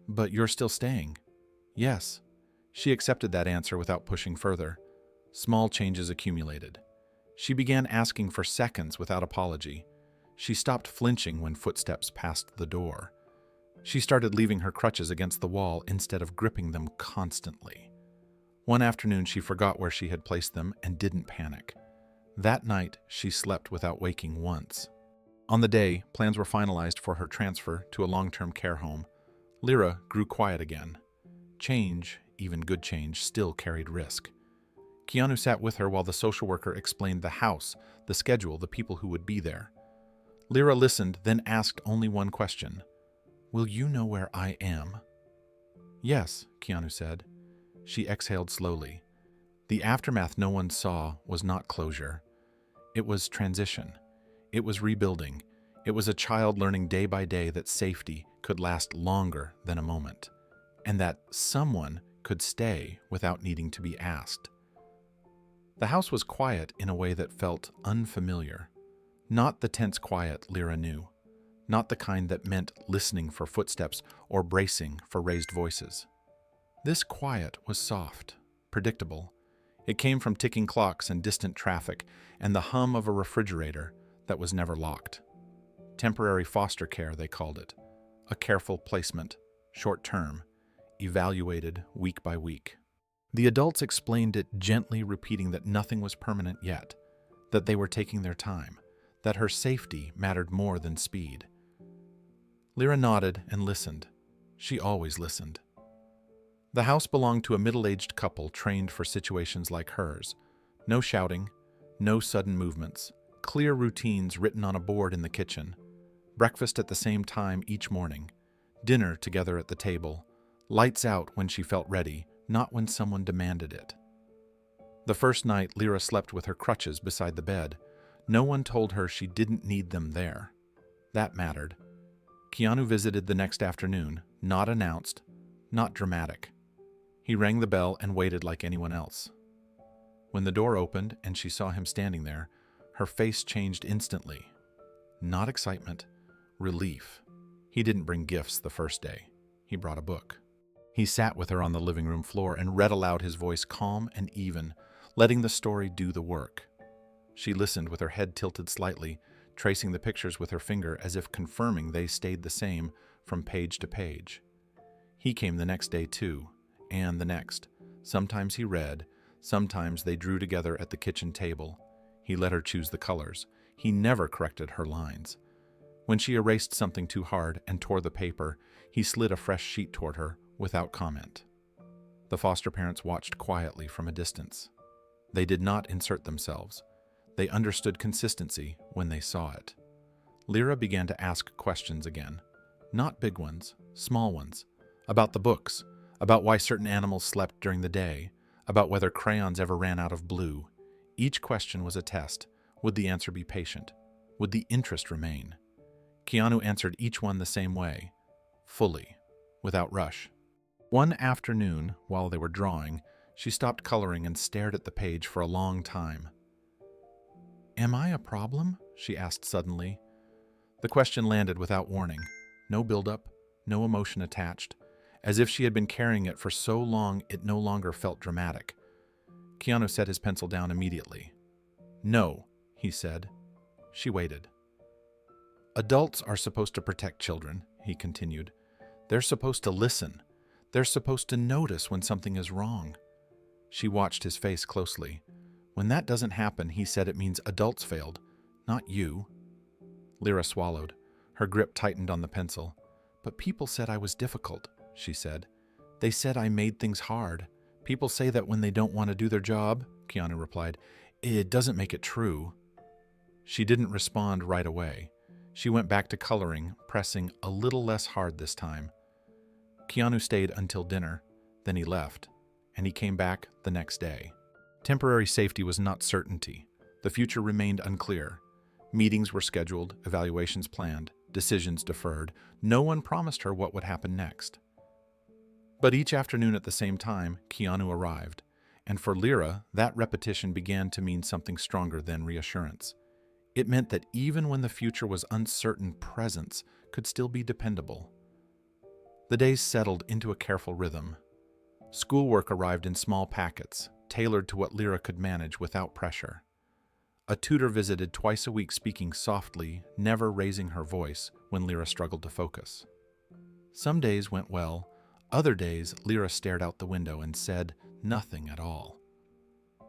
"But you're still staying?" "Yes." She accepted that answer without pushing further. Small changes accumulated. She began asking for seconds without apology. She stopped flinching when footsteps passed the door. She started leaving her crutches against the wall instead of gripping them constantly. One afternoon she forgot where she had placed them and didn't panic. That night she slept without waking once. On the day plans were finalized for her transfer to a long-term care home, Lyra grew quiet again. Change, even good change, still carried risk. Keanu sat with her while the social worker explained the house, the schedule, the people who would be there. Lyra listened, then asked only one question. "Will you know where I am?" "Yes," Keanu said. She exhaled slowly. The aftermath no one saw was not closure. It was transition. It was rebuilding. It was a child learning day by day that safety could last longer than a moment, and that someone could stay without needing to be asked. The house was quiet in a way that felt unfamiliar. Not the tense quiet Lyra knew. Not the kind that meant listening for footsteps or bracing for raised voices. This quiet was soft, predictable. It came from ticking clocks and distant traffic and the hum of a refrigerator that was never locked. Temporary foster care, they called it. A careful placement, short-term, evaluated week by week. The adults explained it gently, repeating that nothing was permanent yet, that they were taking their time, that her safety mattered more than speed. Lyra nodded and listened. She always listened. The house belonged to a middle-aged couple trained for situations like hers. No shouting, no sudden movements, clear routines written on a board in the kitchen, breakfast at the same time each morning, dinner together at the table, lights out when she felt ready, not when someone demanded it. The first night, Lyra slept with her crutches beside the bed. No one told her she didn't need them there. That mattered. Keanu visited the next afternoon, not announced, not dramatic. He rang the bell and waited like anyone else. When the door opened and she saw him standing there, her face changed instantly. Not excitement, relief. He didn't bring gifts the first day. He brought a book. He sat with her on the living room floor and read aloud, his voice calm and even, letting the story do the work. She listened with her head tilted slightly, tracing the pictures with her finger as if confirming they stayed the same from page to page. He came the next day too, and the next. Sometimes he read, sometimes they drew together at the kitchen table. He let her choose the colors. He never corrected her lines. When she erased something too hard and tore the paper, he slid a fresh sheet toward her without comment. The foster parents watched quietly from a distance. They did not insert themselves. They understood consistency when they saw it. Lyra began to ask questions again. Not big ones, small ones. About the books, about why certain animals slept during the day, about whether crayons ever ran out of blue. Each question was a test. Would the answer be patient? Would the interest remain? Keanu answered each one the same way, fully, without rush. One afternoon, while they were drawing, she stopped coloring and stared at the page for a long time. "Am I a problem?" she asked suddenly. The question landed without warning. No buildup, no emotion attached. As if she had been carrying it for so long it no longer felt dramatic. Keanu set his pencil down immediately. "No," he said. She waited. "Adults are supposed to protect children," he continued. "They're supposed to listen. They're supposed to notice when something is wrong." She watched his face closely. "When that doesn't happen," he said, "it means adults failed, not you." Lyra swallowed. Her grip tightened on the pencil. "But people said I was difficult," she said. "They said I made things hard. People say that when they don't want to do their job," Keanu replied. "It doesn't make it true." She didn't respond right away. She went back to coloring, pressing a little less hard this time. Keanu stayed until dinner, then he left, and he came back the next day. Temporary safety was not certainty. The future remained unclear. Meetings were scheduled, evaluations planned, decisions deferred. No one promised her what would happen next. But each afternoon at the same time, Keanu arrived, and for Lyra, that repetition began to mean something stronger than reassurance. It meant that even when the future was uncertain, presence could still be dependable. The days settled into a careful rhythm. Schoolwork arrived in small packets, tailored to what Lyra could manage without pressure. A tutor visited twice a week, speaking softly, never raising her voice when Lyra struggled to focus. Some days went well. Other days, Lyra stared out the window and said nothing at all.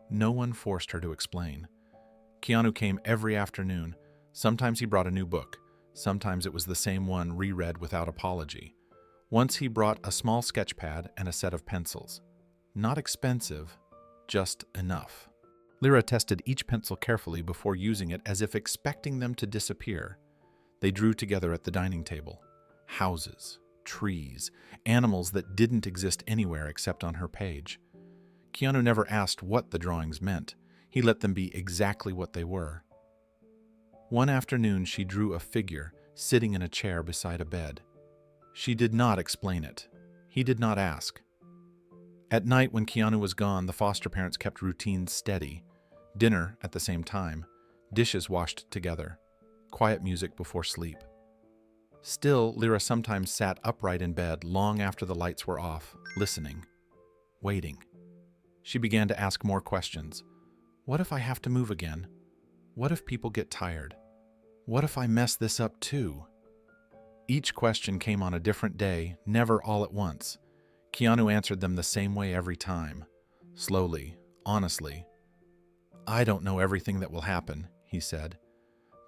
No one forced her to explain. Keanu came every afternoon, Sometimes he brought a new book. Sometimes it was the same one reread without apology. Once he brought a small sketch pad and a set of pencils. Not expensive, just enough. Lyra tested each pencil carefully before using it as if expecting them to disappear. They drew together at the dining table. Houses, trees, animals that didn't exist anywhere except on her page. Keanu never asked what the drawings meant. He let them be exactly what they were. One afternoon, she drew a figure sitting in a chair beside a bed. She did not explain it. He did not ask. At night, when Keanu was gone, the foster parents kept routines steady. Dinner at the same time, dishes washed together, quiet music before sleep. Still, Lyra sometimes sat upright in bed long after the lights were off, listening, waiting. She began to ask more questions. What if I have to move again? What if people get tired? What if I mess this up too? Each question came on a different day, never all at once. Keanu answered them the same way every time. Slowly, honestly. I don't know everything that will happen, he said,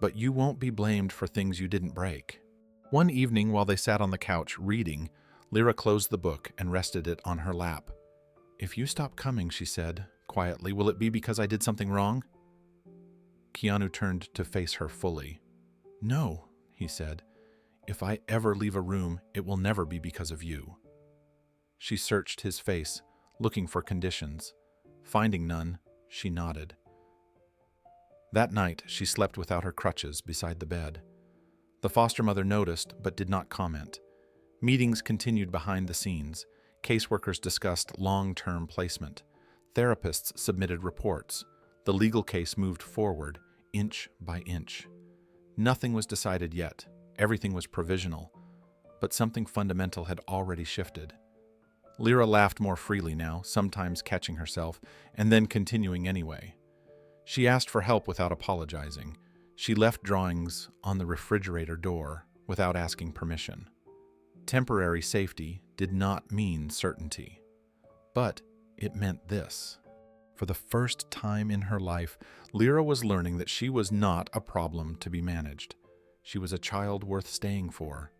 but you won't be blamed for things you didn't break. One evening, while they sat on the couch reading, Lyra closed the book and rested it on her lap. If you stop coming, she said, quietly, will it be because I did something wrong? Keanu turned to face her fully. No, he said. If I ever leave a room, it will never be because of you. She searched his face, looking for conditions. Finding none, she nodded. That night, she slept without her crutches beside the bed. The foster mother noticed, but did not comment. Meetings continued behind the scenes. Caseworkers discussed long-term placement. Therapists submitted reports. The legal case moved forward, inch by inch. Nothing was decided yet. Everything was provisional. But something fundamental had already shifted. Lyra laughed more freely now, sometimes catching herself, and then continuing anyway. She asked for help without apologizing. She left drawings on the refrigerator door without asking permission. Temporary safety did not mean certainty. But it meant this. For the first time in her life, Lyra was learning that she was not a problem to be managed. She was a child worth staying for.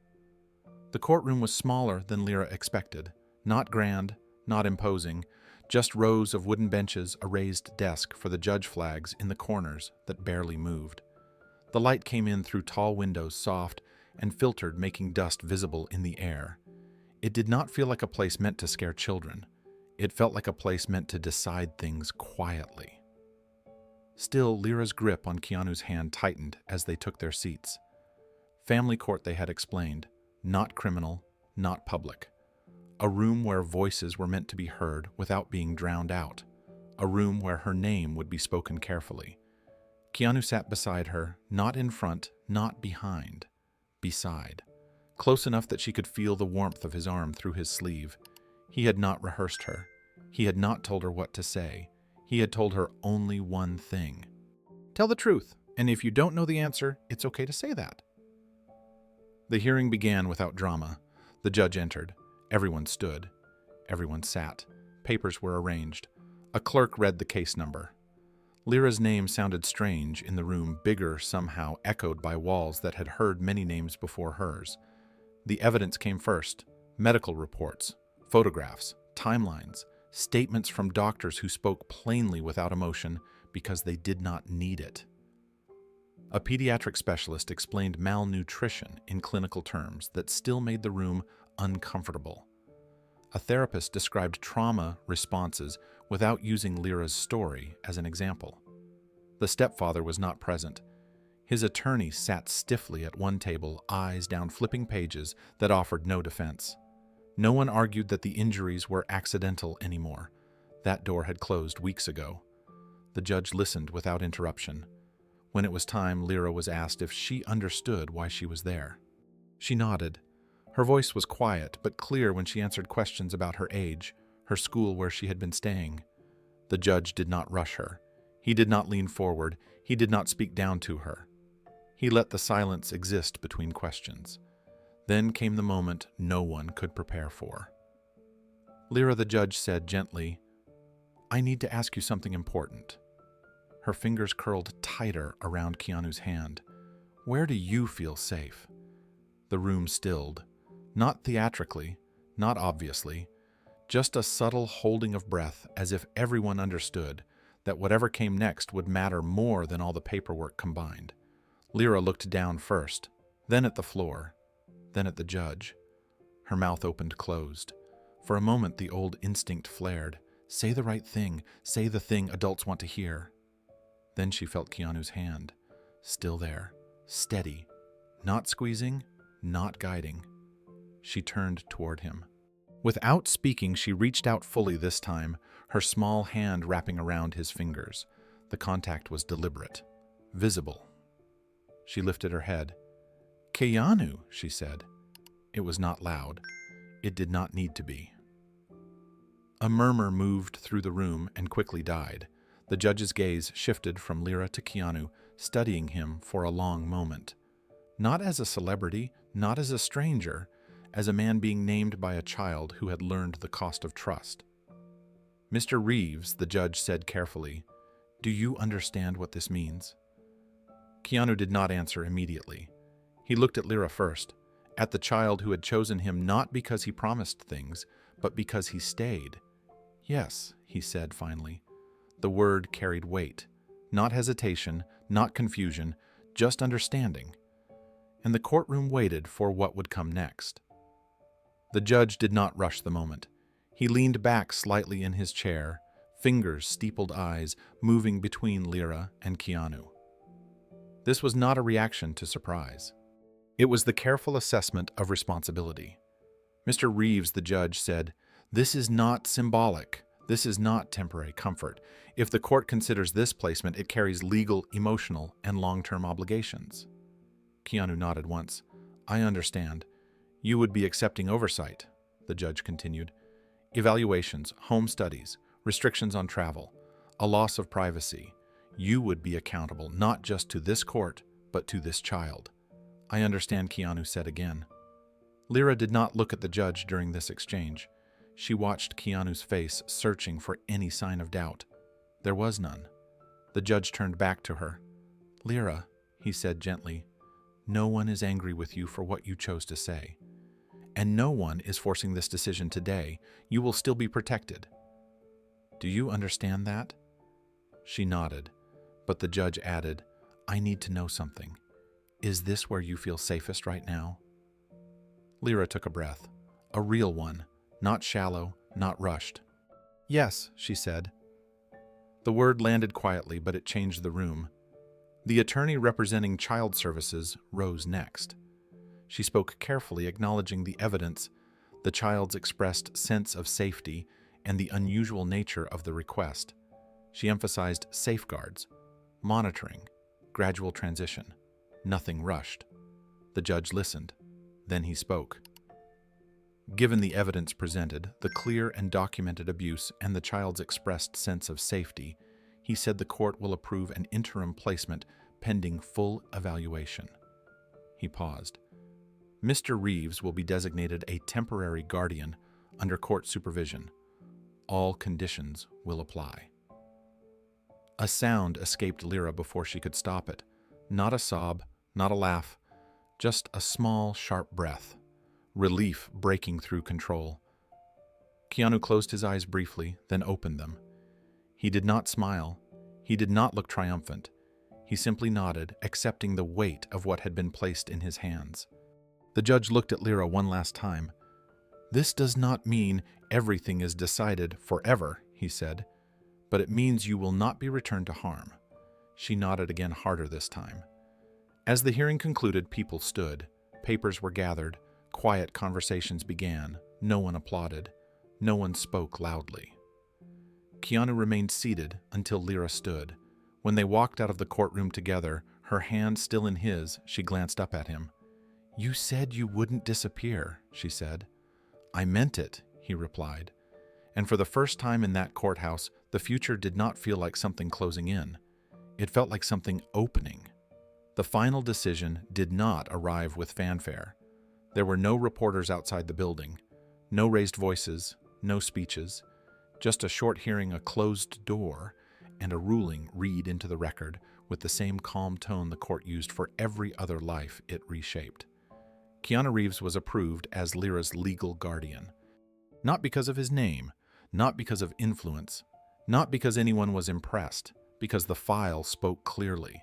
The courtroom was smaller than Lyra expected. Not grand, not imposing, just rows of wooden benches, a raised desk for the judge flags in the corners that barely moved. The light came in through tall windows, soft and filtered, making dust visible in the air. It did not feel like a place meant to scare children. It felt like a place meant to decide things quietly. Still, Lyra's grip on Keanu's hand tightened as they took their seats. Family court, they had explained. Not criminal, not public. A room where voices were meant to be heard without being drowned out. A room where her name would be spoken carefully. Keanu sat beside her, not in front, not behind. Beside. Close enough that she could feel the warmth of his arm through his sleeve. He had not rehearsed her. He had not told her what to say. He had told her only one thing. Tell the truth, and if you don't know the answer, it's okay to say that. The hearing began without drama. The judge entered. Everyone stood. Everyone sat. Papers were arranged. A clerk read the case number. Lyra's name sounded strange in the room, bigger somehow, echoed by walls that had heard many names before hers. The evidence came first. Medical reports, photographs, timelines, statements from doctors who spoke plainly without emotion because they did not need it. A pediatric specialist explained malnutrition in clinical terms that still made the room uncomfortable. A therapist described trauma responses without using Lyra's story as an example. The stepfather was not present. His attorney sat stiffly at one table, eyes down flipping pages that offered no defense. No one argued that the injuries were accidental anymore. That door had closed weeks ago. The judge listened without interruption. When it was time, Lyra was asked if she understood why she was there. She nodded. Her voice was quiet but clear when she answered questions about her age, her school where she had been staying. The judge did not rush her. He did not lean forward. He did not speak down to her. He let the silence exist between questions. Then came the moment no one could prepare for. Lyra, the judge said gently, I need to ask you something important. Her fingers curled tighter around Keanu's hand. Where do you feel safe? The room stilled. Not theatrically, not obviously, just a subtle holding of breath, as if everyone understood that whatever came next would matter more than all the paperwork combined. Lyra looked down first, then at the floor, then at the judge. Her mouth opened closed. For a moment the old instinct flared. Say the right thing, say the thing adults want to hear. Then she felt Keanu's hand, still there, steady, not squeezing, not guiding. She turned toward him. Without speaking, she reached out fully this time, her small hand wrapping around his fingers. The contact was deliberate, visible. She lifted her head. "Keanu," she said. It was not loud. It did not need to be. A murmur moved through the room and quickly died. The judge's gaze shifted from Lyra to Keanu, studying him for a long moment. Not as a celebrity, not as a stranger, as a man being named by a child who had learned the cost of trust. "Mr. Reeves," the judge said carefully, "do you understand what this means?" Keanu did not answer immediately. He looked at Lyra first, at the child who had chosen him not because he promised things, but because he stayed. "Yes," he said finally. The word carried weight, not hesitation, not confusion, just understanding. And the courtroom waited for what would come next. The judge did not rush the moment. He leaned back slightly in his chair, fingers, steepled eyes, moving between Lyra and Keanu. This was not a reaction to surprise. It was the careful assessment of responsibility. "Mr. Reeves," the judge said, "this is not symbolic. This is not temporary comfort. If the court considers this placement, it carries legal, emotional, and long-term obligations." Keanu nodded once. "I understand. You would be accepting oversight," the judge continued. "Evaluations, home studies, restrictions on travel, a loss of privacy. You would be accountable not just to this court, but to this child." "I understand," Keanu said again. Lyra did not look at the judge during this exchange. She watched Keanu's face, searching for any sign of doubt. There was none. The judge turned back to her. "Lyra," he said gently, "no one is angry with you for what you chose to say. And no one is forcing this decision today. You will still be protected. Do you understand that?" She nodded, but the judge added, "I need to know something. Is this where you feel safest right now?" Lyra took a breath, a real one, not shallow, not rushed. "Yes," she said. The word landed quietly, but it changed the room. The attorney representing child services rose next. She spoke carefully, acknowledging the evidence, the child's expressed sense of safety, and the unusual nature of the request. She emphasized safeguards, monitoring, gradual transition. Nothing rushed. The judge listened. Then he spoke. Given the evidence presented, the clear and documented abuse, and the child's expressed sense of safety, he said the court will approve an interim placement pending full evaluation. He paused. "Mr. Reeves will be designated a temporary guardian under court supervision. All conditions will apply." A sound escaped Lyra before she could stop it. Not a sob, not a laugh, just a small, sharp breath. Relief breaking through control. Keanu closed his eyes briefly, then opened them. He did not smile. He did not look triumphant. He simply nodded, accepting the weight of what had been placed in his hands. The judge looked at Lyra one last time. "This does not mean everything is decided forever," he said, "but it means you will not be returned to harm." She nodded again, harder this time. As the hearing concluded, people stood. Papers were gathered. Quiet conversations began. No one applauded. No one spoke loudly. Keanu remained seated until Lyra stood. When they walked out of the courtroom together, her hand still in his, she glanced up at him. "You said you wouldn't disappear," she said. "I meant it," he replied. And for the first time in that courthouse, the future did not feel like something closing in. It felt like something opening. The final decision did not arrive with fanfare. There were no reporters outside the building, no raised voices, no speeches, just a short hearing, a closed door, and a ruling read into the record with the same calm tone the court used for every other life it reshaped. Keanu Reeves was approved as Lyra's legal guardian. Not because of his name, not because of influence, not because anyone was impressed, because the file spoke clearly.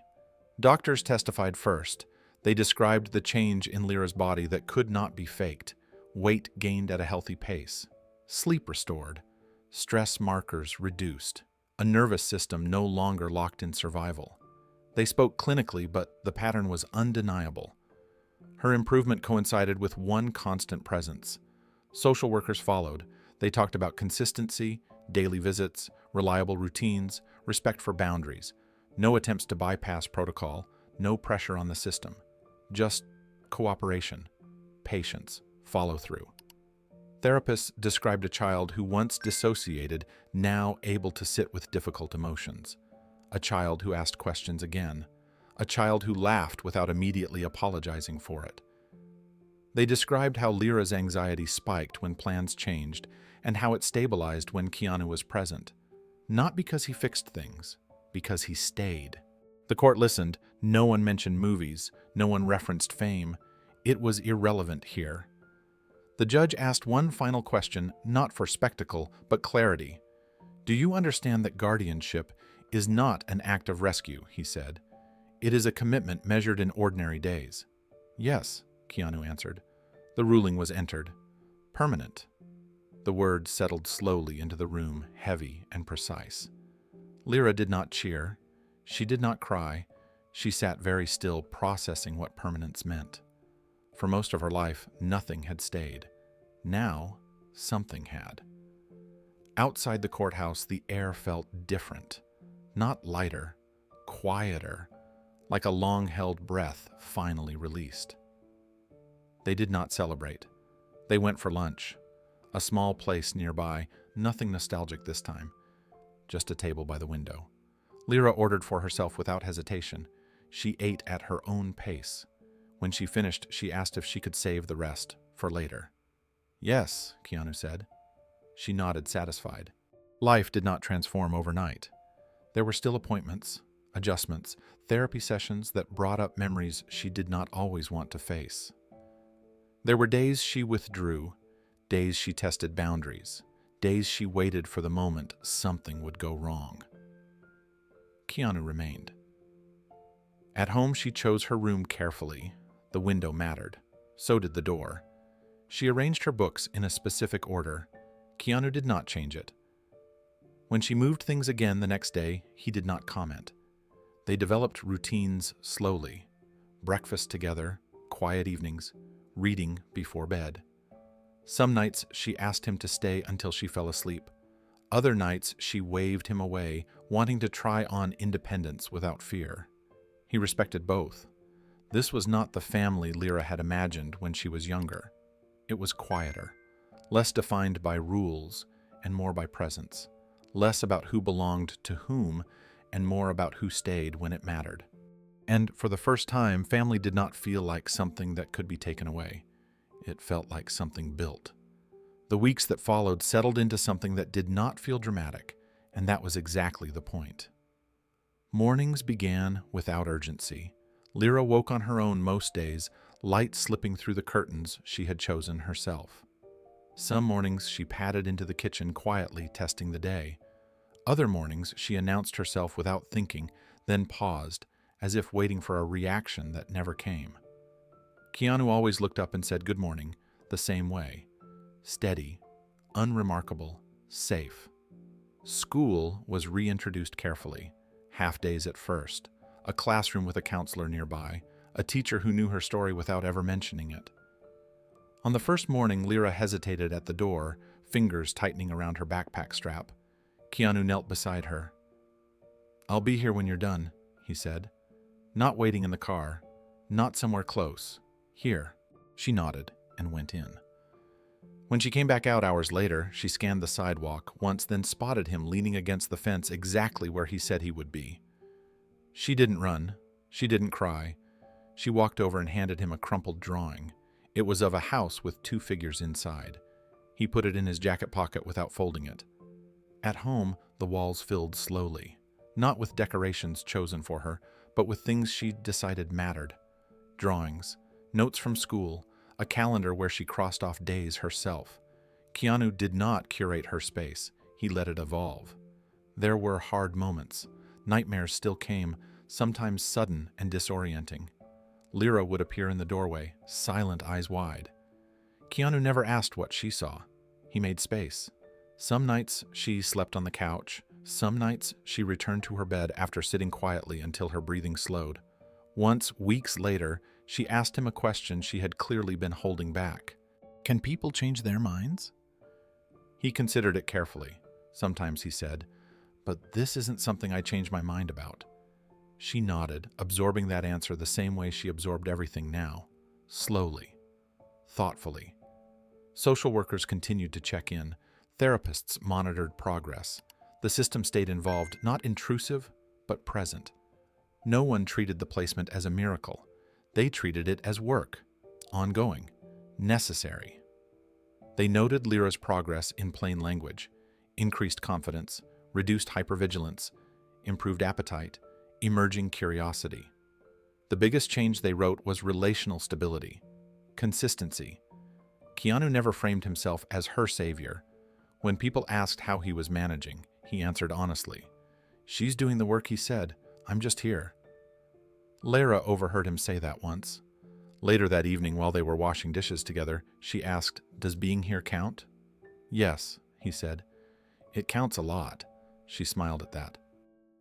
Doctors testified first. They described the change in Lyra's body that could not be faked. Weight gained at a healthy pace, sleep restored, stress markers reduced, a nervous system no longer locked in survival. They spoke clinically, but the pattern was undeniable. Her improvement coincided with one constant presence. Social workers followed. They talked about consistency, daily visits, reliable routines, respect for boundaries, no attempts to bypass protocol, no pressure on the system, just cooperation, patience, follow-through. Therapists described a child who once dissociated, now able to sit with difficult emotions. A child who asked questions again. A child who laughed without immediately apologizing for it. They described how Lyra's anxiety spiked when plans changed and how it stabilized when Keanu was present. Not because he fixed things, because he stayed. The court listened. No one mentioned movies. No one referenced fame. It was irrelevant here. The judge asked one final question, not for spectacle, but clarity. "Do you understand that guardianship is not an act of rescue?" he said. "It is a commitment measured in ordinary days." "Yes," Keanu answered. The ruling was entered. Permanent. The words settled slowly into the room, heavy and precise. Lyra did not cheer. She did not cry. She sat very still, processing what permanence meant. For most of her life, nothing had stayed. Now, something had. Outside the courthouse, the air felt different. Not lighter, quieter, like a long-held breath finally released. They did not celebrate. They went for lunch. A small place nearby, nothing nostalgic this time. Just a table by the window. Lyra ordered for herself without hesitation. She ate at her own pace. When she finished, she asked if she could save the rest for later. "Yes," Keanu said. She nodded, satisfied. Life did not transform overnight. There were still appointments, adjustments, therapy sessions that brought up memories she did not always want to face. There were days she withdrew, days she tested boundaries, days she waited for the moment something would go wrong. Keanu remained. At home, she chose her room carefully. The window mattered. So did the door. She arranged her books in a specific order. Keanu did not change it. When she moved things again the next day, he did not comment. They developed routines slowly. Breakfast together, quiet evenings, reading before bed. Some nights she asked him to stay until she fell asleep. Other nights she waved him away, wanting to try on independence without fear. He respected both. This was not the family Lyra had imagined when she was younger. It was quieter, less defined by rules and more by presence, less about who belonged to whom and more about who stayed when it mattered. And for the first time, family did not feel like something that could be taken away. It felt like something built. The weeks that followed settled into something that did not feel dramatic, and that was exactly the point. Mornings began without urgency. Lyra woke on her own most days, light slipping through the curtains she had chosen herself. Some mornings she padded into the kitchen quietly, testing the day. Other mornings she announced herself without thinking, then paused, as if waiting for a reaction that never came. Keanu always looked up and said good morning, the same way. Steady, unremarkable, safe. School was reintroduced carefully, half days at first, a classroom with a counselor nearby, a teacher who knew her story without ever mentioning it. On the first morning, Lyra hesitated at the door, fingers tightening around her backpack strap. Keanu knelt beside her. "I'll be here when you're done," he said. "Not waiting in the car, not somewhere close. Here." She nodded and went in. When she came back out hours later, she scanned the sidewalk once, then spotted him leaning against the fence exactly where he said he would be. She didn't run. She didn't cry. She walked over and handed him a crumpled drawing. It was of a house with 2 figures inside. He put it in his jacket pocket without folding it. At home, the walls filled slowly, not with decorations chosen for her, but with things she decided mattered. Drawings, notes from school, a calendar where she crossed off days herself. Keanu did not curate her space, he let it evolve. There were hard moments. Nightmares still came, sometimes sudden and disorienting. Lyra would appear in the doorway, silent, eyes wide. Keanu never asked what she saw. He made space. Some nights she slept on the couch. Some nights she returned to her bed after sitting quietly until her breathing slowed. Once, weeks later, she asked him a question she had clearly been holding back. "Can people change their minds?" He considered it carefully. Sometimes he said, "But this isn't something I change my mind about." She nodded, absorbing that answer the same way she absorbed everything now. Slowly. Thoughtfully. Social workers continued to check in. Therapists monitored progress. The system stayed involved, not intrusive, but present. No one treated the placement as a miracle. They treated it as work. Ongoing. Necessary. They noted Lyra's progress in plain language. Increased confidence, reduced hypervigilance, improved appetite, emerging curiosity. The biggest change they wrote was relational stability. Consistency. Keanu never framed himself as her savior. When people asked how he was managing, he answered honestly, "She's doing the work," he said. "I'm just here." Lyra overheard him say that once. Later that evening, while they were washing dishes together, she asked, "Does being here count?" "Yes," he said. "It counts a lot." She smiled at that.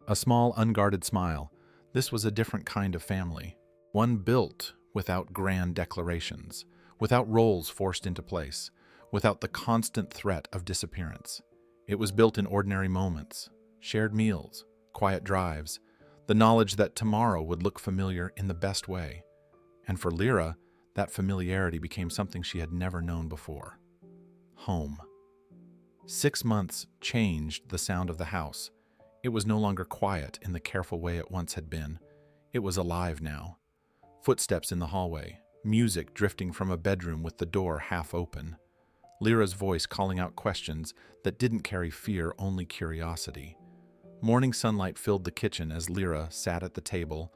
A small, unguarded smile. This was a different kind of family. One built without grand declarations, without roles forced into place, without the constant threat of disappearance. It was built in ordinary moments, shared meals, quiet drives, the knowledge that tomorrow would look familiar in the best way. And for Lyra, that familiarity became something she had never known before. Home. 6 months changed the sound of the house. It was no longer quiet in the careful way it once had been. It was alive now. Footsteps in the hallway, music drifting from a bedroom with the door half open. Lyra's voice calling out questions that didn't carry fear, only curiosity. Morning sunlight filled the kitchen as Lyra sat at the table,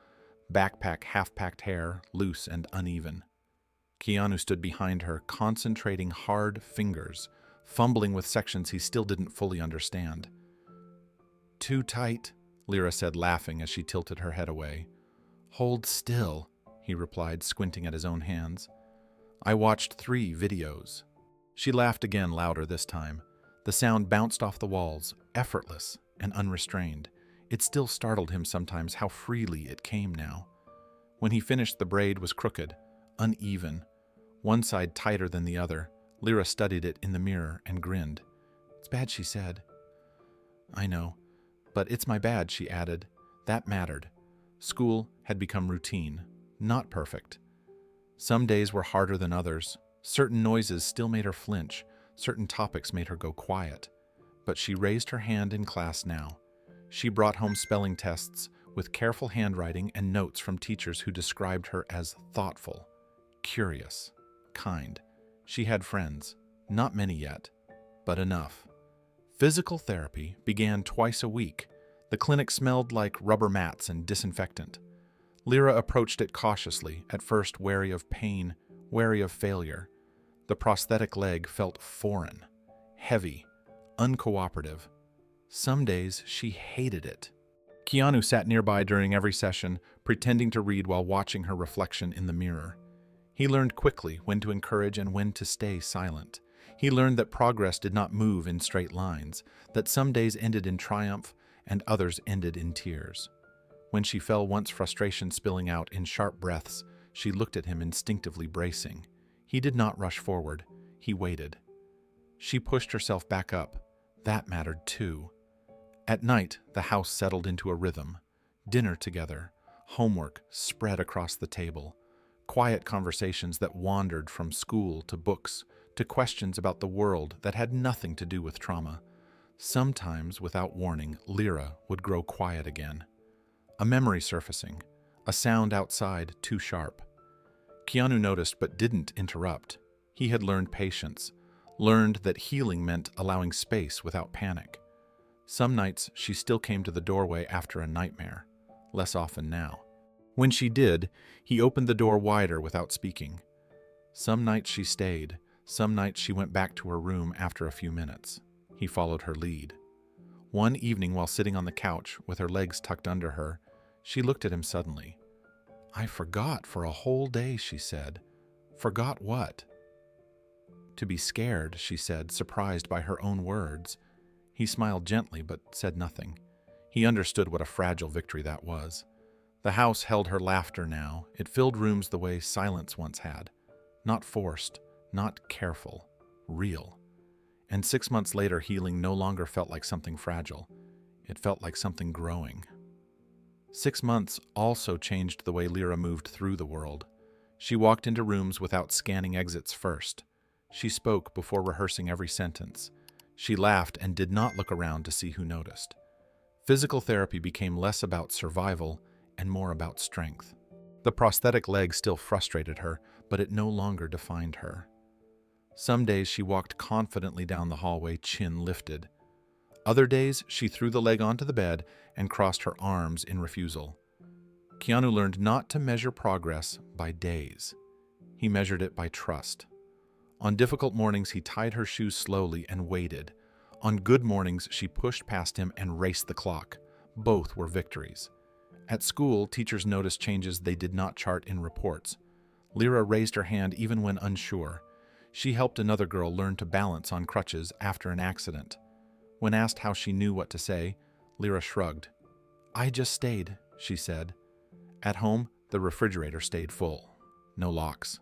backpack, half-packed hair, loose and uneven. Keanu stood behind her, concentrating hard fingers, fumbling with sections he still didn't fully understand. "Too tight," Lyra said, laughing as she tilted her head away. "Hold still," he replied, squinting at his own hands. "I watched 3 videos." She laughed again, louder this time. The sound bounced off the walls, effortless and unrestrained. It still startled him sometimes how freely it came now. When he finished, the braid was crooked, uneven, one side tighter than the other. Lyra studied it in the mirror and grinned. "It's bad," she said. "I know, but it's my bad," she added. That mattered. School had become routine, not perfect. Some days were harder than others. Certain noises still made her flinch. Certain topics made her go quiet. But she raised her hand in class now. She brought home spelling tests with careful handwriting and notes from teachers who described her as thoughtful, curious, kind. She had friends, not many yet, but enough. Physical therapy began twice a week. The clinic smelled like rubber mats and disinfectant. Lyra approached it cautiously, at first wary of pain, wary of failure. The prosthetic leg felt foreign, heavy, uncooperative. Some days she hated it. Keanu sat nearby during every session, pretending to read while watching her reflection in the mirror. He learned quickly when to encourage and when to stay silent. He learned that progress did not move in straight lines, that some days ended in triumph and others ended in tears. When she fell once, frustration spilling out in sharp breaths, she looked at him, instinctively bracing. He did not rush forward. He waited. She pushed herself back up. That mattered too. At night, the house settled into a rhythm. Dinner together, homework spread across the table, quiet conversations that wandered from school to books to questions about the world that had nothing to do with trauma. Sometimes, without warning, Lyra would grow quiet again. A memory surfacing, a sound outside too sharp. Keanu noticed but didn't interrupt. He had learned patience, learned that healing meant allowing space without panic. Some nights she still came to the doorway after a nightmare, less often now. When she did, he opened the door wider without speaking. Some nights she stayed, some nights she went back to her room after a few minutes. He followed her lead. One evening, while sitting on the couch with her legs tucked under her, she looked at him suddenly. "I forgot for a whole day," she said. "Forgot what?" "To be scared," she said, surprised by her own words. He smiled gently but said nothing. He understood what a fragile victory that was. The house held her laughter now. It filled rooms the way silence once had. Not forced, not careful, real. And 6 months later, healing no longer felt like something fragile. It felt like something growing. 6 months also changed the way Lyra moved through the world. She walked into rooms without scanning exits first. She spoke before rehearsing every sentence. She laughed and did not look around to see who noticed. Physical therapy became less about survival and more about strength. The prosthetic leg still frustrated her, but it no longer defined her. Some days she walked confidently down the hallway, chin lifted. Other days she threw the leg onto the bed and crossed her arms in refusal. Keanu learned not to measure progress by days. He measured it by trust. On difficult mornings, he tied her shoes slowly and waited. On good mornings, she pushed past him and raced the clock. Both were victories. At school, teachers noticed changes they did not chart in reports. Lyra raised her hand even when unsure. She helped another girl learn to balance on crutches after an accident. When asked how she knew what to say, Lyra shrugged. "I just stayed," she said. At home, the refrigerator stayed full. No locks.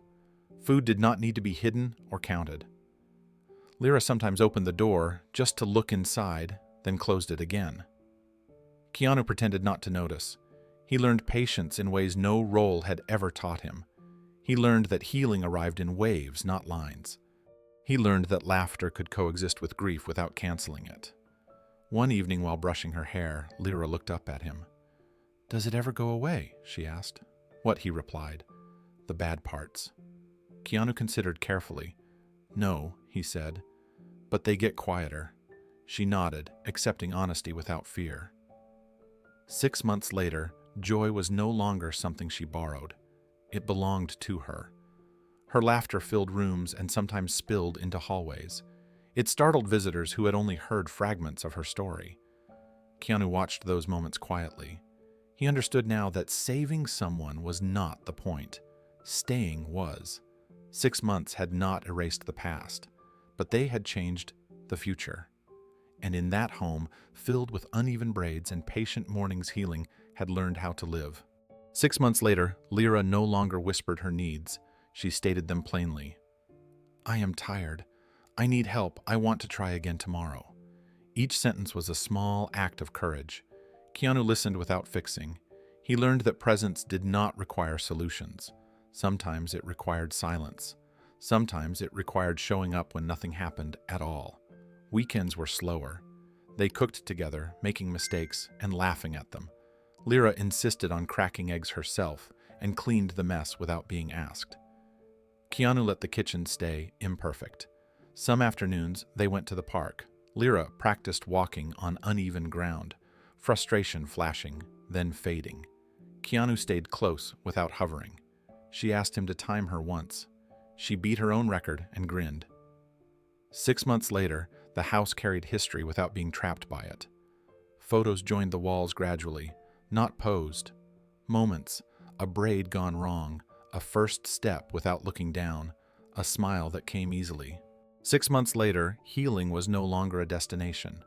Food did not need to be hidden or counted. Lyra sometimes opened the door just to look inside, then closed it again. Keanu pretended not to notice. He learned patience in ways no role had ever taught him. He learned that healing arrived in waves, not lines. He learned that laughter could coexist with grief without canceling it. One evening while brushing her hair, Lyra looked up at him. "Does it ever go away?" she asked. "What?" he replied. "The bad parts." Keanu considered carefully. "No," he said, "but they get quieter." She nodded, accepting honesty without fear. 6 months later, joy was no longer something she borrowed. It belonged to her. Her laughter filled rooms and sometimes spilled into hallways. It startled visitors who had only heard fragments of her story. Keanu watched those moments quietly. He understood now that saving someone was not the point. Staying was. 6 months had not erased the past, but they had changed the future. And in that home, filled with uneven braids and patient mornings, healing had learned how to live. 6 months later, Lyra no longer whispered her needs. She stated them plainly. "I am tired. I need help. I want to try again tomorrow." Each sentence was a small act of courage. Keanu listened without fixing. He learned that presence did not require solutions. Sometimes it required silence. Sometimes it required showing up when nothing happened at all. Weekends were slower. They cooked together, making mistakes and laughing at them. Lyra insisted on cracking eggs herself and cleaned the mess without being asked. Keanu let the kitchen stay imperfect. Some afternoons, they went to the park. Lyra practiced walking on uneven ground, frustration flashing, then fading. Keanu stayed close without hovering. She asked him to time her once. She beat her own record and grinned. 6 months later, the house carried history without being trapped by it. Photos joined the walls gradually, not posed. Moments, a braid gone wrong, a first step without looking down, a smile that came easily. 6 months later, healing was no longer a destination.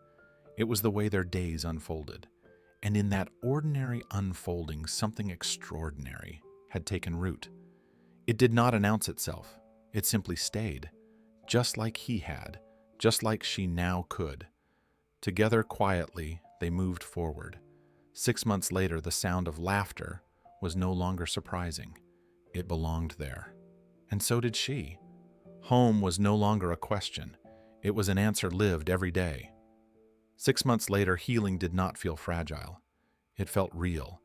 It was the way their days unfolded. And in that ordinary unfolding, something extraordinary had taken root. It did not announce itself. It simply stayed, just like he had, just like she now could. Together quietly, they moved forward. 6 months later, the sound of laughter was no longer surprising. It belonged there. And so did she. Home was no longer a question. It was an answer lived every day. 6 months later, healing did not feel fragile. It felt real.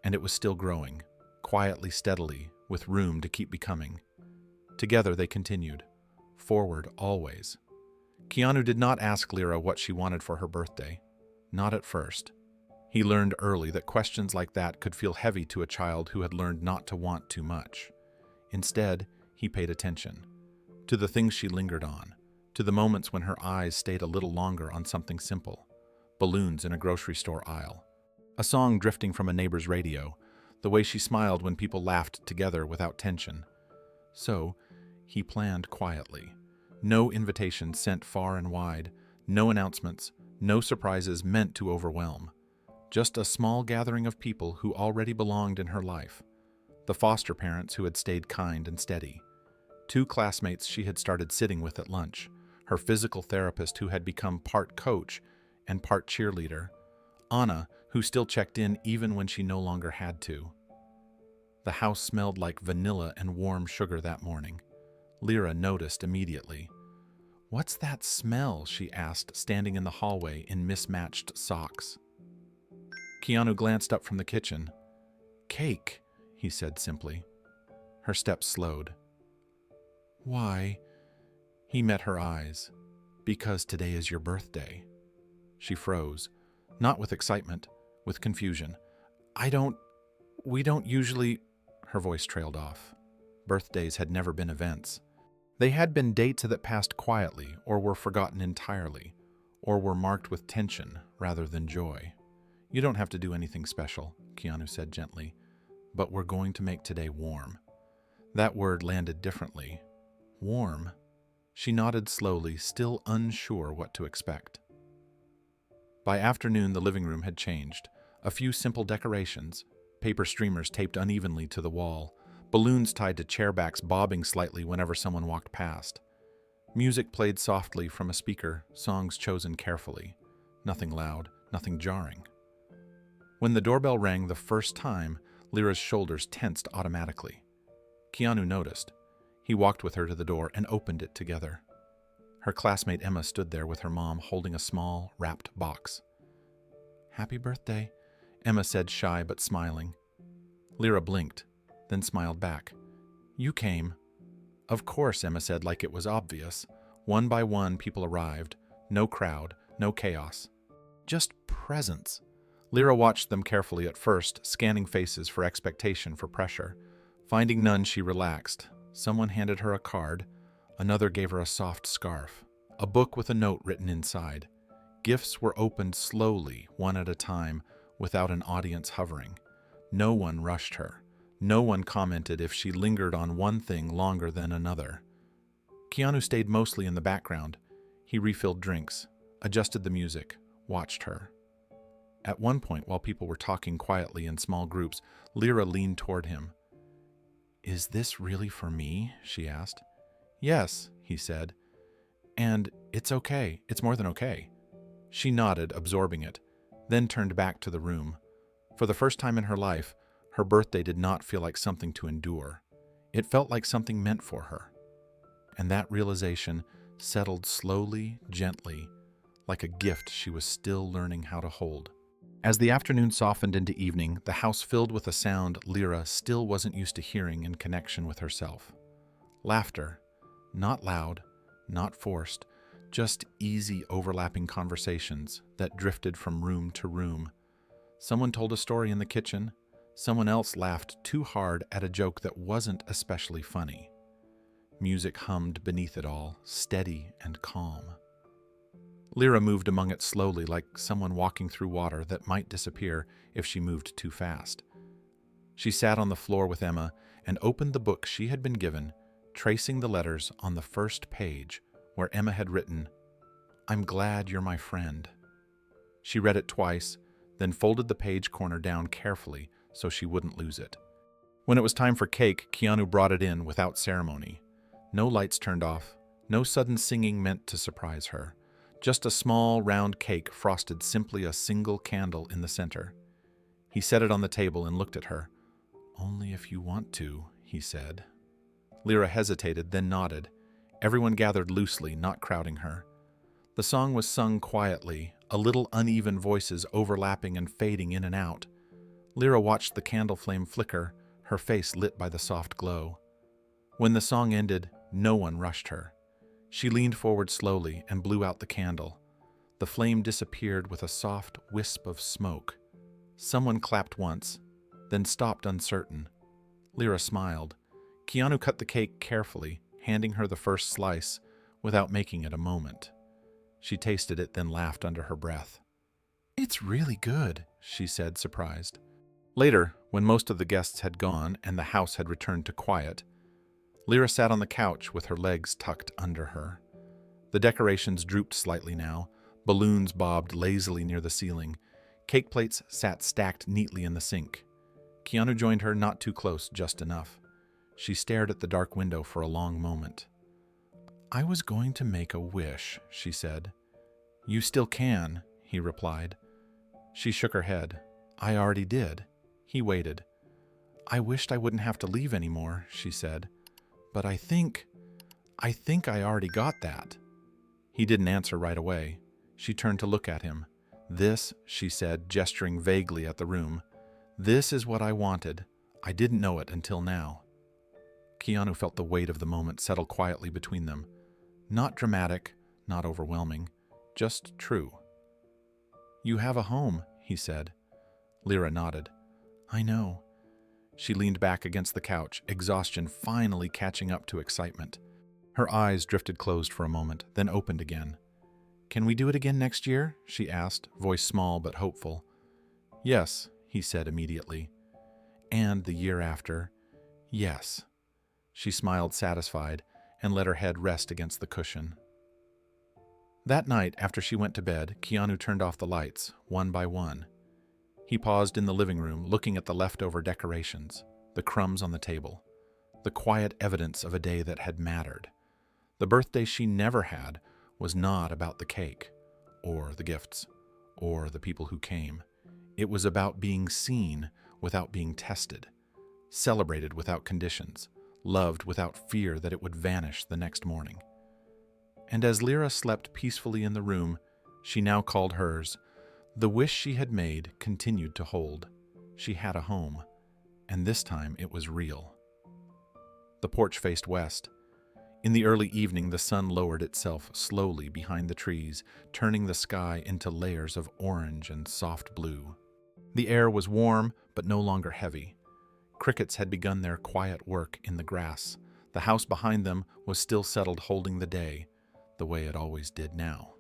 And it was still growing, quietly, steadily, with room to keep becoming. Together they continued. Forward always. Keanu did not ask Lyra what she wanted for her birthday. Not at first. He learned early that questions like that could feel heavy to a child who had learned not to want too much. Instead, he paid attention to the things she lingered on, to the moments when her eyes stayed a little longer on something simple: balloons in a grocery store aisle, a song drifting from a neighbor's radio, the way she smiled when people laughed together without tension. So, he planned quietly. No invitations sent far and wide, no announcements, no surprises meant to overwhelm. Just a small gathering of people who already belonged in her life. The foster parents who had stayed kind and steady. 2 classmates she had started sitting with at lunch. Her physical therapist who had become part coach and part cheerleader. Anna, who still checked in even when she no longer had to. The house smelled like vanilla and warm sugar that morning. Lyra noticed immediately. "What's that smell?" she asked, standing in the hallway in mismatched socks. Keanu glanced up from the kitchen. "Cake," he said simply. Her steps slowed. "Why?" He met her eyes. "Because today is your birthday." She froze, not with excitement, with confusion. We don't usually..." Her voice trailed off. Birthdays had never been events. They had been dates that passed quietly, or were forgotten entirely, or were marked with tension rather than joy. "You don't have to do anything special," Keanu said gently, "but we're going to make today warm." That word landed differently. Warm? She nodded slowly, still unsure what to expect. By afternoon, the living room had changed. A few simple decorations, paper streamers taped unevenly to the wall, balloons tied to chairbacks bobbing slightly whenever someone walked past. Music played softly from a speaker, songs chosen carefully. Nothing loud, nothing jarring. When the doorbell rang the first time, Lyra's shoulders tensed automatically. Keanu noticed. He walked with her to the door and opened it together. Her classmate Emma stood there with her mom holding a small, wrapped box. "Happy birthday," Emma said, shy but smiling. Lyra blinked, then smiled back. "You came." "Of course," Emma said like it was obvious. One by one, people arrived. No crowd, no chaos. Just presence. Lyra watched them carefully at first, scanning faces for expectation, for pressure. Finding none, she relaxed. Someone handed her a card. Another gave her a soft scarf. A book with a note written inside. Gifts were opened slowly, one at a time, without an audience hovering. No one rushed her. No one commented if she lingered on one thing longer than another. Keanu stayed mostly in the background. He refilled drinks, adjusted the music, watched her. At one point, while people were talking quietly in small groups, Lyra leaned toward him. "Is this really for me?" she asked. "Yes," he said. "And it's okay. It's more than okay." She nodded, absorbing it, then turned back to the room. For the first time in her life, her birthday did not feel like something to endure. It felt like something meant for her. And that realization settled slowly, gently, like a gift she was still learning how to hold. As the afternoon softened into evening, the house filled with a sound Lyra still wasn't used to hearing in connection with herself. Laughter. Not loud, not forced, just easy overlapping conversations that drifted from room to room. Someone told a story in the kitchen. Someone else laughed too hard at a joke that wasn't especially funny. Music hummed beneath it all, steady and calm. Lyra moved among it slowly, like someone walking through water that might disappear if she moved too fast. She sat on the floor with Emma and opened the book she had been given, tracing the letters on the first page where Emma had written, "I'm glad you're my friend." She read it twice, then folded the page corner down carefully so she wouldn't lose it. When it was time for cake, Keanu brought it in without ceremony. No lights turned off, no sudden singing meant to surprise her. Just a small, round cake frosted simply a single candle in the center. He set it on the table and looked at her. "Only if you want to," he said. Lyra hesitated, then nodded. Everyone gathered loosely, not crowding her. The song was sung quietly, a little uneven voices overlapping and fading in and out. Lyra watched the candle flame flicker, her face lit by the soft glow. When the song ended, no one rushed her. She leaned forward slowly and blew out the candle. The flame disappeared with a soft wisp of smoke, Someone clapped once, then stopped uncertain. Lyra smiled. Keanu cut the cake carefully, handing her the first slice without making it a moment. She tasted it, then laughed under her breath. "It's really good," she said, surprised. Later, when most of the guests had gone and the house had returned to quiet, Lyra sat on the couch with her legs tucked under her. The decorations drooped slightly now, balloons bobbed lazily near the ceiling, cake plates sat stacked neatly in the sink. Keanu joined her, not too close, just enough. She stared at the dark window for a long moment. "I was going to make a wish," she said. "You still can," he replied. She shook her head. "I already did." He waited. "I wished I wouldn't have to leave anymore," she said. "But I think I already got that." He didn't answer right away. She turned to look at him. "This," she said, gesturing vaguely at the room. "This is what I wanted. I didn't know it until now." Keanu felt the weight of the moment settle quietly between them. Not dramatic, not overwhelming, just true. "You have a home," he said. Lyra nodded. "I know." She leaned back against the couch, exhaustion finally catching up to excitement. Her eyes drifted closed for a moment, then opened again. "Can we do it again next year?" she asked, voice small but hopeful. "Yes," he said immediately. "And the year after?" "Yes." She smiled satisfied and let her head rest against the cushion. That night, after she went to bed, Keanu turned off the lights, one by one. He paused in the living room, looking at the leftover decorations, the crumbs on the table, the quiet evidence of a day that had mattered. The birthday she never had was not about the cake, or the gifts, or the people who came. It was about being seen without being tested, celebrated without conditions, loved without fear that it would vanish the next morning. And as Lyra slept peacefully in the room she now called hers, the wish she had made continued to hold. She had a home, and this time it was real. The porch faced west. In the early evening, the sun lowered itself slowly behind the trees, turning the sky into layers of orange and soft blue. The air was warm, but no longer heavy. Crickets had begun their quiet work in the grass. The house behind them was still settled, holding the day, the way it always did now.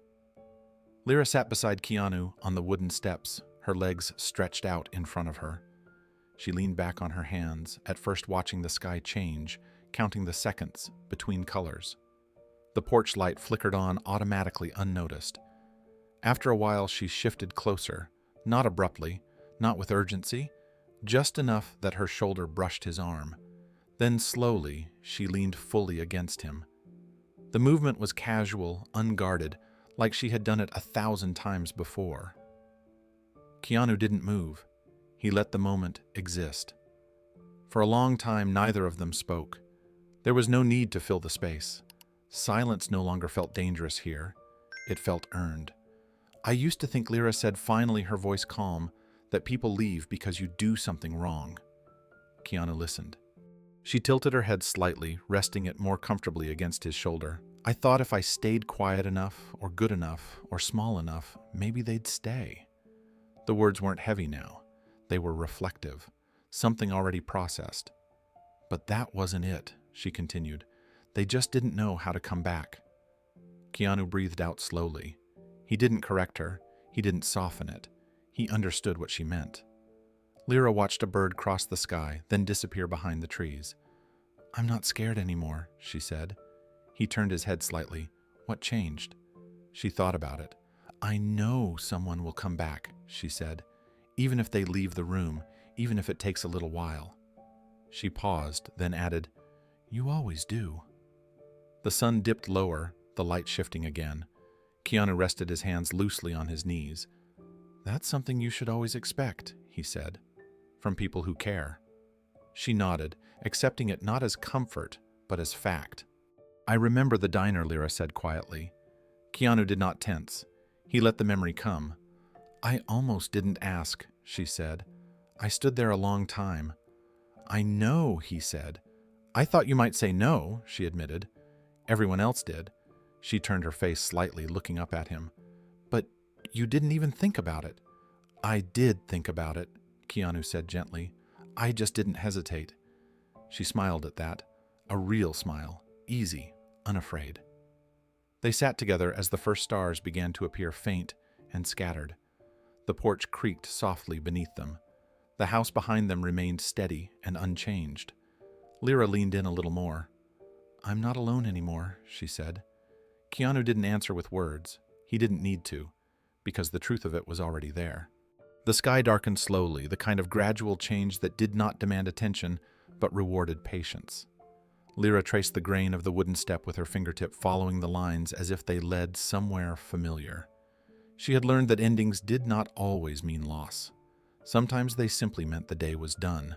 Lyra sat beside Keanu on the wooden steps, her legs stretched out in front of her. She leaned back on her hands, at first watching the sky change, counting the seconds between colors. The porch light flickered on automatically, unnoticed. After a while, she shifted closer, not abruptly, not with urgency, just enough that her shoulder brushed his arm. Then slowly, she leaned fully against him. The movement was casual, unguarded, like she had done it 1,000 times before. Keanu didn't move. He let the moment exist. For a long time, neither of them spoke. There was no need to fill the space. Silence no longer felt dangerous here. It felt earned. "I used to think," Lyra said, finally, her voice calm, "that people leave because you do something wrong." Keanu listened. She tilted her head slightly, resting it more comfortably against his shoulder. "I thought if I stayed quiet enough, or good enough, or small enough, maybe they'd stay." The words weren't heavy now. They were reflective, something already processed. "But that wasn't it," she continued. "They just didn't know how to come back." Keanu breathed out slowly. He didn't correct her. He didn't soften it. He understood what she meant. Lyra watched a bird cross the sky, then disappear behind the trees. "I'm not scared anymore," she said. He turned his head slightly. What changed? She thought about it. "I know someone will come back," she said. "Even if they leave the room, even if it takes a little while." She paused, then added, "You always do." The sun dipped lower, the light shifting again. Keanu rested his hands loosely on his knees. "That's something you should always expect," he said, "from people who care." She nodded, accepting it not as comfort, but as fact. "I remember the diner," Lyra said quietly. Keanu did not tense. He let the memory come. "I almost didn't ask," she said. "I stood there a long time." "I know," he said. "I thought you might say no," she admitted. Everyone else did. She turned her face slightly, looking up at him. "But you didn't even think about it." I did think about it, Keanu said gently. I just didn't hesitate. She smiled at that, a real smile, easy, unafraid. They sat together as the first stars began to appear faint and scattered. The porch creaked softly beneath them. The house behind them remained steady and unchanged. Lyra leaned in a little more. I'm not alone anymore, she said. Keanu didn't answer with words. He didn't need to, because the truth of it was already there. The sky darkened slowly, the kind of gradual change that did not demand attention, but rewarded patience. Lyra traced the grain of the wooden step with her fingertip, following the lines as if they led somewhere familiar. She had learned that endings did not always mean loss. Sometimes they simply meant the day was done.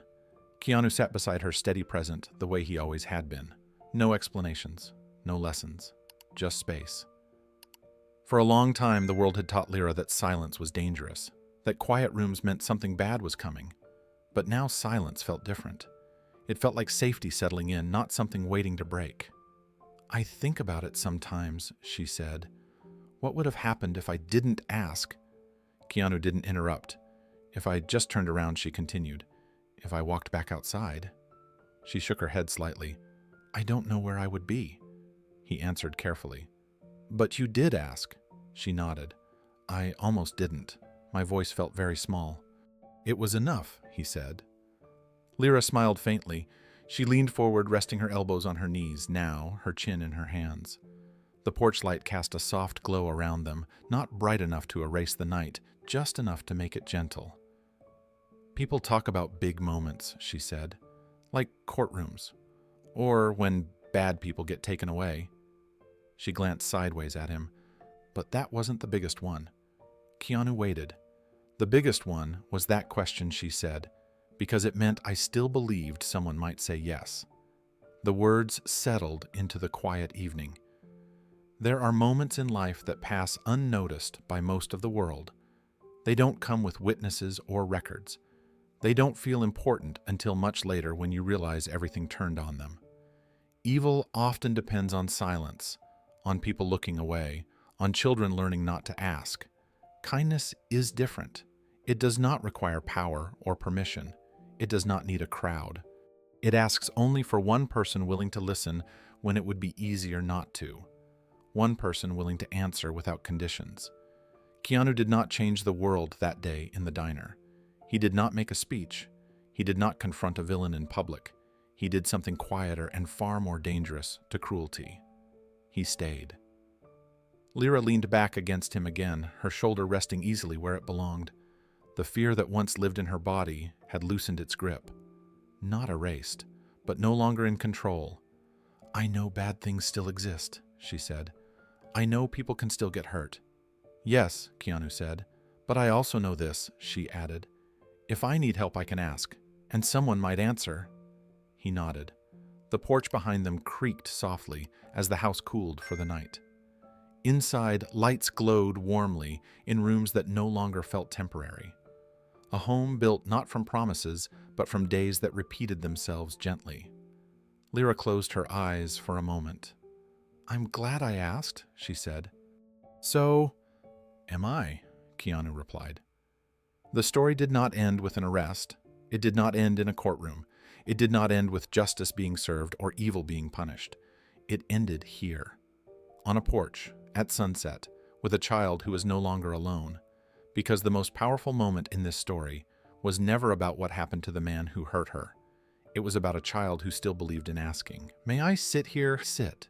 Keanu sat beside her, steady present, the way he always had been. No explanations, no lessons, just space. For a long time, the world had taught Lyra that silence was dangerous, that quiet rooms meant something bad was coming. But now silence felt different. It felt like safety settling in, not something waiting to break. I think about it sometimes, she said. What would have happened if I didn't ask? Keanu didn't interrupt. If I just turned around, she continued. If I walked back outside? She shook her head slightly. I don't know where I would be, he answered carefully. But you did ask, she nodded. I almost didn't. My voice felt very small. It was enough, he said. Lyra smiled faintly. She leaned forward, resting her elbows on her knees, now her chin in her hands. The porch light cast a soft glow around them, not bright enough to erase the night, just enough to make it gentle. People talk about big moments, she said, like courtrooms, or when bad people get taken away. She glanced sideways at him, but that wasn't the biggest one. Keanu waited. The biggest one was that question, she said, because it meant I still believed someone might say yes. The words settled into the quiet evening. There are moments in life that pass unnoticed by most of the world. They don't come with witnesses or records. They don't feel important until much later when you realize everything turned on them. Evil often depends on silence, on people looking away, on children learning not to ask. Kindness is different. It does not require power or permission. It does not need a crowd. It asks only for one person willing to listen when it would be easier not to. One person willing to answer without conditions. Keanu did not change the world that day in the diner. He did not make a speech. He did not confront a villain in public. He did something quieter and far more dangerous to cruelty. He stayed. Lyra leaned back against him again, her shoulder resting easily where it belonged. The fear that once lived in her body had loosened its grip. Not erased, but no longer in control. I know bad things still exist, she said. I know people can still get hurt. Yes, Keanu said, but I also know this, she added. If I need help, I can ask, and someone might answer. He nodded. The porch behind them creaked softly as the house cooled for the night. Inside, lights glowed warmly in rooms that no longer felt temporary. A home built not from promises, but from days that repeated themselves gently. Lyra closed her eyes for a moment. I'm glad I asked, she said. So, am I, Keanu replied. The story did not end with an arrest. It did not end in a courtroom. It did not end with justice being served or evil being punished. It ended here, on a porch, at sunset, with a child who was no longer alone. Because the most powerful moment in this story was never about what happened to the man who hurt her. It was about a child who still believed in asking. May I sit here? Sit,